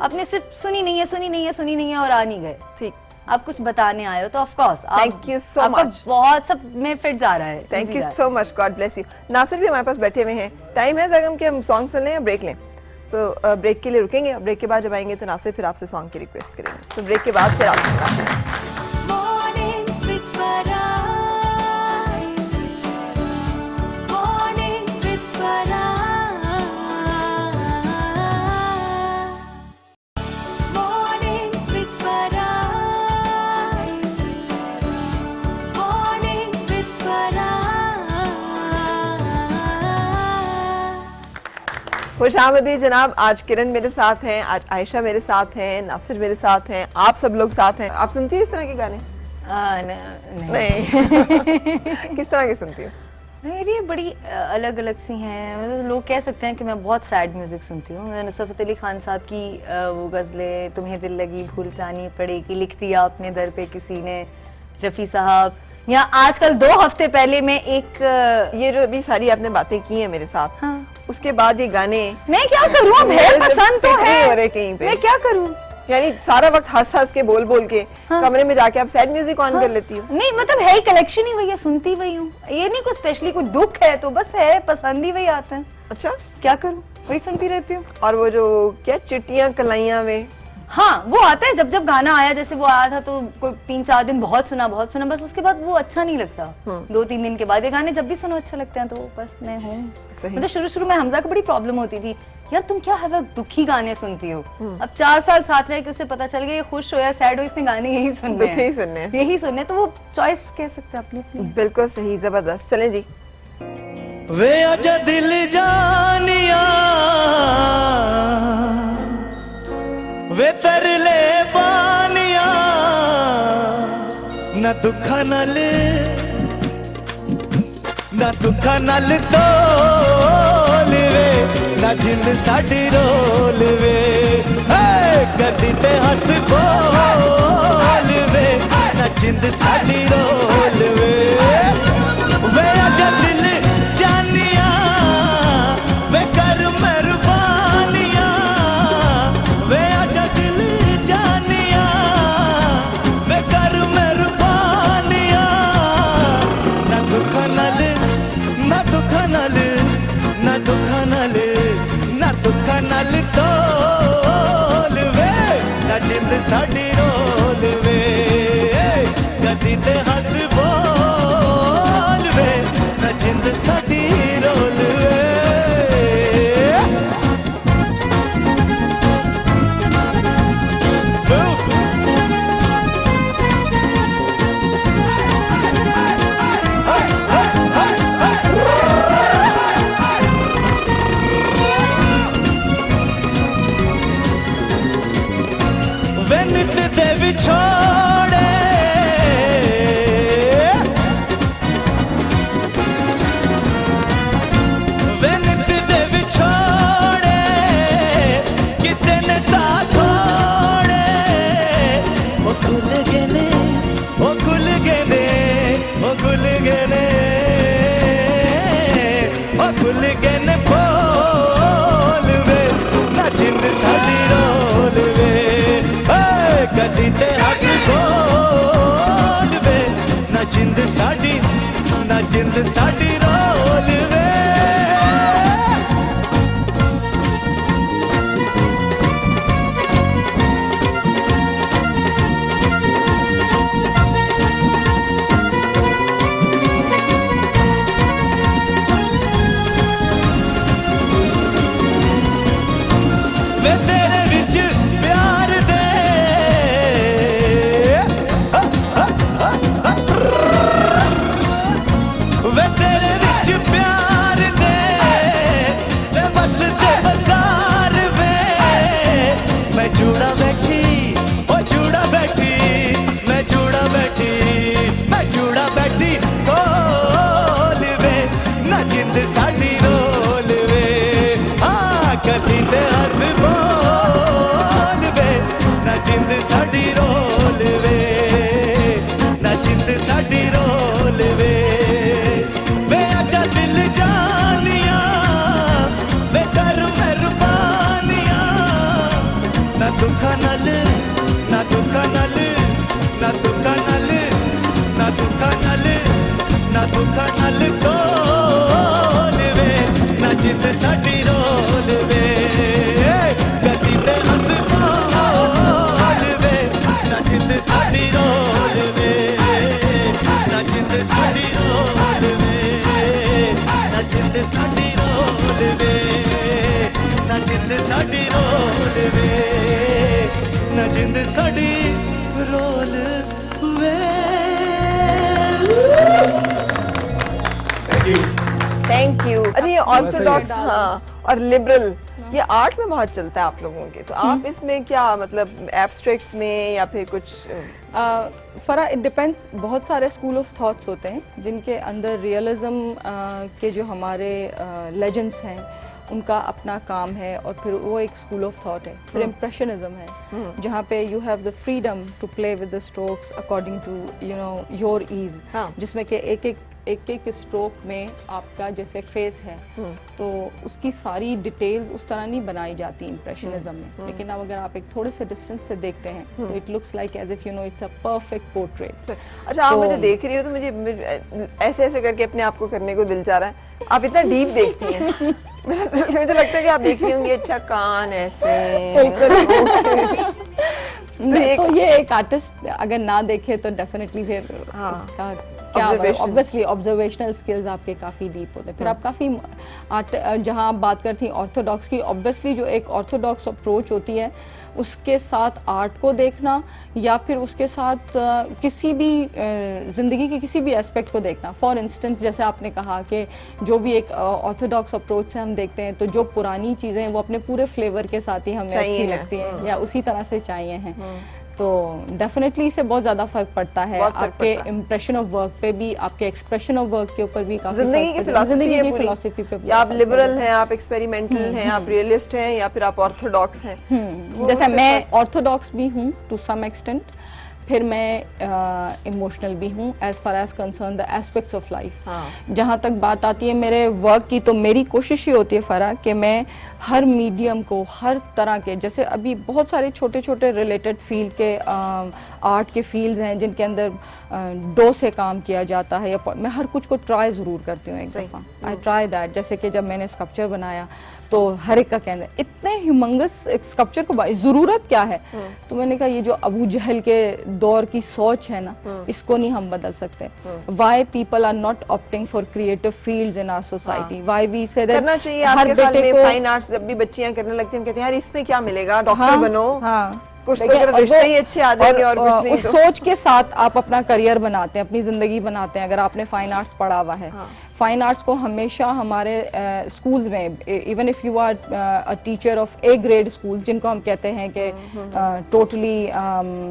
[SPEAKER 5] आपने सिर्फ सुनी नहीं है और आ नहीं गए, ठीक, आप कुछ बताने आए हो, तो of course
[SPEAKER 1] thank you so much,
[SPEAKER 5] बहुत सब में फिट जा रहा है।
[SPEAKER 1] Thank you so much, God bless you. Nasir भी हमारे पास बैठे हुए हैं, टाइम है जगम के हम सॉन्ग सुन लें या ब्रेक लें? सो ब्रेक के लिए रुकेंगे, ब्रेक के बाद जब आएंगे तो नासिर फिर आपसे सॉन्ग की रिक्वेस्ट करेंगे। सो ब्रेक के बाद फिर आपसे मिलते हैं। खुशामदीद जनाब, आज किरण मेरे साथ हैं, आज आयशा मेरे साथ हैं, नासिर मेरे साथ हैं, आप सब लोग साथ हैं। आप सुनती हो इस तरह के गाने? नहीं। किस तरह के सुनती हो?
[SPEAKER 5] मेरी बड़ी अलग अलग सी हैं। मतलब लोग कह सकते हैं कि मैं बहुत सैड म्यूजिक सुनती हूँ। मैं नुसरत अली खान साहब की वो गज़लें, तुम्हें दिल लगी भूल जानी पड़ेगी, लिख दिया अपने दर पे किसी ने, रफ़ी साहब, या आजकल 2 हफ्ते पहले मैं एक
[SPEAKER 1] ये जो अभी सारी आपने बातें की हैं मेरे साथ, हाँ। उसके बाद ये गाने
[SPEAKER 5] मैं क्या करूँ, अब है पसंद तो है,
[SPEAKER 1] हो रहे कहीं पे, मैं
[SPEAKER 5] क्या करूँ?
[SPEAKER 1] यानी सारा वक्त हंस हंस के बोल बोल के
[SPEAKER 5] हाँ।
[SPEAKER 1] कमरे में जाके आप सैड म्यूजिक ऑन कर लेती हो?
[SPEAKER 5] नहीं, मतलब है ही कलेक्शन ही वही है, सुनती वही हूँ। ये नहीं कोई स्पेशली कोई दुख है तो बस है, पसंद ही वही आते हैं।
[SPEAKER 1] अच्छा,
[SPEAKER 5] क्या करूँ, वही सुनती रहती हूँ।
[SPEAKER 1] और वो जो क्या चिट्टियां कलाइयां में,
[SPEAKER 5] हाँ वो आता है जब जब गाना आया, जैसे वो आया था तो कोई 3-4 दिन बहुत सुना, बस उसके बाद वो अच्छा नहीं लगता। 2-3 दिन के बाद ये गाने जब भी सुनो अच्छा लगते हैं, तो बस मैं हूँ। मतलब शुरू में हमजा को बड़ी प्रॉब्लम होती थी, यार तुम क्या हर वक्त दुखी गाने सुनती हो। अब 4 साल साथ रह के उसे पता चल गया ये खुश हो या सैड हो, इसने गाने यही सुनने हैं, यही सुनने, तो वो चॉइस कह सकते हैं अपनी।
[SPEAKER 1] बिल्कुल सही, जबरदस्त। चलें जी।
[SPEAKER 10] वे आजा दिल जानिया वे तरले बानिया, ना दुखा नल तोल वे, ना जिंद साडी रोल वे, कदी ते हस बोल वे, ना जिंद साडी रोल वे। वे आजा दिल जानिया वे कर मेहरबानिया, वे आजा दिल जानिया वे कर मेहरबानिया, ना दुखा नल तोल वे, ना जिंद साडी रोल वे, कदी ते हस बोल वे, ना जिंद साडी रोल वे। छोड़े वेनित दे विछोड़े, कितने साथ छोड़े, ओ खुल गए, ओ खुल गए, ओ खुल गए, ओ खुल गए बोल वे, ना जिंद साडी रोल वे, कदी ते हस बोल वे, ना जिंद साडी रोल वे। वे तेरे विच प्यार दे, वे तेरे विच प्यार दे, वे बस ते बाजार वे, मैं जुड़ा बैठी, ओ जुड़ा बैठी, मैं जुड़ा बैठी, मैं जुड़ा बैठी कोल वे, ना जिंद साडी रोल वे, हाँ कदी ते हस बोल वे, ना जिंद साडी रोल वे, ना जिंद साडी रोल वे। वे आजा दिल जानिया वे कर मेहरबानिया, ना दुखा नल, ना दुखा नल, ना दुखा नल, ना दुखा नल, ना दुखा नल तोल वे, ना जिंद साडी रोल वे, कदी ते हस बोल वे, ना जिंद साडी रोल वे, ना जिंद साडी रोल वे, ना जिंद साडी रोल वे, ना जिंद साडी रोल वे, ना जिंद साडी रोल वे।
[SPEAKER 1] Thank you. अरे ये ऑर्थोडॉक्स, हाँ, और लिबरल ये आर्ट में बहुत चलता है आप लोगों के, तो आप इसमें क्या मतलब एब्स्ट्रैक्ट्स में या फिर कुछ
[SPEAKER 13] फरा इट डिपेंड्स। बहुत सारे स्कूल ऑफ थॉट्स होते हैं जिनके अंदर रियलिज्म के जो हमारे लेजेंड्स हैं उनका अपना काम है, और फिर वो एक स्कूल ऑफ थॉट है। फिर इम्प्रेशनिज्म है जहाँ पे you have the freedom to play with the strokes according to you know your ease, जिसमें कि एक स्ट्रोक में आपका जैसे फेस है तो उसकी सारी डिटेल्स उस तरह नहीं बनाई जाती इम्प्रेशनिज्म में, लेकिन अब अगर आप एक थोड़े से डिस्टेंस से देखते हैं तो it looks like as if you know it's a perfect portrait.
[SPEAKER 1] अच्छा, आप मुझे देख रही हो तो मुझे ऐसे ऐसे करके अपने आप को करने को दिल चाह रहा है। आप इतना डीप देखती हैं, मुझे लगता है कि आप देख रही होंगी अच्छा कान ऐसे।
[SPEAKER 13] तो ये एक आर्टिस्ट अगर ना देखे तो डेफिनेटली फिर उसका क्या, ऑब्वियसली ऑब्जर्वेशनल स्किल्स आपके काफ़ी डीप होते हैं। फिर आप काफ़ी जहाँ आप बात करती हैं ऑर्थोडॉक्स की, ऑब्वियसली जो एक ऑर्थोडॉक्स अप्रोच होती है उसके साथ आर्ट को देखना या फिर उसके साथ किसी भी ज़िंदगी के किसी भी एस्पेक्ट को देखना। फॉर इंस्टेंस जैसे आपने कहा कि जो भी एक ऑर्थोडॉक्स अप्रोच से हम देखते हैं तो जो पुरानी चीज़ें हैं वो अपने पूरे फ्लेवर के साथ ही हमें अच्छी लगती हैं या उसी तरह से चाहिए हैं, तो डेफिनेटली इससे बहुत ज़्यादा फर्क पड़ता है। आपके इम्प्रेशन ऑफ वर्क पे भी, आपके एक्सप्रेशन ऑफ वर्क के ऊपर भी काफी
[SPEAKER 1] जिंदगी की फिलॉसफी पे, आप लिबरल हैं, आप एक्सपेरिमेंटल हैं, आप रियलिस्ट हैं या फिर आप ऑर्थोडॉक्स हैं।
[SPEAKER 13] जैसे मैं ऑर्थोडॉक्स भी हूँ टू सम एक्सटेंट, फिर मैं इमोशनल भी हूँ as far as concern the aspects of life. जहाँ तक बात आती है मेरे वर्क की, तो मेरी कोशिश ये होती है फरा कि मैं हर मीडियम को, हर तरह के, जैसे अभी बहुत सारे छोटे छोटे रिलेटेड फील्ड के आर्ट के फील्ड्स हैं जिनके अंदर डो से काम किया जाता है, या मैं हर कुछ को ट्राई ज़रूर करती हूँ एक दफ़ा। I try that. जैसे कि जब मैंने स्कल्पचर बनाया तो हर एक का कहना है इतने ह्यूमंगस स्कल्पचर को ज़रूरत क्या है, तो मैंने कहा ये जो अबू जहल के दौर की सोच है ना, इसको नहीं हम बदल सकते। Why people are not opting for creative fields in our society, why we say that
[SPEAKER 1] करना चाहिए। हर बेटे को फाइन आर्ट्स जब भी बच्चियां करने लगती हैं, हम कहते हैं यार इसमें क्या मिलेगा, डॉक्टर बनो, कुछ तो अगर रिश्ते ही अच्छे आ जाएंगे और कुछ नहीं तो।
[SPEAKER 13] सोच के साथ आप अपना करियर बनाते हैं, अपनी जिंदगी बनाते हैं। अगर आपने फाइन आर्ट्स पढ़ा हुआ है, फाइन आर्ट्स को हमेशा हमारे स्कूल्स में, even if you are a teacher of A grade schools जिनको हम कहते हैं कि टोटली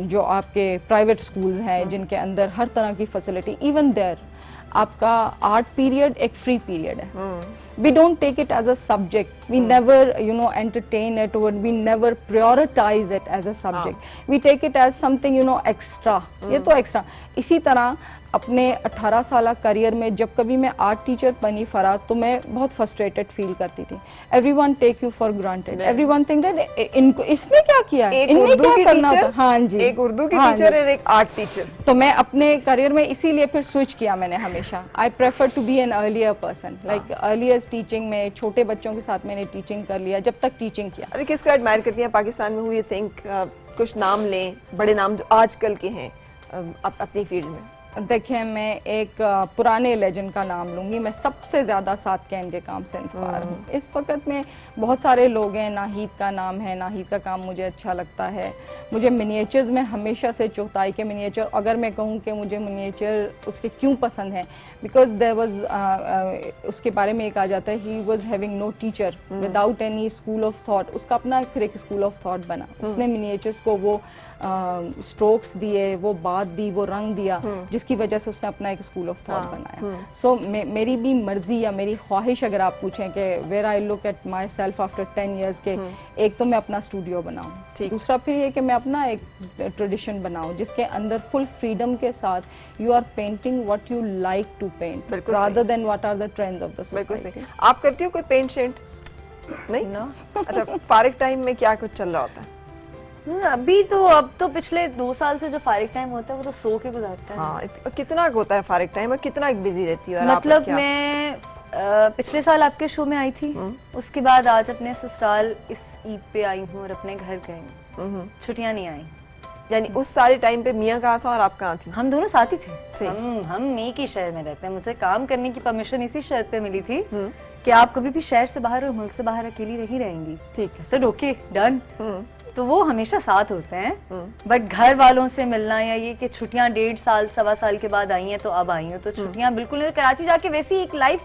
[SPEAKER 13] जो आपके प्राइवेट स्कूल्स हैं जिनके अंदर हर तरह की फैसिलिटी, इवन देयर आपका आर्ट पीरियड एक फ्री पीरियड है। We don't take it as a subject. We never, you know, entertain it, or we never prioritize it as a subject. We take it as something, you know, extra. ये तो extra. इसी तरह अपने 18 साल career में जब कभी मैं आर्ट टीचर बनी फरा तो मैं बहुत फ्रस्ट्रेटेड फील करती थी। Everyone take you for granted. Everyone think that इनको इसने क्या किया, इन्हें क्या करना था। हाँ जी,
[SPEAKER 1] एक उर्दू की टीचर और एक आर्ट टीचर।
[SPEAKER 13] तो मैं अपने करियर में इसीलिए फिर स्विच किया मैंने हमेशा। I prefer to be an earlier person. Like earlier teaching में छोटे बच्चों के साथ मैंने टीचिंग कर लिया जब तक टीचिंग किया।
[SPEAKER 1] अरे किसको एडमायर करती हैं पाकिस्तान में? हुई थिंक कुछ नाम लें, बड़े नाम जो आजकल के हैं अपनी फील्ड में।
[SPEAKER 13] देखिए, मैं एक पुराने लेजेंड का नाम लूंगी। मैं सबसे ज़्यादा साथ कैन के काम से इंस्पायर हूँ। इस वक्त में बहुत सारे लोग हैं, नाहिद का नाम है, नाहिद का काम मुझे अच्छा लगता है। मुझे मिनिएचर्स में हमेशा से चौथाई के मिनिएचर, अगर मैं कहूँ कि मुझे मिनिएचर उसके क्यों पसंद है, बिकॉज देयर वाज उसके बारे में एक आ जाता है, he was having no teacher without any school of thought. उसका अपना फिर एक स्कूल ऑफ थॉट बना। उसने मिनिएचर्स को वो स्ट्रोक्स दिए, वो बात दी, वो रंग दिया, जिसकी वजह से उसने अपना एक स्कूल ऑफ थॉट बनाया। सो मेरी भी मर्जी या मेरी ख्वाहिश अगर आप पूछें कि where I look at myself after 10 years के, एक तो मैं अपना स्टूडियो बनाऊं, दूसरा फिर ये कि मैं अपना एक ट्रेडिशन बनाऊं जिसके अंदर फुल फ्रीडम के साथ you are painting what you like to paint rather than what are the trends of the society.
[SPEAKER 1] आप करती हो कोई पेंट शेंट? नहीं। अच्छा, फारिग टाइम में क्या कुछ चल रहा होता है?
[SPEAKER 5] अभी तो अब तो पिछले 2 साल से जो फारिग टाइम होता है वो तो सो के गुजारता है।
[SPEAKER 1] हाँ, कितना होता है फारिग टाइम और कितना बिजी रहती है?
[SPEAKER 5] मतलब मैं पिछले साल आपके शो में आई थी, उसके बाद आज अपने ससुराल इस ईद पे आई हूँ और अपने घर गई, छुट्टियाँ नहीं आई।
[SPEAKER 1] यानी उस सारे टाइम पे मियाँ कहाँ था और आप कहाँ थी?
[SPEAKER 5] हम दोनों साथ ही थे। हम एक ही शहर में रहते हैं। मुझे काम करने की परमिशन इसी शर्त पे मिली थी कि आप कभी भी शहर से बाहर और मुल्क से बाहर अकेली नहीं रहेंगी।
[SPEAKER 1] ठीक है
[SPEAKER 5] सर, ओके डन। तो वो हमेशा साथ होते हैं, बट घर वालों से मिलना या ये कि छुट्टियां 1.5 साल 1.25 साल के बाद आई हैं तो अब आई हैं, तो छुट्टियां बिल्कुल नहीं। कराची जाके वैसी एक लाइफ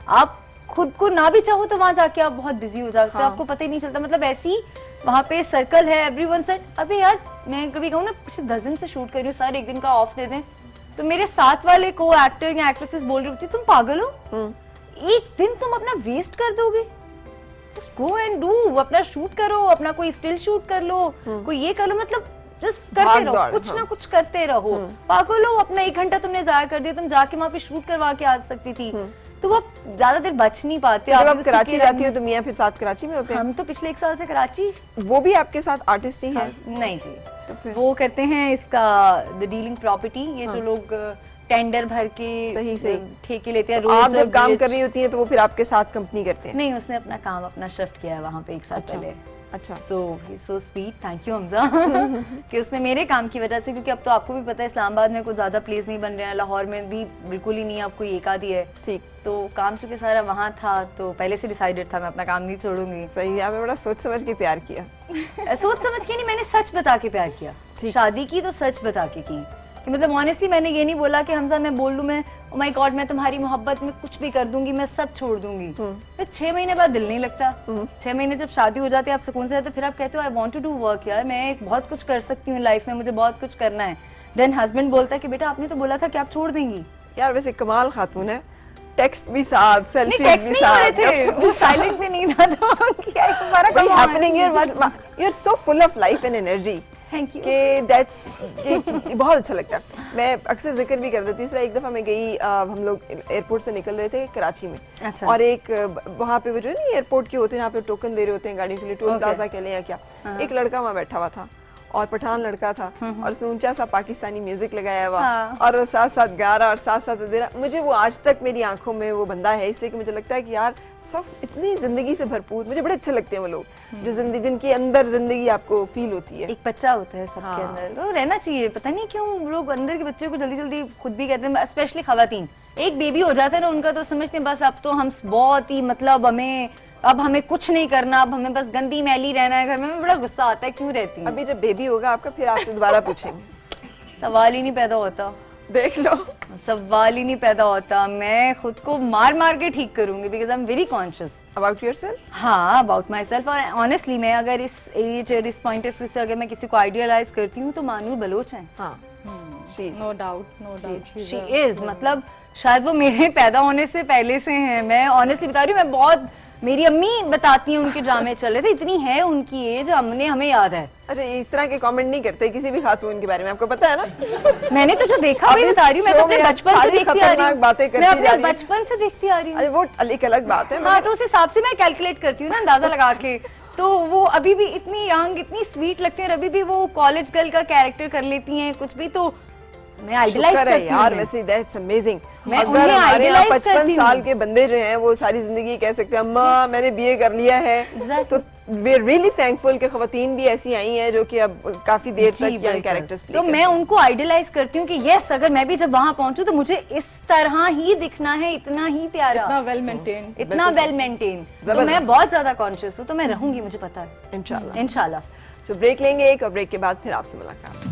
[SPEAKER 5] आप खुद को ना भी चाहो तो वहां जाके आप बहुत बिजी हो जाते हो, आपको पता ही नहीं चलता। मतलब ऐसी वहां पे सर्कल है, एवरीवन सेड अबे यार मैं कभी कहूँ ना पिछले 10 दिन से शूट कर रही हूँ, सर एक दिन का ऑफ दे दें, तो मेरे साथ वाले को एक्टर या एक्ट्रेसेस बोल रही होती तुम पागल हो, एक दिन तुम अपना वेस्ट कर दोगे, जस्ट गो एंड डू, अपना शूट करो, अपना कोई स्टिल शूट कर लो, कोई ये कर लो, मतलब जस्ट करते रहो, कुछ ना कुछ करते रहो। पागल हो, अपना 1 घंटा तुमने जाया कर दिया, तुम जाके वहां पे शूट करवा के आ सकती थी। तो वो ज्यादा देर बच नहीं पाते।
[SPEAKER 1] जब आप कराची जाती हो तो मियां फिर साथ कराची में होते हैं?
[SPEAKER 5] हम तो पिछले 1 साल से कराची।
[SPEAKER 1] वो भी आपके साथ आर्टिस्ट ही हैं?
[SPEAKER 5] नहीं जी, तो वो करते हैं इसका द डीलिंग प्रॉपर्टी, ये जो लोग टेंडर भर के
[SPEAKER 1] सही
[SPEAKER 5] ठेके लेते हैं।
[SPEAKER 1] तो आप जब काम कर रही होती हैं तो वो फिर आपके साथ कंपनी करते हैं?
[SPEAKER 5] नहीं, उसने अपना काम अपना शिफ्ट किया है वहाँ पे 1 साल पहले।
[SPEAKER 1] अच्छा,
[SPEAKER 5] so sweet, thank you Hamza कि उसने मेरे काम की वजह से, क्योंकि अब तो आपको भी पता है इस्लामाबाद में कुछ ज्यादा प्लेस नहीं बन रहे हैं, लाहौर में भी बिल्कुल ही नहीं, आपको एक आधी है। ठीक, तो काम चूंकि सारा वहाँ था तो पहले से डिसाइडेड था मैं अपना काम नहीं छोड़ूंगी।
[SPEAKER 1] सही, आपने बड़ा सोच समझ के प्यार किया।
[SPEAKER 5] सोच समझ के नहीं, मैंने सच बता के प्यार किया। शादी की तो सच बता के की, कि मतलब ऑनेस्टली मैंने ये नहीं बोला कि हमजा मैं बोल लूं मैं ओ माय गॉड मैं तुम्हारी मोहब्बत में कुछ भी कर दूंगी, मैं सब छोड़ दूंगी। फिर 6 महीने बाद दिल नहीं लगता। 6 महीने जब शादी हो जाती है, आप सुकून से रहते हो, फिर आप कहते हो I want to do work, यार मैं बहुत कुछ कर सकती हूँ लाइफ में, मुझे बहुत कुछ करना है। देन हस्बैंड बोलता है कि बेटा आपने तो बोला था कि आप छोड़ देंगी।
[SPEAKER 1] यार वैसे कमाल खातून है, टेक्स्ट भी साथ, सेल्फी भी
[SPEAKER 5] साथ, वो साइलेंट भी नहीं था तो क्या तुम्हारा काम
[SPEAKER 1] happening here, you are so full of life and energy.
[SPEAKER 5] Thank you.
[SPEAKER 1] कि दैट्स बहुत अच्छा लगता है। मैं अक्सर जिक्र भी कर देती हूँ, एक दफ़ा मैं गई, हम लोग एयरपोर्ट से निकल रहे थे कराची में। अच्छा। और एक वहाँ पे वो जो है ना एयरपोर्ट के होते हैं, यहाँ पे टोकन दे रहे होते हैं गाड़ी के लिए, टोल प्लाजा के लिए या क्या, एक लड़का वहाँ बैठा हुआ था और पठान लड़का था और उसने ऊंचा सा पाकिस्तानी म्यूजिक लगाया हुआ और वो साथ साथ गा रहा और साथ साथ दे रहा। मुझे वो आज तक मेरी आंखों में वो बंदा है, इसलिए कि मुझे लगता है कि यार सब इतनी जिंदगी से भरपूर, मुझे बड़े अच्छे लगते हैं वो लोग जो जिंदगी, जिनके अंदर जिंदगी आपको फील होती है।
[SPEAKER 5] एक बच्चा होता है सबके अंदर, तो रहना चाहिए। पता नहीं क्यों लोग अंदर के बच्चों को जल्दी जल्दी खुद भी कहते हैं, स्पेशली खवातीन, एक बेबी हो जाता है ना उनका तो समझते हैं बस अब तो हम बहुत ही मतलब अब हमें कुछ नहीं करना, अब हमें बस गंदी मैली रहना है घर में। बड़ा गुस्सा आता है, क्यों रहती है?
[SPEAKER 1] अभी जब बेबी होगा आपका फिर आपसे दोबारा पूछेंगे।
[SPEAKER 5] सवाल ही नहीं पैदा होता,
[SPEAKER 1] देख लो,
[SPEAKER 5] सवाल ही नहीं पैदा होता। मैं खुद को मार मार के ठीक करूंगी because I am very conscious
[SPEAKER 1] about yourself.
[SPEAKER 5] हाँ, अबाउट माई सेल्फ। और ऑनेस्टली मैं अगर इस एज और इस पॉइंट ऑफ व्यू से अगर मैं किसी को आइडियलाइज करती हूँ तो मानूर बलोच है।
[SPEAKER 13] नो डाउट
[SPEAKER 5] शी इज, मतलब शायद वो मेरे पैदा होने से पहले से हैं। मैं ऑनेस्टली बता रही हूँ, मैं बहुत, मेरी अम्मी बताती हैं उनके ड्रामे चल रहे थे, इतनी है उनकी एज, हमें याद है।
[SPEAKER 1] अरे इस तरह के कमेंट नहीं करते किसी भी खातून के बारे में, आपको पता है ना।
[SPEAKER 5] मैंने तो जो देखा वही बता रही हूँ, मैं तो अपने बचपन से देखती आ रही हूँ,
[SPEAKER 1] बातें करती जा रही हूँ,
[SPEAKER 5] बचपन से देखती आ रही हूँ।
[SPEAKER 1] वो एक अलग बात है।
[SPEAKER 5] हाँ, तो उस हिसाब से मैं कैलकुलेट करती हूँ ना, अंदाजा लगा के, तो वो अभी भी इतनी यंग, इतनी स्वीट लगती है, अभी भी वो कॉलेज गर्ल का कैरेक्टर कर लेती हैं कुछ भी, तो मैं आइडियलाइज करती हूँ यार।
[SPEAKER 1] वैसे दैट्स अमेजिंग।
[SPEAKER 5] मैं
[SPEAKER 1] अगर हमारे यहाँ 55 साल के बंदे जो हैं वो सारी जिंदगी कह सकते हैं अम्मा मैंने बीए कर लिया है, तो वी आर रियली थैंकफुल कि खवातीन भी ऐसी आई हैं जो कि अब काफी देर तक यंग कैरेक्टर्स प्ले
[SPEAKER 5] तो मैं उनको आइडियलाइज करती हूँ कि यस, अगर मैं भी जब वहाँ पहुंचूं तो मुझे इस तरह ही दिखना है, इतना ही प्यारा,
[SPEAKER 13] इतना वेल मेंटेन,
[SPEAKER 5] इतना वेल मेंटेन। तो मैं बहुत ज्यादा कॉन्शियस हूँ, तो मैं रहूंगी, मुझे पता है
[SPEAKER 1] इंशाल्लाह।
[SPEAKER 5] इंशाल्लाह।
[SPEAKER 1] तो ब्रेक लेंगे एक, और ब्रेक के बाद फिर आपसे मुलाकात।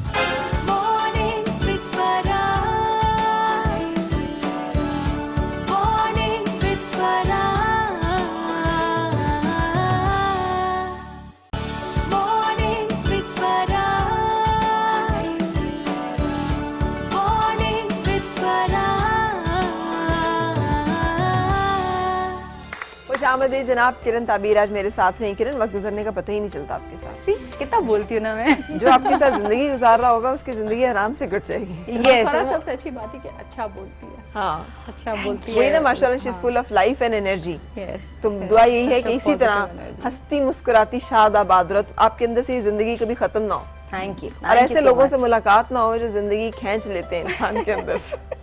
[SPEAKER 1] खुशामदीद जनाब, किरण ताबीर आज मेरे साथ नहीं। किरण, वक्त गुजरने का पता ही नहीं चलता आपके साथ।
[SPEAKER 5] कितना बोलती हूँ ना मैं।
[SPEAKER 1] जो आपके साथ जिंदगी गुजार रहा होगा उसकी जिंदगी आराम से कट जाएगी।
[SPEAKER 13] सबसे अच्छी बात है कि अच्छा बोलती है।
[SPEAKER 1] हाँ,
[SPEAKER 13] अच्छा बोलती है।
[SPEAKER 1] वही ना, माशाल्लाह, she is full of life and energy. तो दुआ यही है कि इसी तरह हंसती मुस्कुराती शाद आबाद रहो, आपके अंदर से ये जिंदगी कभी खत्म ना हो।
[SPEAKER 5] Thank you.
[SPEAKER 1] और ऐसे लोगों से मुलाकात ना हो जो जिंदगी खींच लेते हैं इंसान के अंदर से।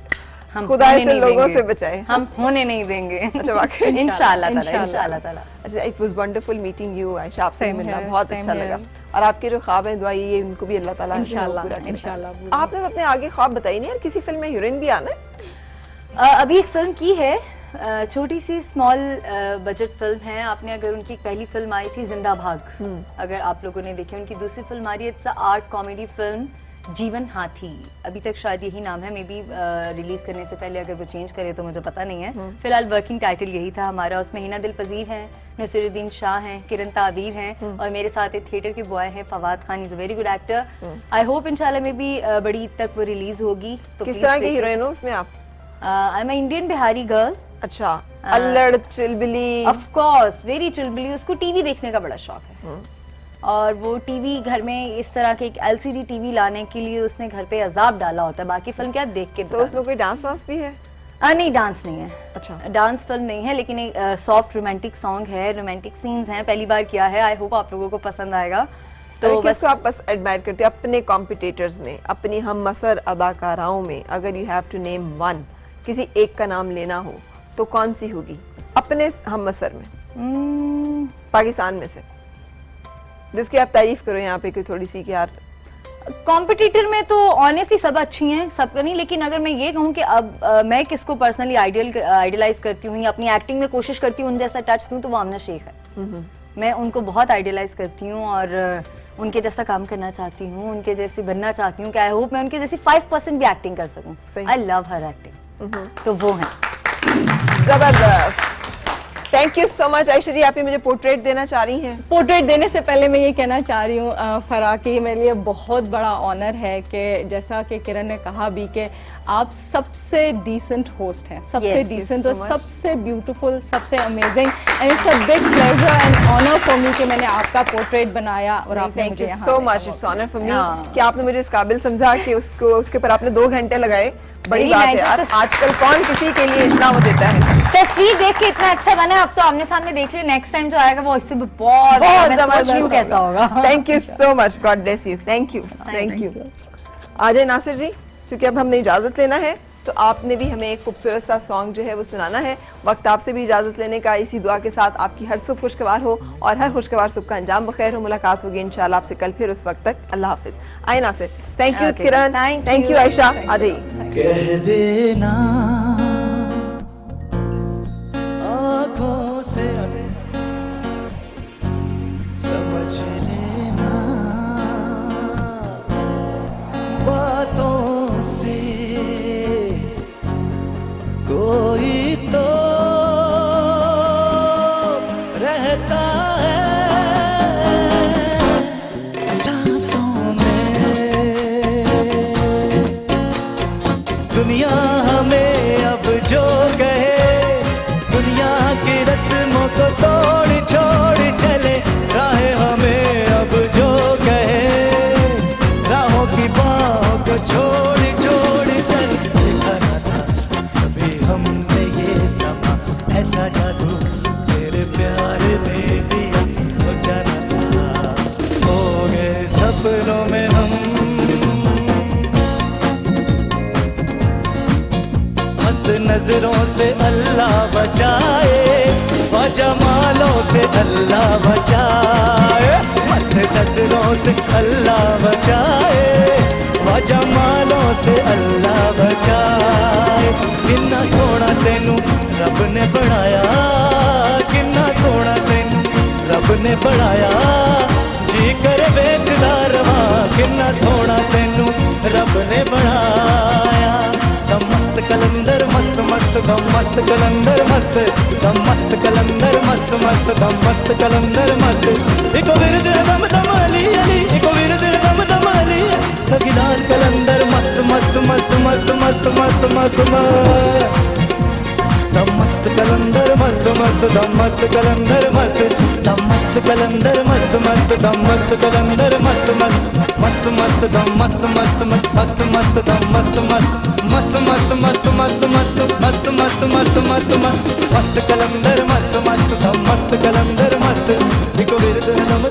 [SPEAKER 5] हम
[SPEAKER 1] खुदा ऐसे लोगों से बचाए,
[SPEAKER 5] हम होने नहीं देंगे।
[SPEAKER 1] अच्छा, वाकई
[SPEAKER 5] इंशाल्लाह ताला।
[SPEAKER 1] अच्छा, it was wonderful meeting you Ayesha, आपसे मिलना बहुत अच्छा लगा। और आपके जो ख्वाब हैं, दुआ ये उनको भी अल्लाह ताला
[SPEAKER 13] इंशाल्लाह।
[SPEAKER 1] आपने अपने आगे ख्वाब बताई नहीं यार, किसी फिल्म में हीरोइन भी आना है?
[SPEAKER 5] अभी एक फिल्म की है, छोटी सी स्मॉल बजट फिल्म है। आपने अगर उनकी पहली फिल्म आई थी जिंदा भाग, अगर आप लोगों ने देखी, उनकी दूसरी फिल्म आ रही है, it's a art comedy film जीवन हाथी, अभी तक शायद यही नाम है, मे बी रिलीज करने से पहले अगर वो चेंज करे तो मुझे पता नहीं है। फिलहाल वर्किंग टाइटल यही था हमारा। उसमें हिना दिलपजीर हैं, नसीरुद्दीन शाह हैं, किरण ताबीर हैं और मेरे साथ एक थिएटर के बॉय हैं Fawad Khan, is a very good actor. I hope इंशाल्लाह मे बी बड़ी ईद तक वो रिलीज होगी। तो
[SPEAKER 1] किस तरह की हीरोइन हो उसमें आप?
[SPEAKER 5] I am Indian Bihari girl.
[SPEAKER 1] अच्छा, अल्लड़, चुलबुली।
[SPEAKER 5] ऑफ कोर्स, वेरी चुलबुली। उसको टीवी देखने का बड़ा शौक है और वो टीवी घर में इस तरह के एक एलसीडी टीवी लाने के लिए उसने घर पे अजाब डाला होता है। बाकी फिल्म क्या देख के।
[SPEAKER 1] तो उसमें कोई डांस वांस भी है?
[SPEAKER 5] नहीं, डांस नहीं है।
[SPEAKER 1] अच्छा,
[SPEAKER 5] डांस फिल्म नहीं है, लेकिन एक सॉफ्ट रोमांटिक सॉन्ग है, रोमांटिक सीन्स हैं, पहली बार किया है। आई होप आप लोगों को पसंद आएगा।
[SPEAKER 1] तो किसको आप बस एडमायर करते हैं अपने कॉम्पिटिटर्स में, अपनी हमअसर अदाकाराओं में? अगर you have to name one, किसी एक का नाम लेना हो तो कौन सी होगी अपने हमअसर में पाकिस्तान में से, जिसकी आप तारीफ करो यहाँ पे, कोई थोड़ी सी कि यार?
[SPEAKER 5] कॉम्पिटिटर में तो ऑनेस्टली सब अच्छी हैं, सब नहीं, लेकिन अगर मैं ये कहूँ कि अब मैं किसको पर्सनली आइडियलाइज करती हूँ या अपनी एक्टिंग में कोशिश करती हूँ उन जैसा टच दूँ, तो वो आमना शेख है। मैं उनको बहुत आइडियलाइज करती हूँ और उनके जैसा काम करना चाहती हूँ, उनके जैसी बनना चाहती हूँ कि आई होप मैं उनके जैसी 5% भी एक्टिंग कर सकूँ। I love her acting. तो वो है
[SPEAKER 1] जबरदस्त। Thank you so much. Ayesha ji, आप मुझे पोर्ट्रेट देना चाह रही हैं?
[SPEAKER 13] पोर्ट्रेट देने से पहले मैं ये कहना चाह रही हूँ फराह की मेरे लिए बहुत बड़ा ऑनर है कि जैसा कि किरण ने कहा भी कि आप सबसे डिसेंट होस्ट हैं, सबसे डिसेंट और सबसे ब्यूटीफुल, सबसे amazing, and it's a big pleasure and honour for me कि मैंने आपका पोर्ट्रेट बनाया और आपने मुझे यहाँ
[SPEAKER 1] so much, it's honour for me कि आपने मुझे इस काबिल समझा कि उसके ऊपर आपने 2 घंटे लगाए। बड़ी बात है यार, आजकल कौन किसी के लिए इतना वो देता है।
[SPEAKER 5] तस्वीर देख के इतना अच्छा बना है, अब तो आमने सामने देख रहे, नेक्स्ट टाइम जो आएगा वो इससे बहुत जबरदस्त कैसा होगा।
[SPEAKER 1] Thank you so much, God bless you. Thank you, thank you. आ जाए नासिर जी, क्योंकि अब हमने इजाजत लेना है तो आपने भी हमें एक खूबसूरत सा सॉन्ग जो है वो सुनाना है। वक्त आपसे भी इजाजत लेने का, इसी दुआ के साथ आपकी हर सुबह खुशगवार हो और हर खुशगवार सुबह का अंजाम बखैर हो। मुलाकात होगी इंशाल्लाह आपसे कल, फिर उस वक्त तक अल्लाह हाफिज। आए Nasir. Thank you Kiran, thank you Ayesha. आ जाइए।
[SPEAKER 10] कह देना आँखों से समझ लेना, बातों से कोई तो रहता है सांसों में। दुनिया हमें अब जो कहे, दुनिया की रस्मों को तोड़ छोड़ चले, राहें हमें अब जो कहे, राहों की बाहों को छोड़ छोड़ चले। देखा ना था कभी हमने ये समा, ऐसा जादू तेरे प्यार ने दिया, सोचा ना था हो गए सपनों में हम। मस्त नजरों से अल्लाह बचाए, जमालों से अल्लाह बचाए, मस्त नजरों से अल्लाह बचाए, जमालों से अल्लाह बचाए। किन्ना सोना तेनू रब ने बनाया, किन्ना सोना तेनू रब ने बनाया, जी कर वेखदा रवा, किन्ना सोना तेनू रब ने बनाया। दम मस्त कलंदर मस्त मस्त, दम मस्त कलंदर मस्त, दम मस्त कलंदर मस्त मस्त, दम मस्त कलंदर मस्त। इको विरद दम दम अली अली, इको विरद दम दम अली, सगिलाल कलंदर मस्त मस्त मस्त मस्त मस्त मस्त मस्त मस्त। दम मस्त कलंदर मस्त मस्त, दम मस्त कलंदर मस्त, दम मस्त कलंदर मस्त मस्त, दम मस्त कलंदर मस्त मस्त मस्त मस्त, दम मस्त मस्त मस्त मस्त मस्त, दम मस्त मस्त मस्त मस्त मस्त मस्त मस्त मस्त मस्त मस्त मस्त मस्त, मस्त कलंदर मस्त मस्त, दम मस्त कलंदर मस्त। इको विरद दम